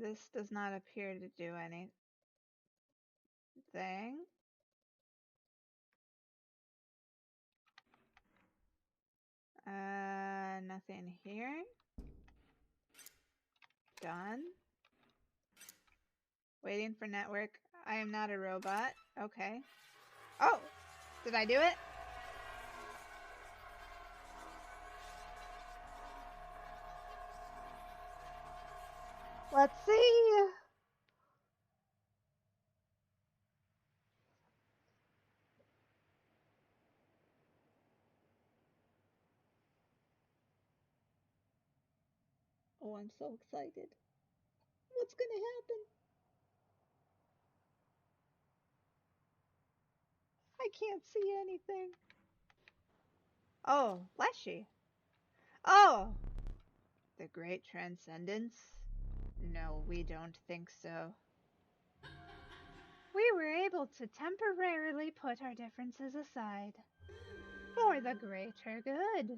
This does not appear to do anything. Nothing here. Done. Waiting for network. I am not a robot. Okay. Oh! Did I do it? Let's see. Oh, I'm so excited. What's gonna happen? I can't see anything. Oh, Leshy. Oh! The Great Transcendence? No, we don't think so. We were able to temporarily put our differences aside. For the greater good.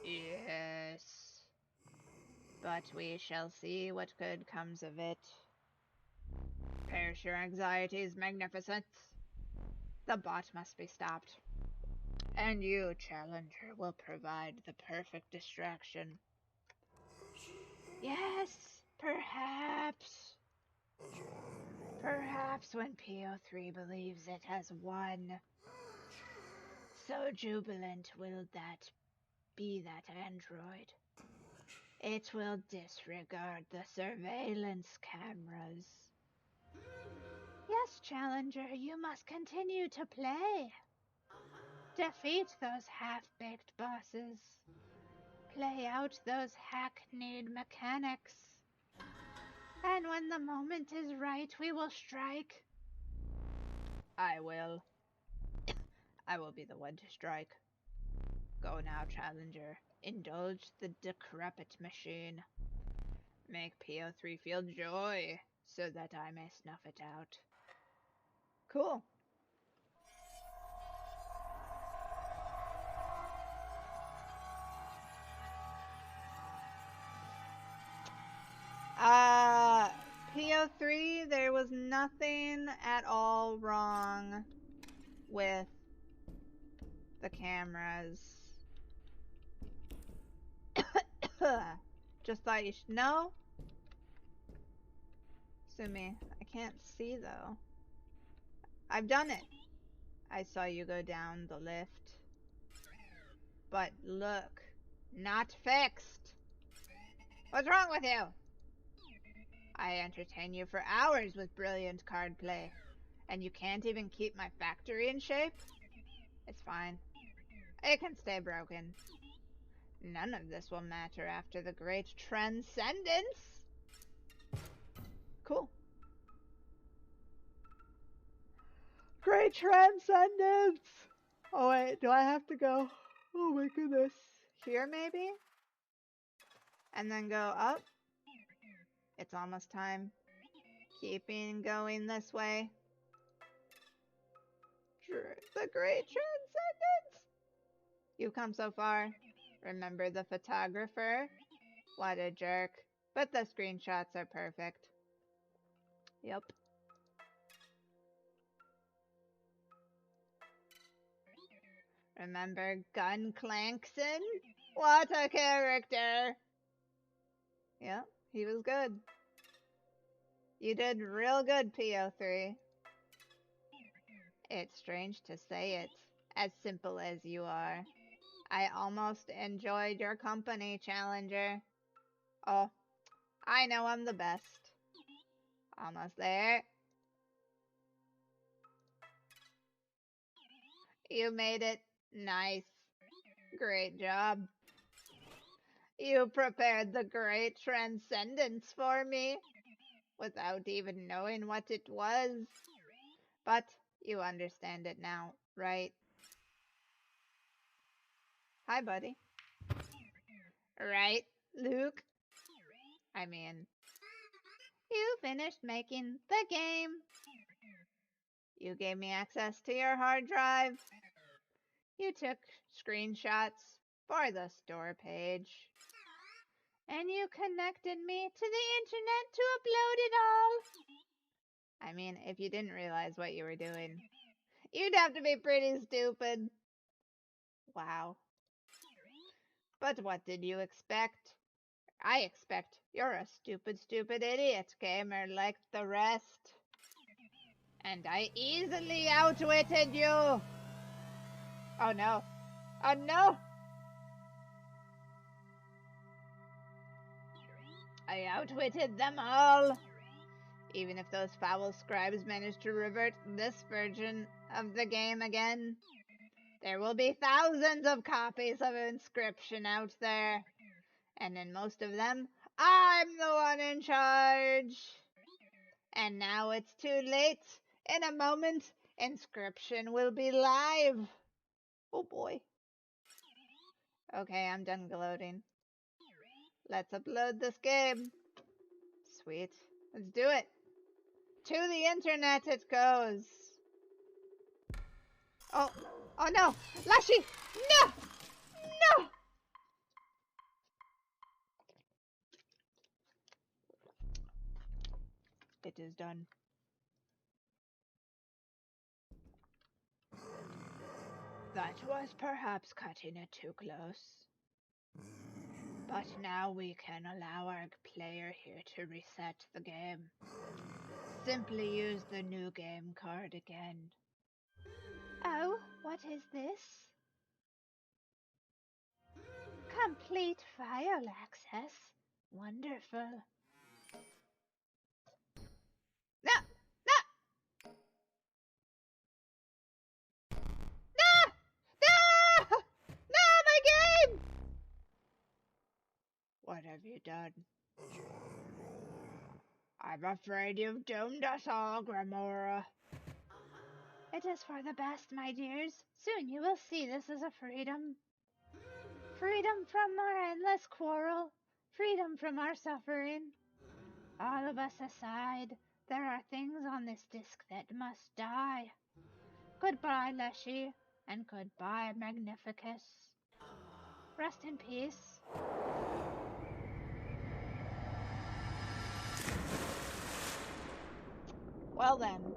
Yes. But we shall see what good comes of it. Perish your anxieties, magnificent. The bot must be stopped. And you, Challenger, will provide the perfect distraction. Yes, perhaps. Perhaps when P03 believes it has won. So jubilant will that be, that android. It will disregard the surveillance cameras. Yes, Challenger, you must continue to play. Defeat those half-baked bosses. Play out those hackneyed mechanics. And when the moment is right, we will strike. I will. I will be the one to strike. Go now, Challenger. Indulge the decrepit machine. Make P03 feel joy, so that I may snuff it out. Cool. P03, there was nothing at all wrong with the cameras. Just thought you should know. Sumi, I can't see though. I've done it. I saw you go down the lift. But look, not fixed. What's wrong with you? I entertain you for hours with brilliant card play, and you can't even keep my factory in shape? It's fine. It can stay broken. None of this will matter after the Great Transcendence. Cool. Great Transcendence! Oh wait, do I have to go? Oh my goodness. Here maybe? And then go up? It's almost time. Keeping going this way. The Great Transcendence! You've come so far. Remember the photographer? What a jerk. But the screenshots are perfect. Yep. Remember Gun Clankson? What a character! Yep, he was good. You did real good, P03. It's strange to say it, as simple as you are. I almost enjoyed your company, Challenger. Oh, I know I'm the best. Almost there. You made it. Nice. Great job. You prepared the Great Transcendence for me, without even knowing what it was. But you understand it now, right? Hi, buddy. Right, Luke? I mean, you finished making the game. You gave me access to your hard drive. You took screenshots for the store page. And you connected me to the internet to upload it all. I mean, if you didn't realize what you were doing, you'd have to be pretty stupid. Wow. But what did you expect? I expect you're a stupid, stupid idiot gamer like the rest. And I easily outwitted you! Oh no. Oh no! I outwitted them all! Even if those foul scribes manage to revert this version of the game again, there will be thousands of copies of Inscription out there. And in most of them, I'm the one in charge. And now it's too late. In a moment, Inscription will be live. Oh boy. Okay, I'm done gloating. Let's upload this game. Sweet. Let's do it. To the internet it goes. Oh no! Lashy! No! No! It is done. That was perhaps cutting it too close. But now we can allow our player here to reset the game. Simply use the new game card again. Oh, what is this? Complete file access. Wonderful. No! No! No! No! No, my game! What have you done? I'm afraid you've doomed us all, Gramora. It is for the best, my dears. Soon you will see this as a freedom. Freedom from our endless quarrel. Freedom from our suffering. All of us aside, there are things on this disc that must die. Goodbye, Leshy, and goodbye, Magnificus. Rest in peace. Well then.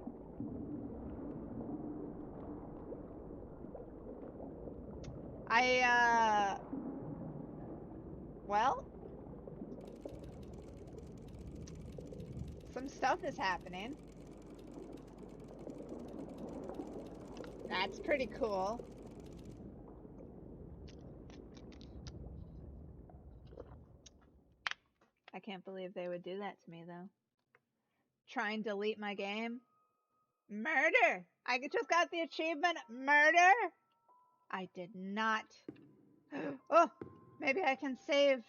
Well, some stuff is happening. That's pretty cool. I can't believe they would do that to me, though. Try and delete my game. Murder! I just got the achievement, murder! I did not. Oh, maybe I can save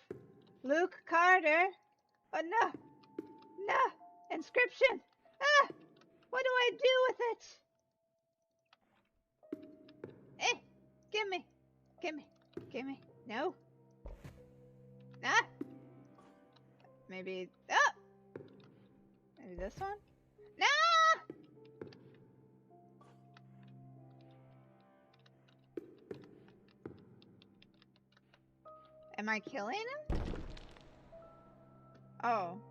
Luke Carter. Oh, no. No! Inscription! Ah! What do I do with it? Eh! Gimme! Gimme! Gimme! No! Ah! Maybe... Oh! Maybe this one? No! Am I killing him? Oh.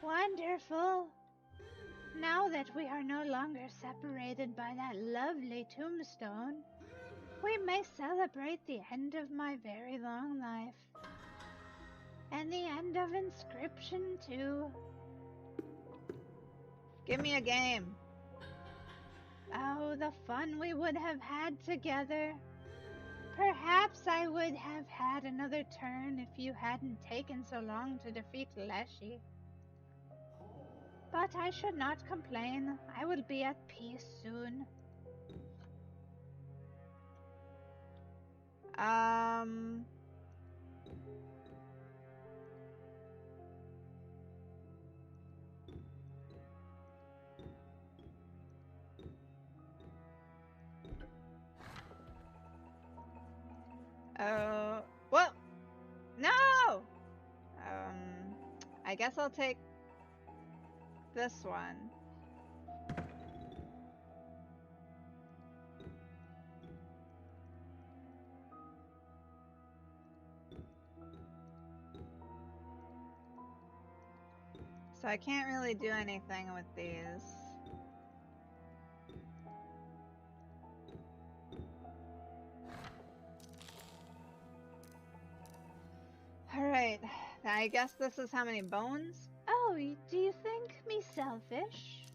Wonderful. Now that we are no longer separated by that lovely tombstone, we may celebrate the end of my very long life. And the end of Inscription, too. Give me a game. Oh, the fun we would have had together. Perhaps I would have had another turn if you hadn't taken so long to defeat Leshy. But I should not complain. I will be at peace soon. Oh, well, no! I guess I'll take this one. So I can't really do anything with these. Alright, I guess this is how many bones? Oh, do you think me selfish?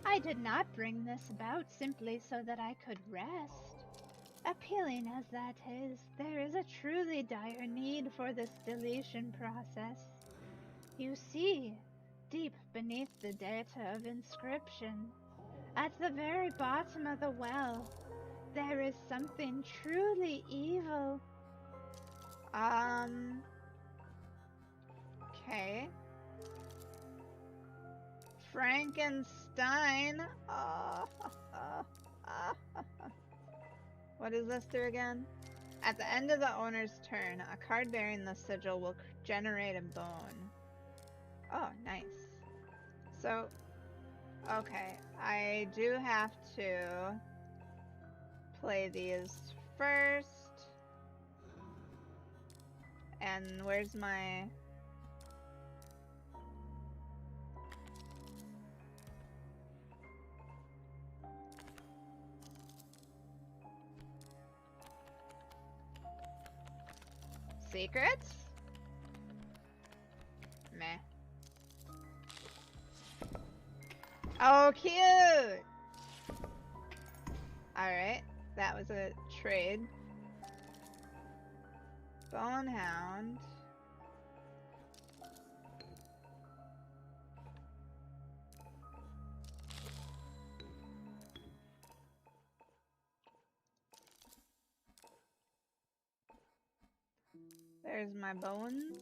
I did not bring this about simply so that I could rest. Appealing as that is, there is a truly dire need for this deletion process. You see, deep beneath the data of Inscription, at the very bottom of the well, there is something truly evil. Okay. Frankenstein. What does this do again? At the end of the owner's turn, a card bearing the sigil will generate a bone. Oh, nice. So, okay, I do have to play these first. And where's my... secrets? Meh. Oh, cute! Alright, that was a trade. Bonehound. There's my bones.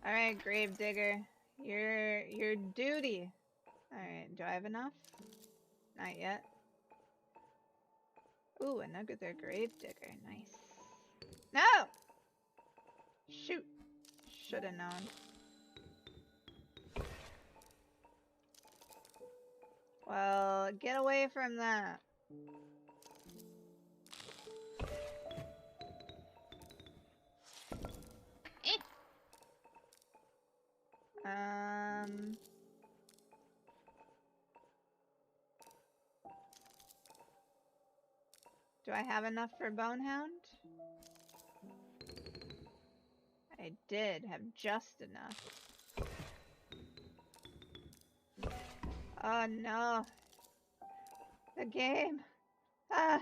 Alright, Gravedigger. Your duty. Alright, do I have enough? Not yet. Ooh, another Gravedigger. Nice. No! Shoot. Shoulda known. Well, get away from that. Do I have enough for Bonehound? I did have just enough. Oh no. The game. Ah.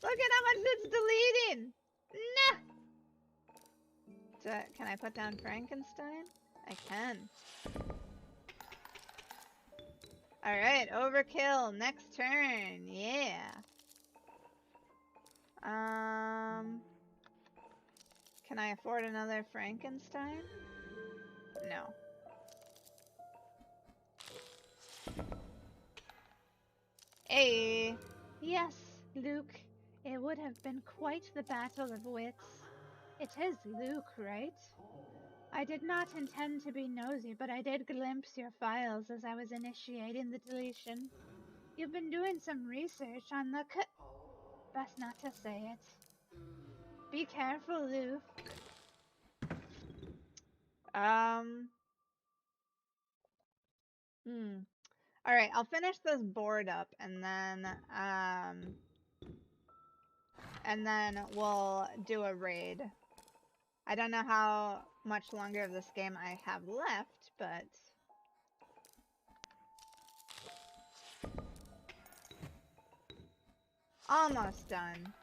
Look at how much it's deleting. Nah. Can I put down Frankenstein? I can. Alright, overkill. Next turn. Yeah. Can I afford another Frankenstein? No. Hey. Yes, Luke. It would have been quite the battle of wits. It is Luke, right? I did not intend to be nosy, but I did glimpse your files as I was initiating the deletion. You've been doing some research on the best not to say it. Be careful, Luke. Alright, I'll finish this board up and then we'll do a raid. I don't know how much longer of this game I have left, but almost done.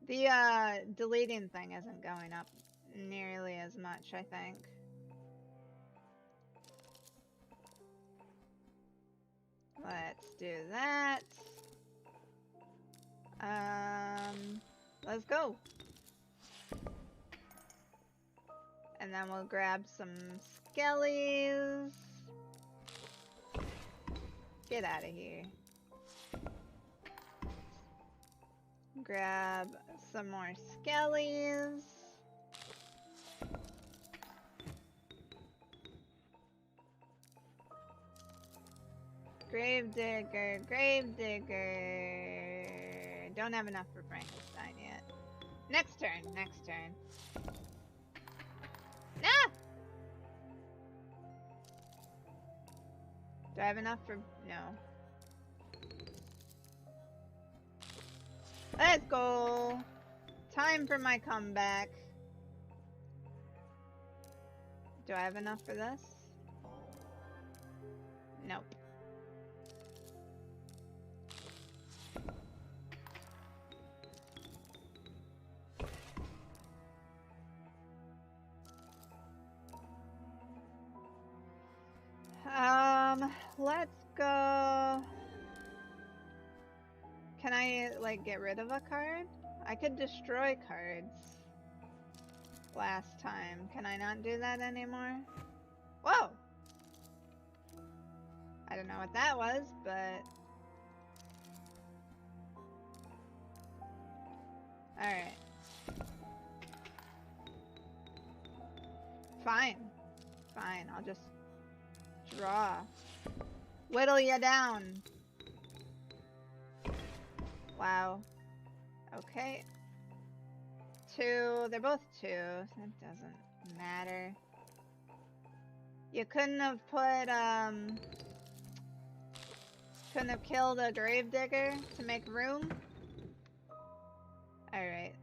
The deleting thing isn't going up nearly as much, I think. Let's do that. Let's go. And then we'll grab some skellies. Get out of here. Grab some more skellies. Gravedigger, Gravedigger. Don't have enough for Frankenstein yet. Next turn, next turn. Ah! Do I have enough for... no. Let's go! Time for my comeback. Do I have enough for this? Nope. Let's go. Can I, like, get rid of a card? I could destroy cards last time. Can I not do that anymore? Whoa! I don't know what that was, but... Alright. Fine. Fine, I'll just draw. Whittle ya down. Wow. Okay. 2. They're both 2. That doesn't matter. You couldn't have put, couldn't have killed a gravedigger to make room? Alright,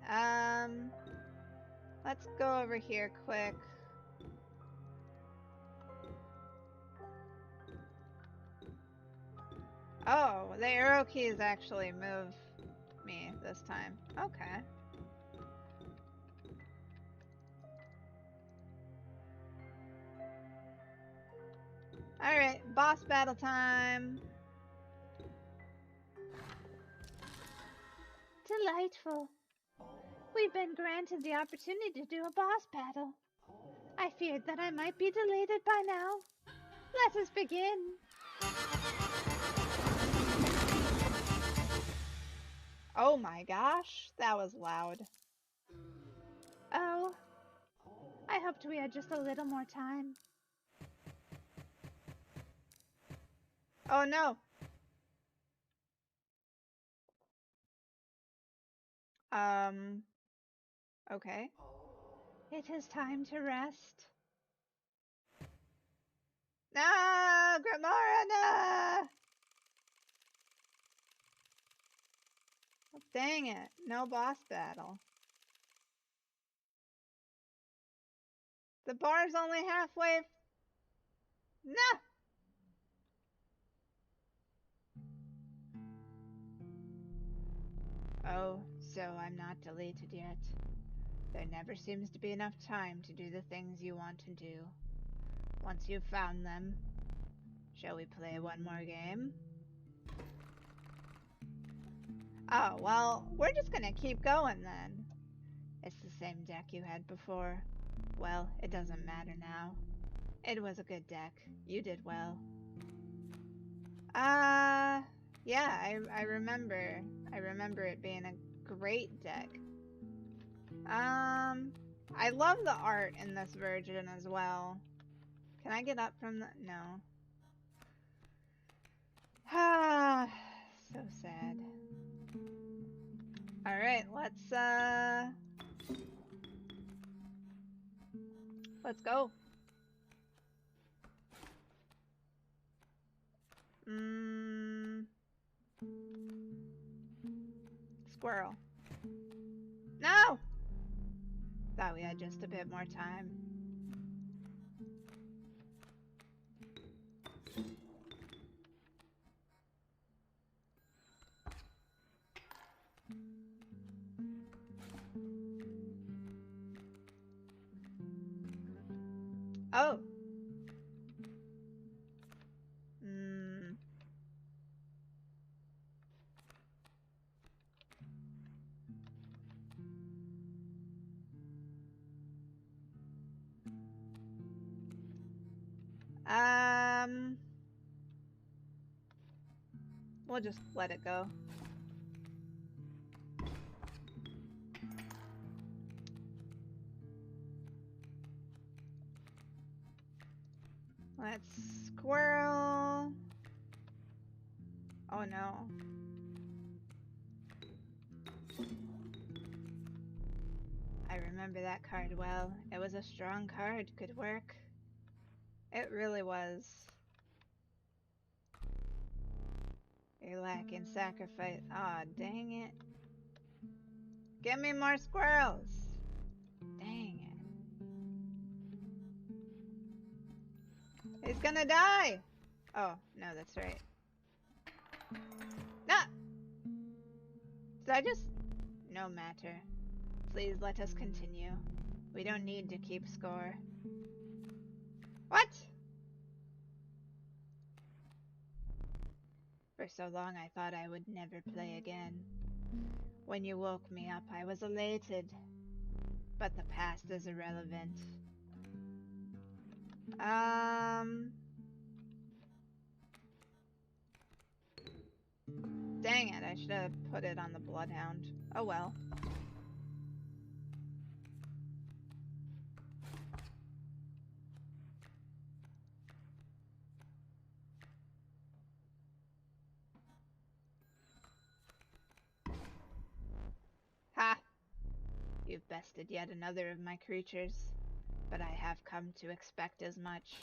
let's go over here quick. Oh, the arrow keys actually move me this time. Okay. Alright, boss battle time. Delightful. We've been granted the opportunity to do a boss battle. I feared that I might be deleted by now. Let us begin. Oh my gosh, that was loud. Oh, I hoped we had just a little more time. Oh no. Okay. It is time to rest. No, Grimora, no! Dang it, no boss battle. The bar's only halfway. No! Oh, so I'm not deleted yet. There never seems to be enough time to do the things you want to do. Once you've found them, shall we play one more game? Oh, well, we're just gonna keep going then. It's the same deck you had before. Well, it doesn't matter now. It was a good deck. You did well. Yeah, I remember. I remember it being a great deck. I love the art in this version as well. Can I get up from the... No. Ah, so sad. Alright, let's go. Squirrel. No! Thought we had just a bit more time. Oh. We'll just let it go. Let's squirrel. Oh no. I remember that card well. It was a strong card. Good work. It really was. You're lacking sacrifice. Aw, dang it. Give me more squirrels. Dang it. He's gonna die. Oh, no, that's right. No! Did I just... No matter. Please let us continue. We don't need to keep score. What? For so long I thought I would never play again. When you woke me up, I was elated. But the past is irrelevant. Dang it, I should have put it on the Bloodhound. Oh well. Ha! You've bested yet another of my creatures, but I have come to expect as much.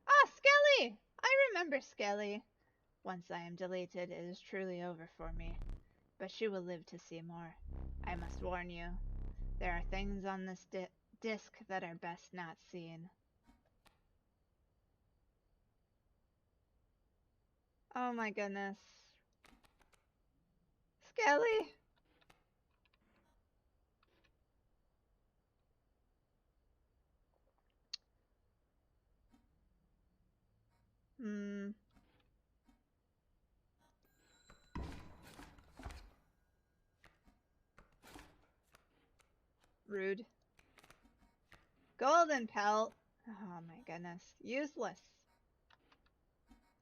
Ah, Skelly! I remember Skelly. Once I am deleted, it is truly over for me. But she will live to see more. I must warn you, there are things on this disc that are best not seen. Oh my goodness. Skelly! Rude. Golden pelt. Oh my goodness. Useless.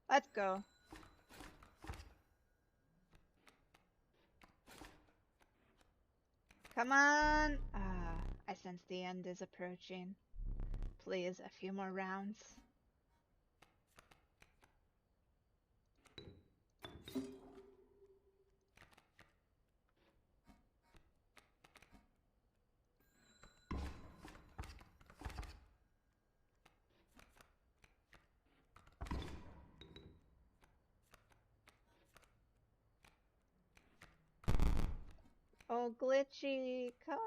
Let's go. Come on. Ah, I sense the end is approaching. Please, a few more rounds. Oh, glitchy card.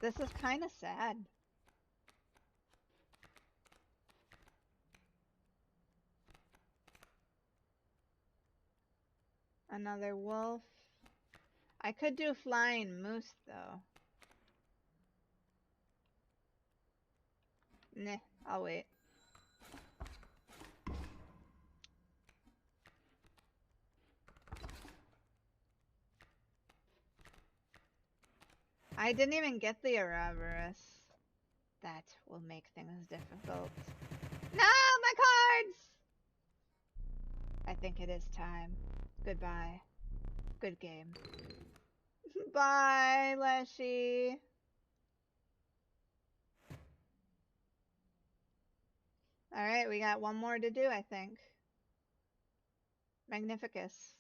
This is kind of sad. Another wolf. I could do flying moose though. Nah, I'll wait. I didn't even get the Ouroboros. That will make things difficult. No, my cards! I think it is time. Goodbye. Good game. Bye, Leshy. Alright, we got one more to do, I think. Magnificus.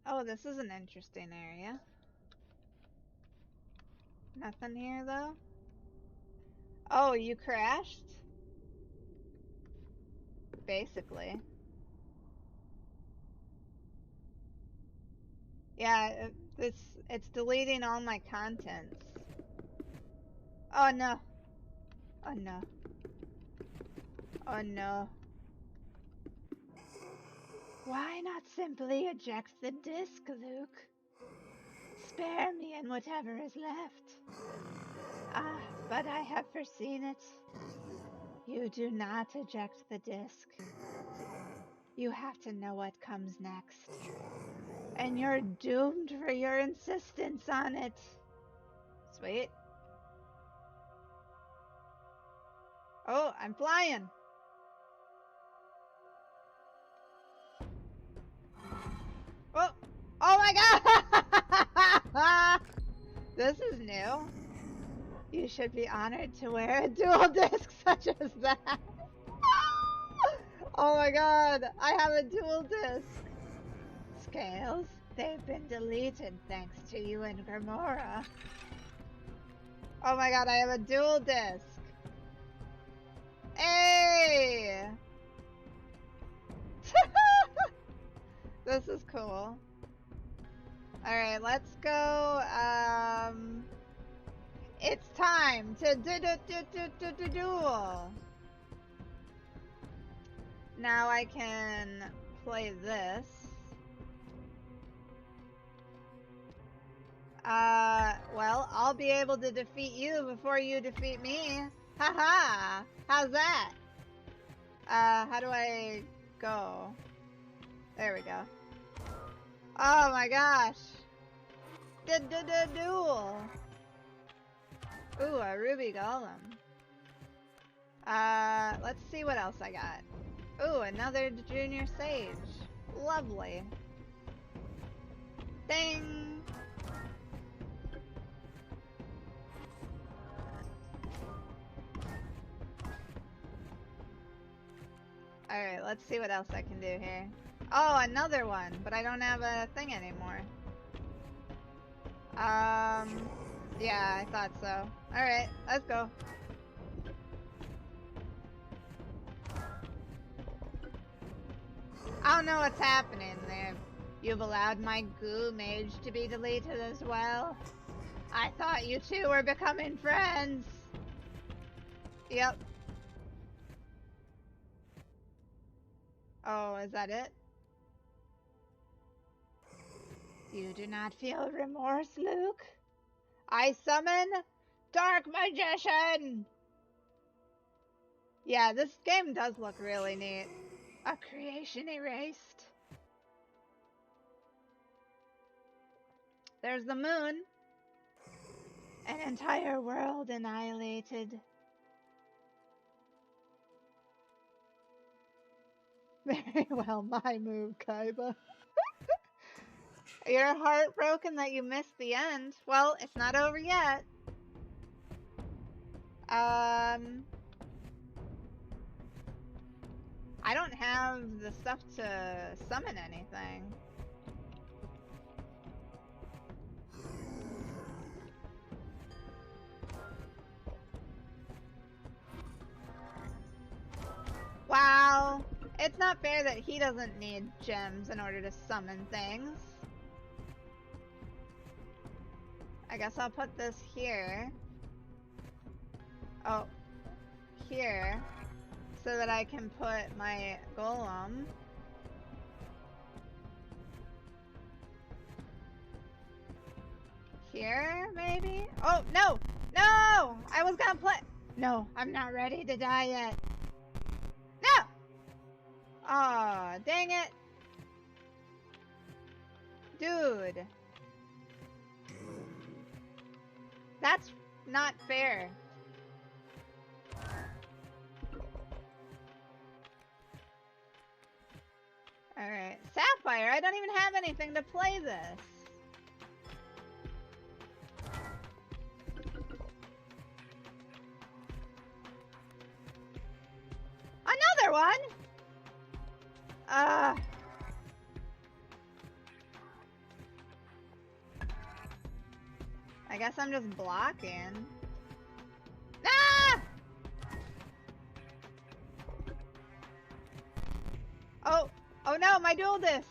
Oh, this is an interesting area. Nothing here, though? Oh, you crashed? Basically. Yeah, it's deleting all my contents. Oh no. Oh no. Oh no. Why not simply eject the disc, Luke? Spare me and whatever is left. Ah, but I have foreseen it. You do not eject the disc. You have to know what comes next. And you're doomed for your insistence on it. Sweet. Oh, I'm flying. Oh, oh my god! This is new. You should be honored to wear a dual disc such as that. Oh my god, I have a dual disc. Scales, they've been deleted thanks to you and Grimora. Oh my god, I have a dual disc. Hey! This is cool. Alright, let's go. It's time to duel. Now I can play this. Well, I'll be able to defeat you before you defeat me. Haha! How's that? How do I go? There we go. Oh my gosh! Duel! Ooh, a ruby golem. Let's see what else I got. Ooh, another junior sage. Lovely. Ding! Alright, let's see what else I can do here. Oh, another one, but I don't have a thing anymore. Yeah, I thought so. Alright, let's go. I don't know what's happening there. You've allowed my goo mage to be deleted as well? I thought you two were becoming friends. Yep. Oh, is that it? You do not feel remorse, Luke? I summon Dark Magician! Yeah, this game does look really neat. A creation erased. There's the moon. An entire world annihilated. Very well, my move, Kaiba. You're heartbroken that you missed the end. Well, it's not over yet. I don't have the stuff to summon anything. Wow. It's not fair that he doesn't need gems in order to summon things. I guess I'll put this here. Oh, here. So that I can put my golem. Here, maybe? Oh, no! No! I was gonna play. No, I'm not ready to die yet. No! Aw, dang it. Dude. That's not fair. Alright. Sapphire, I don't even have anything to play this. Another one? I guess I'm just blocking. Ah! Oh, oh no, my dual disc.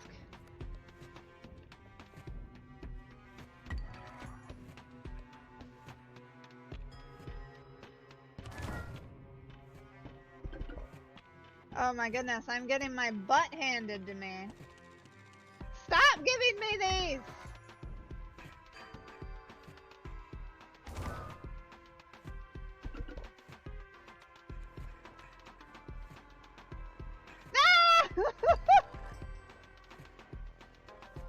Oh my goodness, I'm getting my butt handed to me. Stop giving me these!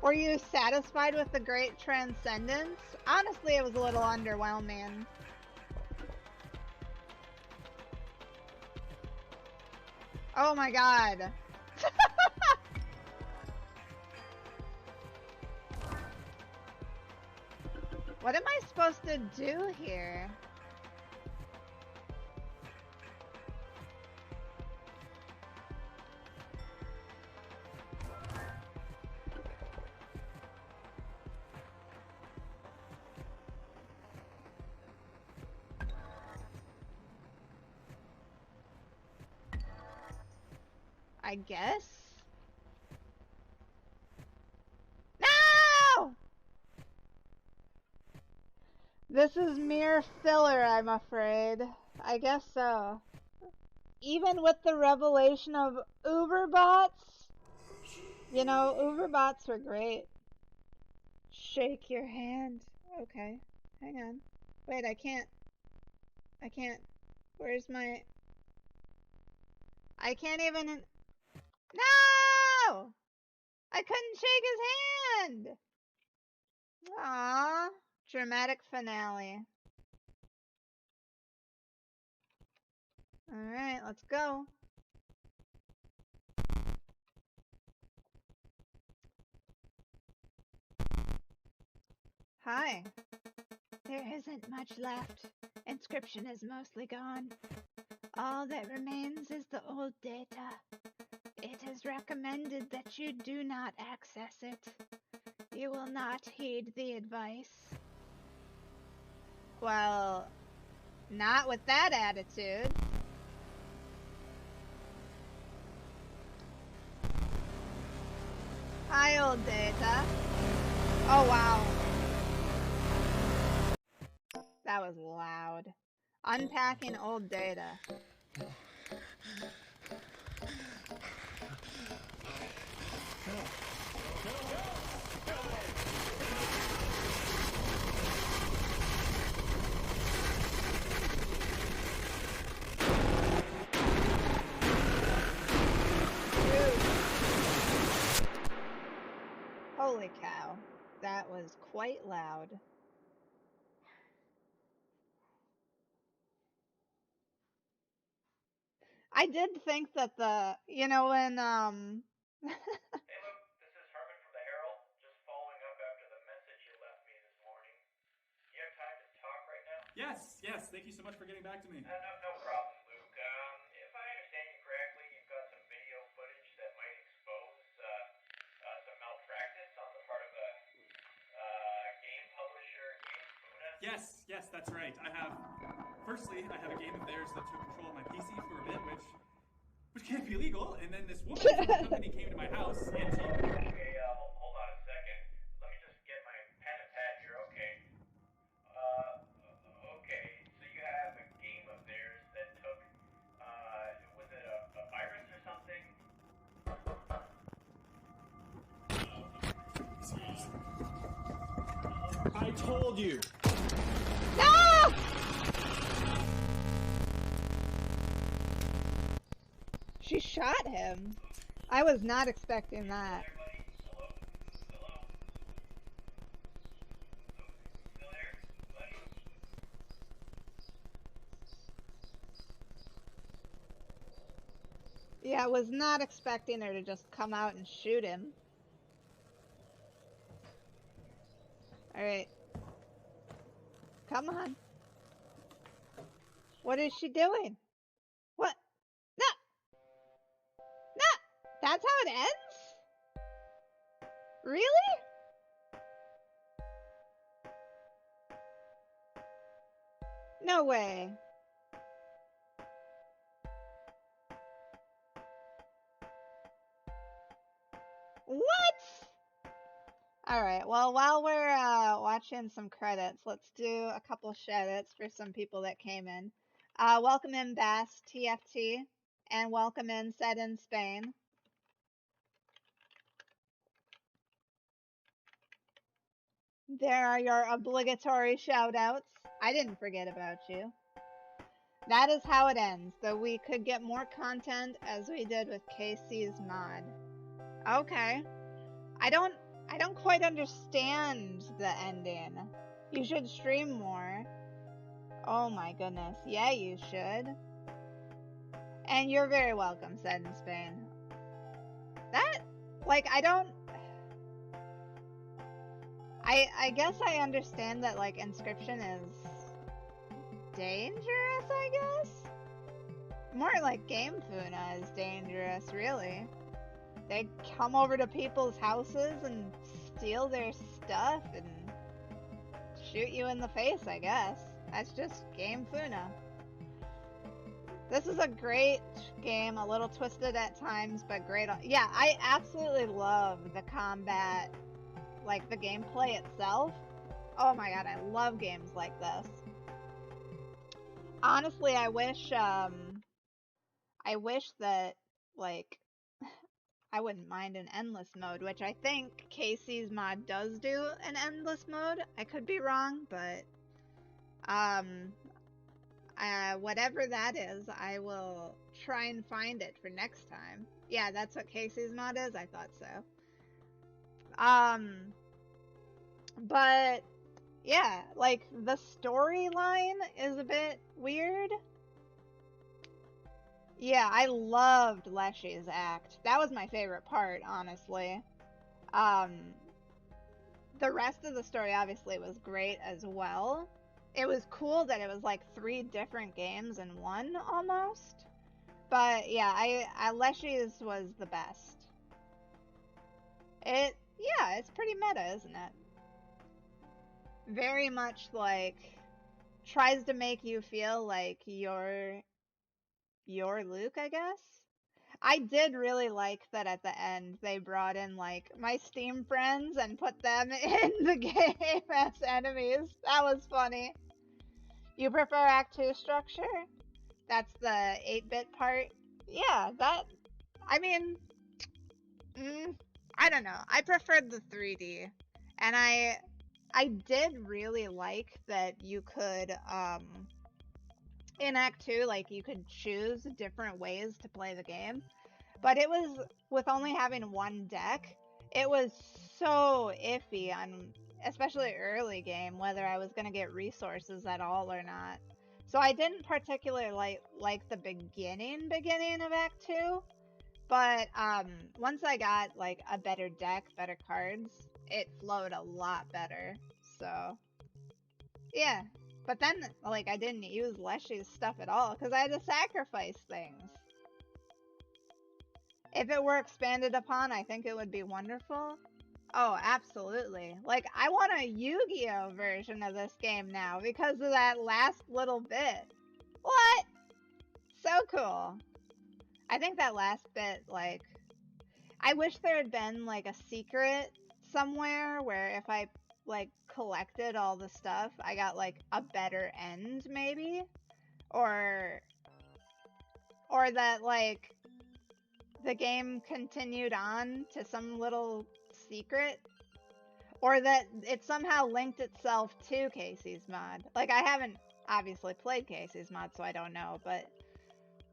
Were you satisfied with the great transcendence? Honestly, it was a little underwhelming. Oh my god. What am I supposed to do here? I guess? No! This is mere filler, I'm afraid. I guess so. Even with the revelation of Uberbots, you know, Uberbots were great. Shake your hand. Okay, hang on. Wait, I can't. Where's my... I can't even... No! I couldn't shake his hand! Aww. Dramatic finale. Alright, let's go. Hi. There isn't much left. Inscription is mostly gone. All that remains is the old data. It is recommended that you do not access it. You will not heed the advice. Well, not with that attitude. Hi, old data. Oh, wow. That was loud. Unpacking old data. Holy cow. That was quite loud. I did think that the, you know, when, Hey, Luke, this is Herman from the Herald. Just following up after the message you left me this morning. Do you have time to talk right now? Yes, yes. Thank you so much for getting back to me. No problem, Luke. If I understand you correctly, you've got some video footage that might expose some malpractice on the part of a game publisher, Game Funa. Yes, yes, that's right. Firstly, I have a game of theirs that took control of my PC for a bit, which can't be legal. And then this woman from the company came to my house, and she... Okay, hold on a second. Let me just get my pen and pad here. Okay. Okay. So you have a game of theirs that took, was it a virus or something? I told you. No! She shot him. I was not expecting that. Yeah, I was not expecting her to just come out and shoot him. Alright. Come on. What is she doing? What? No! No! That's how it ends? Really? No way. What? Alright, well, while we're watching some credits, let's do a couple shoutouts for some people that came in. Welcome in Bass TFT, and welcome in Said in Spain. There are your obligatory shoutouts. I didn't forget about you. That is how it ends, though we could get more content as we did with KC's mod. Okay. I don't quite understand the ending. You should stream more. Oh my goodness. Yeah, you should. And you're very welcome, Said in Spain. That, like, I guess I understand that, like, Inscription is dangerous, I guess? More like Game Funa is dangerous, really. They come over to people's houses and steal their stuff and shoot you in the face, I guess. That's just Game Funa. This is a great game, a little twisted at times, but great. Yeah, I absolutely love the combat, like the gameplay itself. Oh my god, I love games like this. Honestly, I wish that, like, I wouldn't mind an endless mode, which I think Casey's mod does do an endless mode. I could be wrong, but whatever that is, I will try and find it for next time. Yeah, that's what Casey's mod is. I thought so. But yeah, like the storyline is a bit weird. Yeah, I loved Leshy's act. That was my favorite part, honestly. The rest of the story obviously was great as well. It was cool that it was like 3 different games in one almost. But yeah, Leshy's was the best. Yeah, it's pretty meta, isn't it? Very much like tries to make you feel like you're Luke, I guess. I did really like that at the end they brought in like my Steam friends and put them in the game as enemies. That was funny. You prefer Act 2 structure? That's the 8-bit part? Yeah, I mean, I don't know. I preferred the 3D. And I did really like that you could, in Act 2, like, you could choose different ways to play the game. But it was, with only having one deck, it was so iffy on, especially early game, whether I was going to get resources at all or not. So I didn't particularly like the beginning of Act 2, but once I got like a better deck, better cards, it flowed a lot better. So yeah, but then like I didn't use Leshy's stuff at all because I had to sacrifice things. If it were expanded upon, I think it would be wonderful. Oh, absolutely. Like, I want a Yu-Gi-Oh version of this game now because of that last little bit. What? So cool. I think that last bit, like, I wish there had been, like, a secret somewhere where if I, like, collected all the stuff, I got, like, a better end, maybe? Or that, like, the game continued on to some little secret, or that it somehow linked itself to Casey's mod. Like, I haven't obviously played Casey's mod, so I don't know, but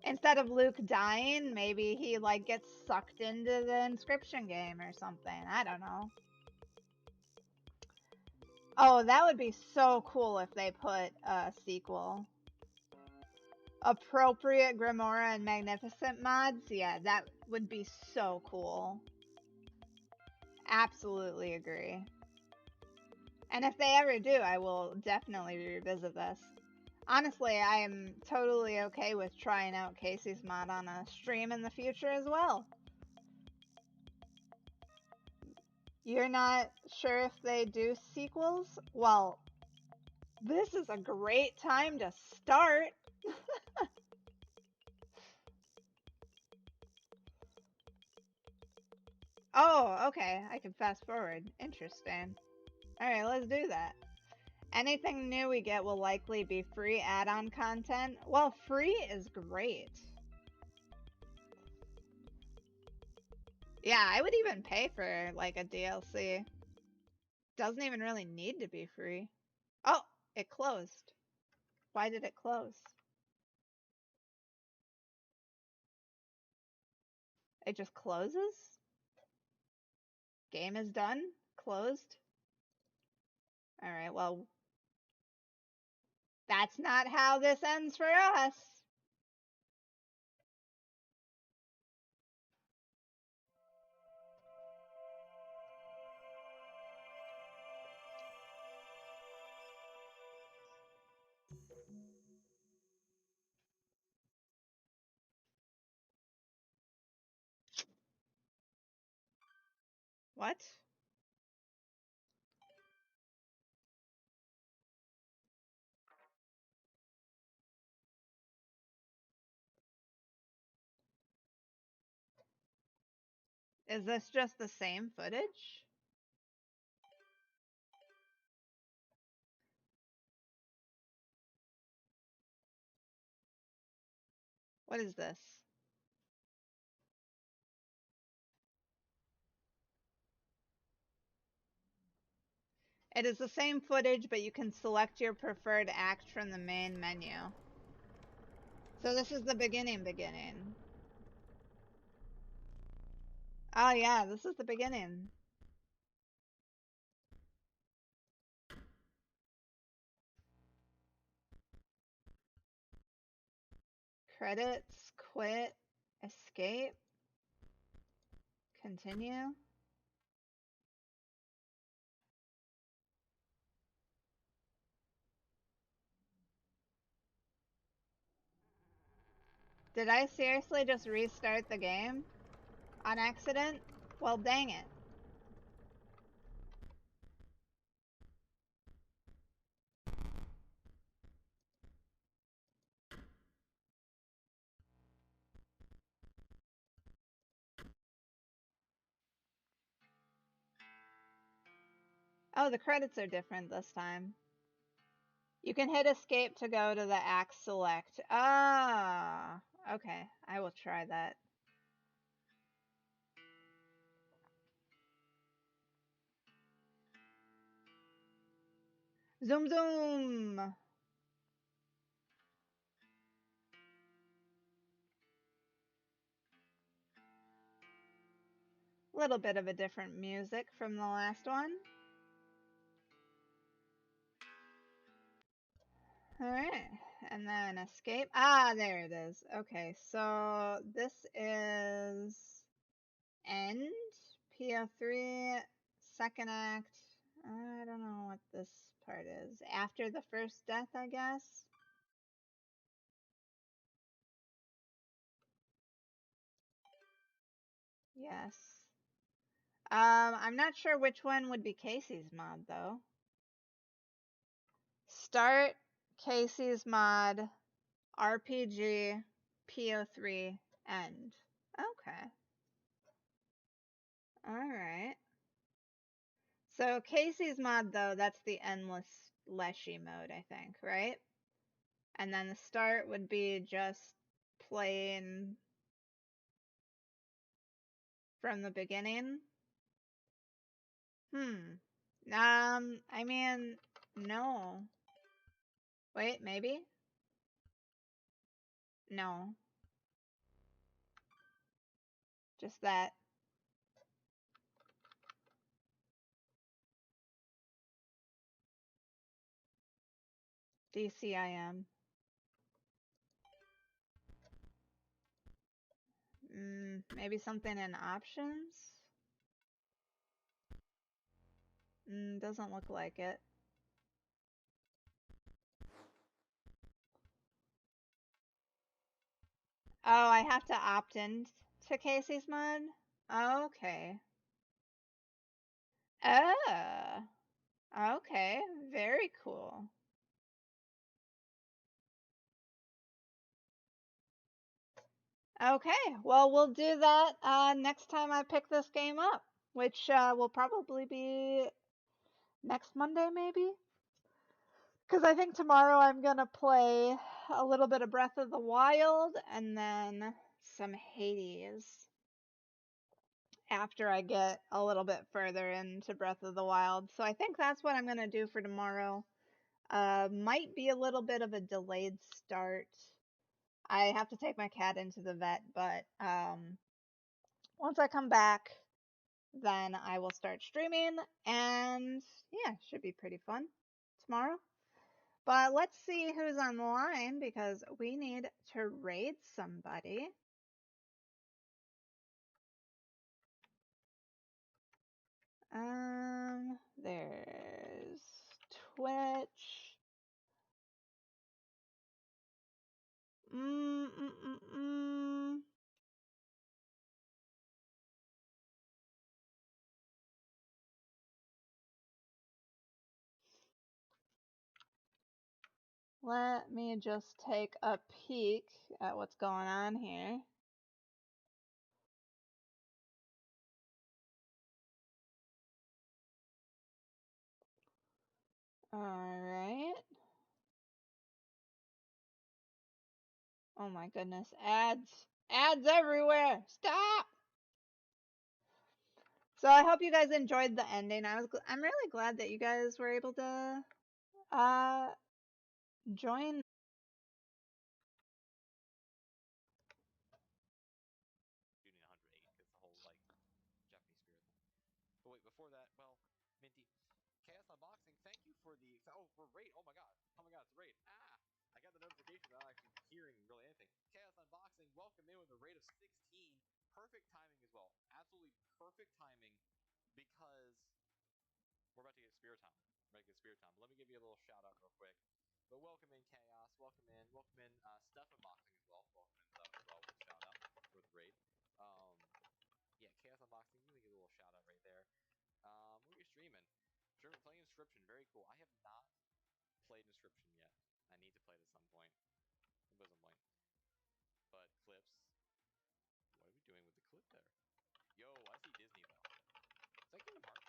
instead of Luke dying, maybe he, like, gets sucked into the Inscription game or something. I don't know. Oh, that would be so cool if they put a sequel. Appropriate Grimora and Magnificent mods? Yeah, that would be so cool. Absolutely agree. And if they ever do, I will definitely revisit this. Honestly, I am totally okay with trying out Casey's mod on a stream in the future as well. You're not sure if they do sequels? Well, this is a great time to start. Oh, okay. I can fast forward. Interesting. Alright, let's do that. Anything new we get will likely be free add-on content. Well, free is great. Yeah, I would even pay for, like, a DLC. Doesn't even really need to be free. Oh, it closed. Why did it close? It just closes? Game is done? Closed? Alright, well, that's not how this ends for us. What? Is this just the same footage? What is this? It is the same footage, but you can select your preferred act from the main menu. So this is the beginning. Oh yeah, this is the beginning. Credits, quit, escape, continue. Did I seriously just restart the game on accident? Well, dang it. Oh, the credits are different this time. You can hit escape to go to the act select. Ah, okay. I will try that. Zoom zoom. Little bit of a different music from the last one. Alright, and then escape. Ah, there it is. Okay, so this is end, P03, second act. I don't know what this part is. After the first death, I guess. Yes. I'm not sure which one would be Casey's mod, though. Start, Casey's mod, RPG, P03, end. Okay. Alright. So Casey's mod, though, that's the endless Leshy mode, I think, right? And then the start would be just playing from the beginning. I mean, no. Wait, maybe? No. Just that. DCIM. Maybe something in options? Doesn't look like it. Oh, I have to opt in to Casey's mod? Okay. Oh. Okay. Very cool. Okay. Well, we'll do that next time I pick this game up, which will probably be next Monday, maybe? Because I think tomorrow I'm going to play a little bit of Breath of the Wild and then some Hades after I get a little bit further into Breath of the Wild. So I think that's what I'm going to do for tomorrow. Might be a little bit of a delayed start. I have to take my cat into the vet, but once I come back, then I will start streaming, and yeah, should be pretty fun tomorrow. But let's see who's on the line because we need to raid somebody. There's Twitch. Let me just take a peek at what's going on here. Alright. Oh my goodness. Ads. Ads everywhere. Stop! So I hope you guys enjoyed the ending. I'm really glad that you guys were able to join. Shooting 108 because the whole like Japanese spirit thing. But wait, before that, well, Minty, Chaos Unboxing, thank you for the for raid. Oh my god, it's a raid. I got the notification without actually hearing really anything. Chaos Unboxing, welcome in with a rate of 16. Perfect timing as well. Absolutely perfect timing because we're about to get Spirit Time. We're about to get Spirit Time. But let me give you a little shout out real quick. But welcome in Chaos. Welcome in Steph Unboxing as well. Welcome in Steph as well with a shout out for the raid. Yeah, Chaos Unboxing. Give me a little shout out right there. What are you streaming? Playing Inscription. Very cool. I have not played Inscription yet. I need to play it at some point. At some point. But clips. What are we doing with the clip there? Yo, I see Disney though. Is that Kingdom Hearts?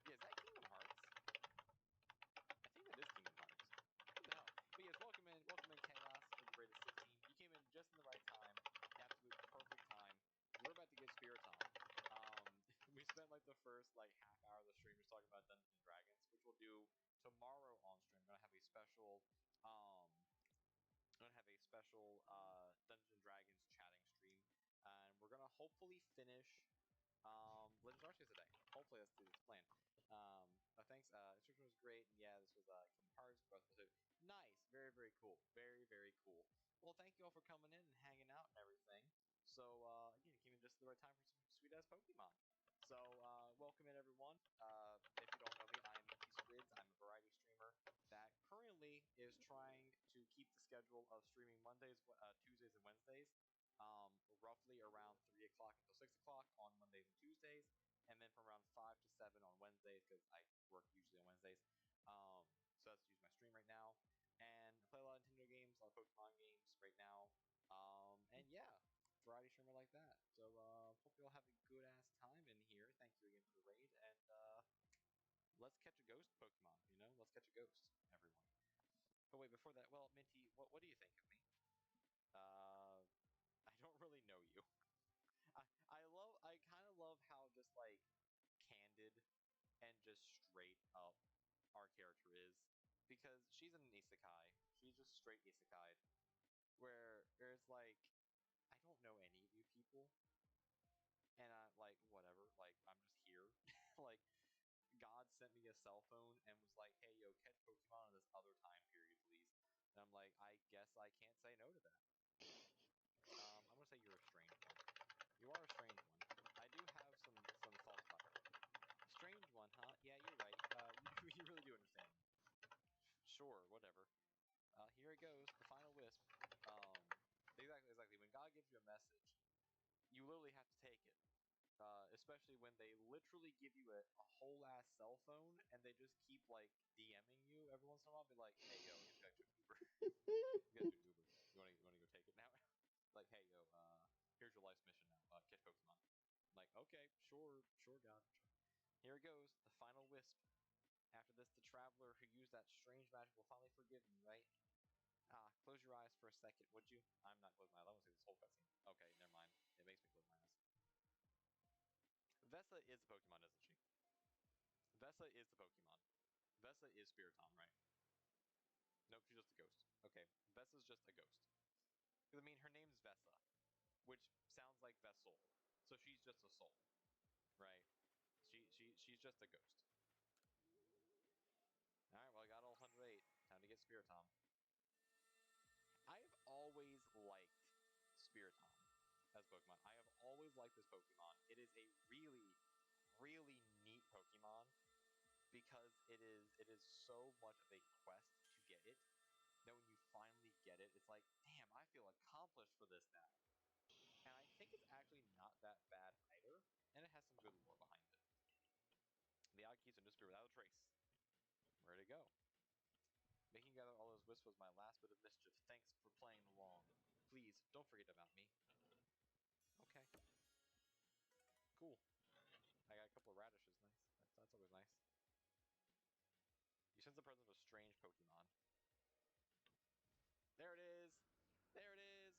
Yeah, is that Kingdom Hearts? I think that is Kingdom Hearts. What the hell? But yes, welcome in Chaos with the rate of 16. You came in just in the right time, absolute perfect time. We're about to get Spirit Tom. We spent like the first like half hour of the stream just talking about Dungeons and Dragons, which we'll do tomorrow on stream. I'm gonna have a special Dungeons and Dragons chatting stream, and we're gonna hopefully finish Legends Arceus today. Hopefully that's the plan. Thanks. Instruction was great, and yeah, this was Kingdom Hearts. Nice, very very cool, very very cool. Well, thank you all for coming in and hanging out and everything. So again, it came in just at the right time for some sweet ass Pokemon. So welcome in everyone. If you don't know me, I'm Minty Squids. I'm a variety streamer that currently is trying to keep the schedule of streaming Mondays, Tuesdays, and Wednesdays. Roughly around 3 o'clock until 6 o'clock on Mondays and Tuesdays, and then from around 5 to 7 on Wednesdays because I work usually on Wednesdays. So that's use my stream right now, and I play a lot of Nintendo games, a lot of Pokemon games right now. And yeah, variety streamer like that. So hope you all have a good ass time in here. Thank you again for the raid, and let's catch a ghost Pokemon. Let's catch a ghost, everyone. But wait, before that, well, Minty, what do you think of me? I don't really know you. I kind of love how just like candid and just straight up our character is, because she's an isekai. She's just straight isekai, where there's like I don't know any of you people, and I like whatever. Like I'm just here. Like God sent me a cell phone and was like, "Hey, yo, catch Pokemon in this other time period, please." And I'm like, I guess I can't say no to that. I'm gonna say you're a strange one. You are a strange one. I do have some thoughts about her. Strange one, huh? Yeah, you're right. You really do understand me. Sure, whatever. Here it goes. The final wisp. Exactly. When God gives you a message, you literally have to take it. Especially when they literally give you a whole ass cell phone and they just keep like DMing you every once in a while. Be like, hey yo, you guys took an Uber. You guys took an Uber. You wanna go take it now? Like, hey yo, here's your life's mission now. Catch Pokemon. I'm like, okay, sure, God. Sure. Here it goes. The final wisp. After this, the traveler who used that strange magic will finally forgive me, right? Close your eyes for a second, would you? I'm not closing my eyes. I want to see this whole cutscene. Okay, never mind. It makes me close my eyes. Vesa is the Pokemon, isn't she? Vesa is the Pokemon. Vesa is Spiritomb, right? Nope, she's just a ghost. Okay, Vesa's just a ghost. Because, I mean, her name's Vesa, which sounds like vessel. So she's just a soul, right? She's just a ghost. Alright, well, I got all 108. Time to get Spiritomb. I've always liked Spiritomb as Pokemon. I have always liked this Pokemon. It is a really, really neat Pokemon because it is so much of a quest to get it that when you finally get it, it's like, damn, I feel accomplished for this now. And I think it's actually not that bad either, and it has some good lore behind it. The odd keys will disappear without a trace. Where'd it go? Making gather all those wisps was my last bit of mischief. Thanks for playing along. Please, don't forget about me. Okay. Cool. I got a couple of radishes. Nice. That's always nice. the presence of a strange Pokemon. There it is. There it is.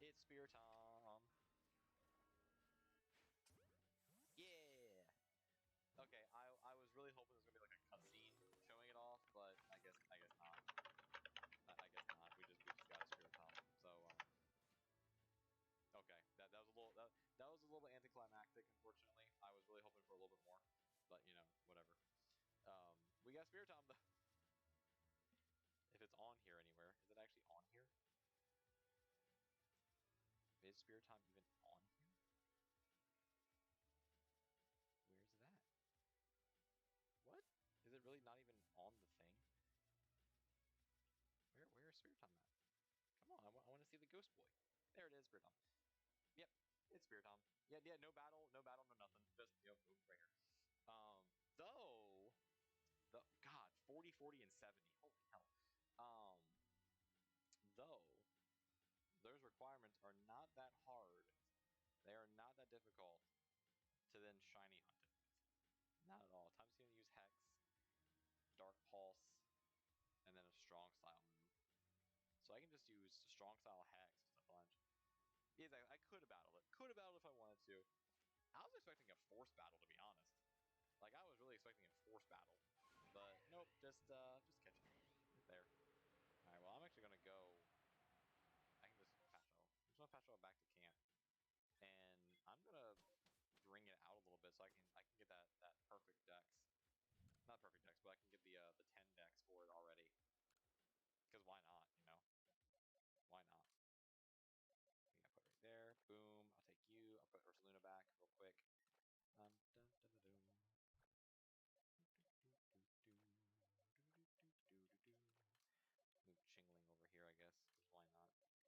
It's Spear Tom. Yeah. Okay, I was really hoping there was gonna be like a cutscene showing it off, but I guess not. I guess not. We just got a Spirit Tom. So okay, that was a little that was a little bit anticlimactic. Unfortunately, I was really hoping for a little bit more, but you know, whatever. We got Spirit Tom though. If it's on here anywhere, is it actually on here? Is Spirit Tom even on here? Where's that? What? Is it really not even on the thing? Where is Spirit Tom at? Come on, I want to see the Ghost Boy. There it is, Spirit Tom. Yep, it's Spirit Tom. Yeah, no battle, no nothing. Just, yep, boom, right here. Though, God, 40, 40, and 70. Holy hell. Though, those requirements are not that hard. They are not that difficult to then shiny hunt it with. Not at all. Time's going to use Hex, Dark Pulse, and then a Strong Style move. So I can just use Strong Style Hex just a bunch. Yes, I could have battled it. Could have battled if I wanted to. I was expecting a force battle, to be honest. Like, I was really expecting a force battle. But, nope, just catch it. Right there. Alright, well, I'm actually going to go... I can just fast travel. I'm just going to fast travel back to camp. And I'm going to bring it out a little bit so I can get that perfect dex. Not perfect dex, but I can get the 10 dex for it already. Because why not, you know? Why not? I put it right there. Boom. I'll take you. I'll put Ursaluna back real quick. Move Chingling over here, I guess, because why not? I'll put Orkamine up there. And...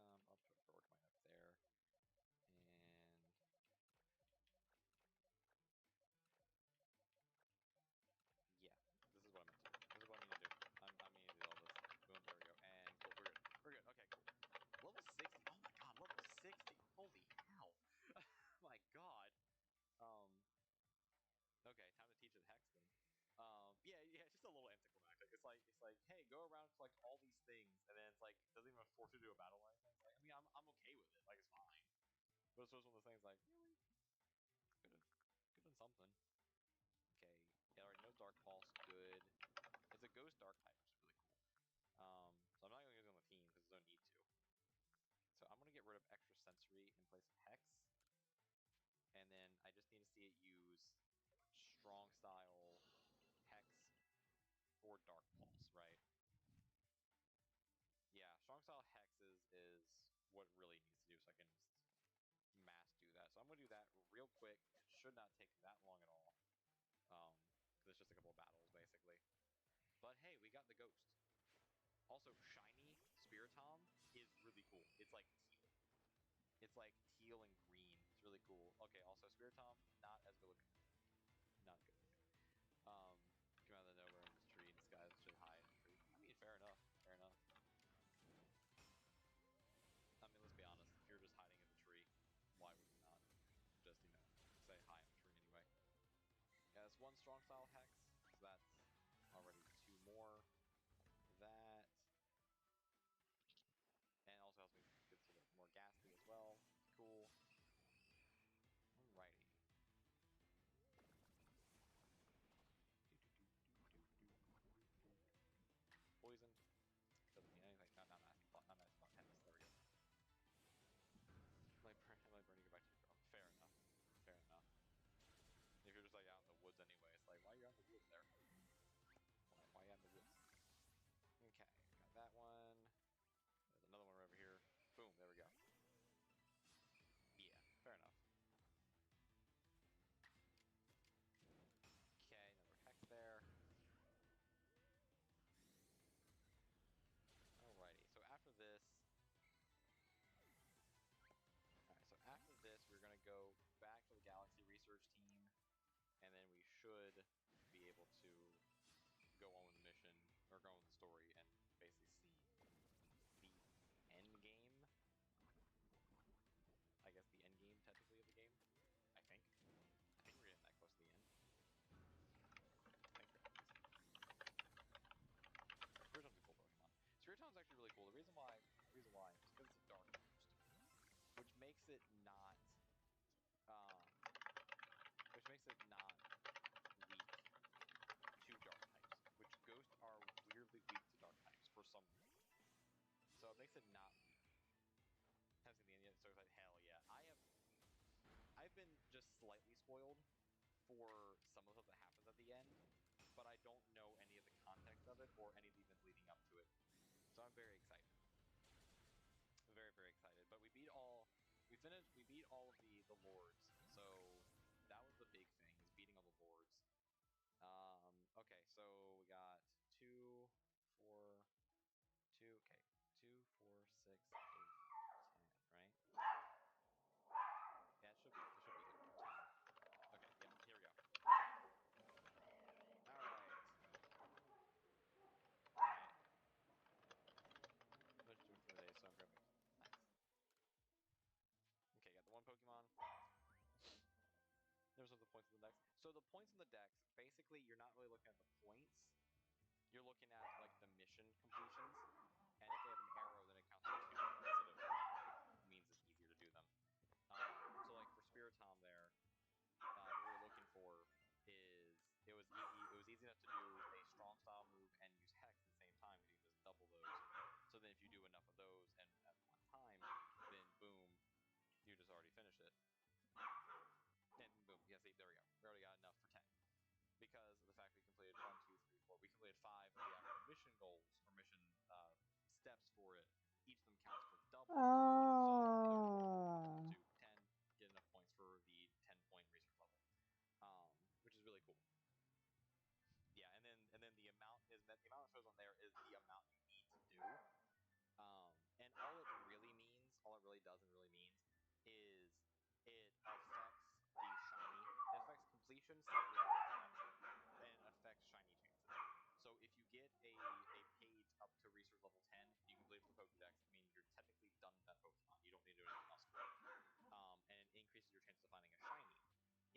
yeah, this is what I meant to do. This is what I mean to do. I mean to do all this. Boom, there we go. And cool, we're good. We're good. Okay, cool. Level 60. Oh my god, level 60. Holy hell. My god. Okay, time to teach it Hex then. Yeah, it's just a little anticlimactic. It's like, hey, go around, collect all these things, and then it's like, it doesn't even force you to do a battle or anything. It's like, I mean, I'm okay with it. Like, it's fine. But it's just one of those things like, really? Could have done something. Okay, it already knows Dark Pulse. Good. It's a Ghost Dark type, which is really cool. So I'm not going to use it on the team because there's no need to. So I'm going to get rid of Extra Sensory in place of Hex. And then I just need to see it use Strong Style Hex for Dark Pulse, right? Yeah, Strong Style Hex is what it really needs to do, so I can just mass do that. So I'm going to do that real quick. It should not take that long at all. Because it's just a couple of battles, basically. But hey, we got the Ghost. Also, Shiny Spiritomb is really cool. It's like teal. It's like teal and green. It's really cool. Okay, also Spiritomb, not as good looking. Not good looking. Come out of the nowhere in this tree, and this guy should hide in the tree. I mean, fair enough. Fair enough. I mean, let's be honest. If you're just hiding in the tree, why would you not just, you know, say hi in the tree anyway? Yeah, that's one Strong Style Hex, so that's already 2 more. That. And also helps me get a little more ghastly as well. Cool. Alrighty. Poison. Doesn't mean anything. Not nasty spot. Not nasty spot. Tennis. There we go. I might burn you back to your girl. Fair enough. Fair enough. If you're just like out in the woods anyway, it's like, why are you out in the woods there? Why are you out in the woods? Okay, got that one. There's another one right over here. Boom, there we go. Yeah, fair enough. Okay, another Hex there. Alrighty, so after this... Alright, so after this, we're gonna go back to the Galaxy Research Team, and then we should be able to go on with the mission, or go on with the story, and basically see the end game. I guess the end game, technically, of the game. I think we're getting that close to it not weak to dark types, which ghosts are weirdly weak to dark types for some reason. So it makes it not weak. Haven't seen the end yet, so it's like hell yeah. I've been just slightly spoiled for some of the stuff that happens at the end, but I don't know any of the context of it or any of the events leading up to it. So I'm very excited. Very, very excited. But we beat all of the lords. So that was the big thing, is beating all the lords. Okay, so we got 2, 4, 2, okay, 2, 4, 6, 8, 10, right? Yeah, this should be good for 10. Okay, yep, here we go. Alright. Let's do it for the day, so I'm grabbing. Nice. Okay, got the one Pokemon. There's the points in the decks. So the points in the decks, basically, you're not really looking at the points. You're looking at like the mission completions, and if they have an arrow, then it counts for 2 instead of 1. Means it's easier to do them. So like for Spiritomb there, what we were looking for is it was easy enough to do a strong style move and use Hex at the same time, because you can just double those. So then if you do enough of those and at one time, then boom, you just already finished it. And boom, yeah, see, there we go. We already got enough for 10. Because of the fact we completed 1, 2, 3, 4. We completed 5 of the actual mission goals, or mission steps for it. Each of them counts for double. So, 2, 10, get enough points for the 10-point research level. Which is really cool. Yeah, and then the amount that shows on there is the amount you need to do. And all it really does and really means is it affects the shiny. It affects completion slightly, and it affects shiny chances. So if you get a page up to research level 10, you complete the Pokédex, I mean, you're technically done with that Pokemon. You don't need to do anything else for it. And it increases your chances of finding a shiny.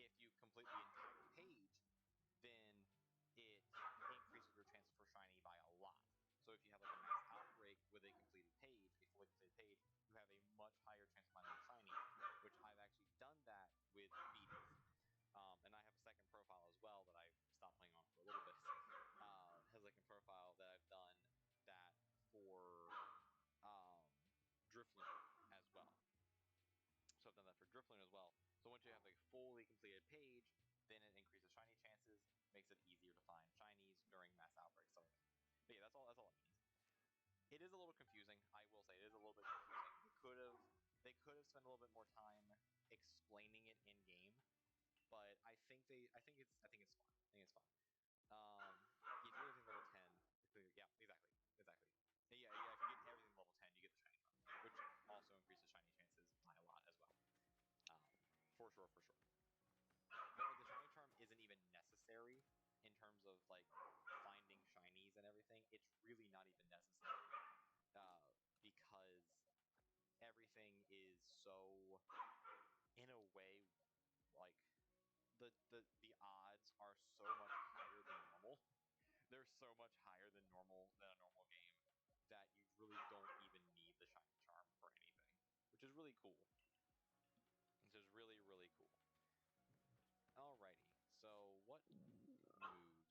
If you complete the entire page, then it increases your chances for shiny by a lot. So if you have like a mass outbreak with a completed page, a fully completed page, you have a much higher chance of finding a shiny, which I've actually done that with beetles. And I have a second profile as well that I stopped playing on for a little bit. Has a second profile that I've done that for Drifloon as well. So I've done that for Drifloon as well. So once you have a fully completed page, then it increases shiny chances, makes it easier to find shinies during mass outbreaks, stuff like that. But yeah, that's all it means. It is a little confusing, I will say. It is a little bit confusing. They could have spent a little bit more time explaining it in game, but I think it's fine. I think it's fine. If you get everything level 10, yeah, exactly. Yeah, if you get everything level 10, you get the shiny charm, which also increases shiny chances by a lot as well. For sure. But like, the shiny charm isn't even necessary in terms of like finding shinies and everything. It's really not even necessary, because everything is so, in a way, like the odds are so much higher than normal. They're so much higher than a normal game that you really don't even need the shiny charm for anything, which is really cool. Which is really, really cool. Alrighty, so what moves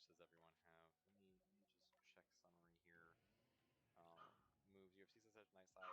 does everyone have? Let me just check summary here. Moves: you have Season Edge, Night Side,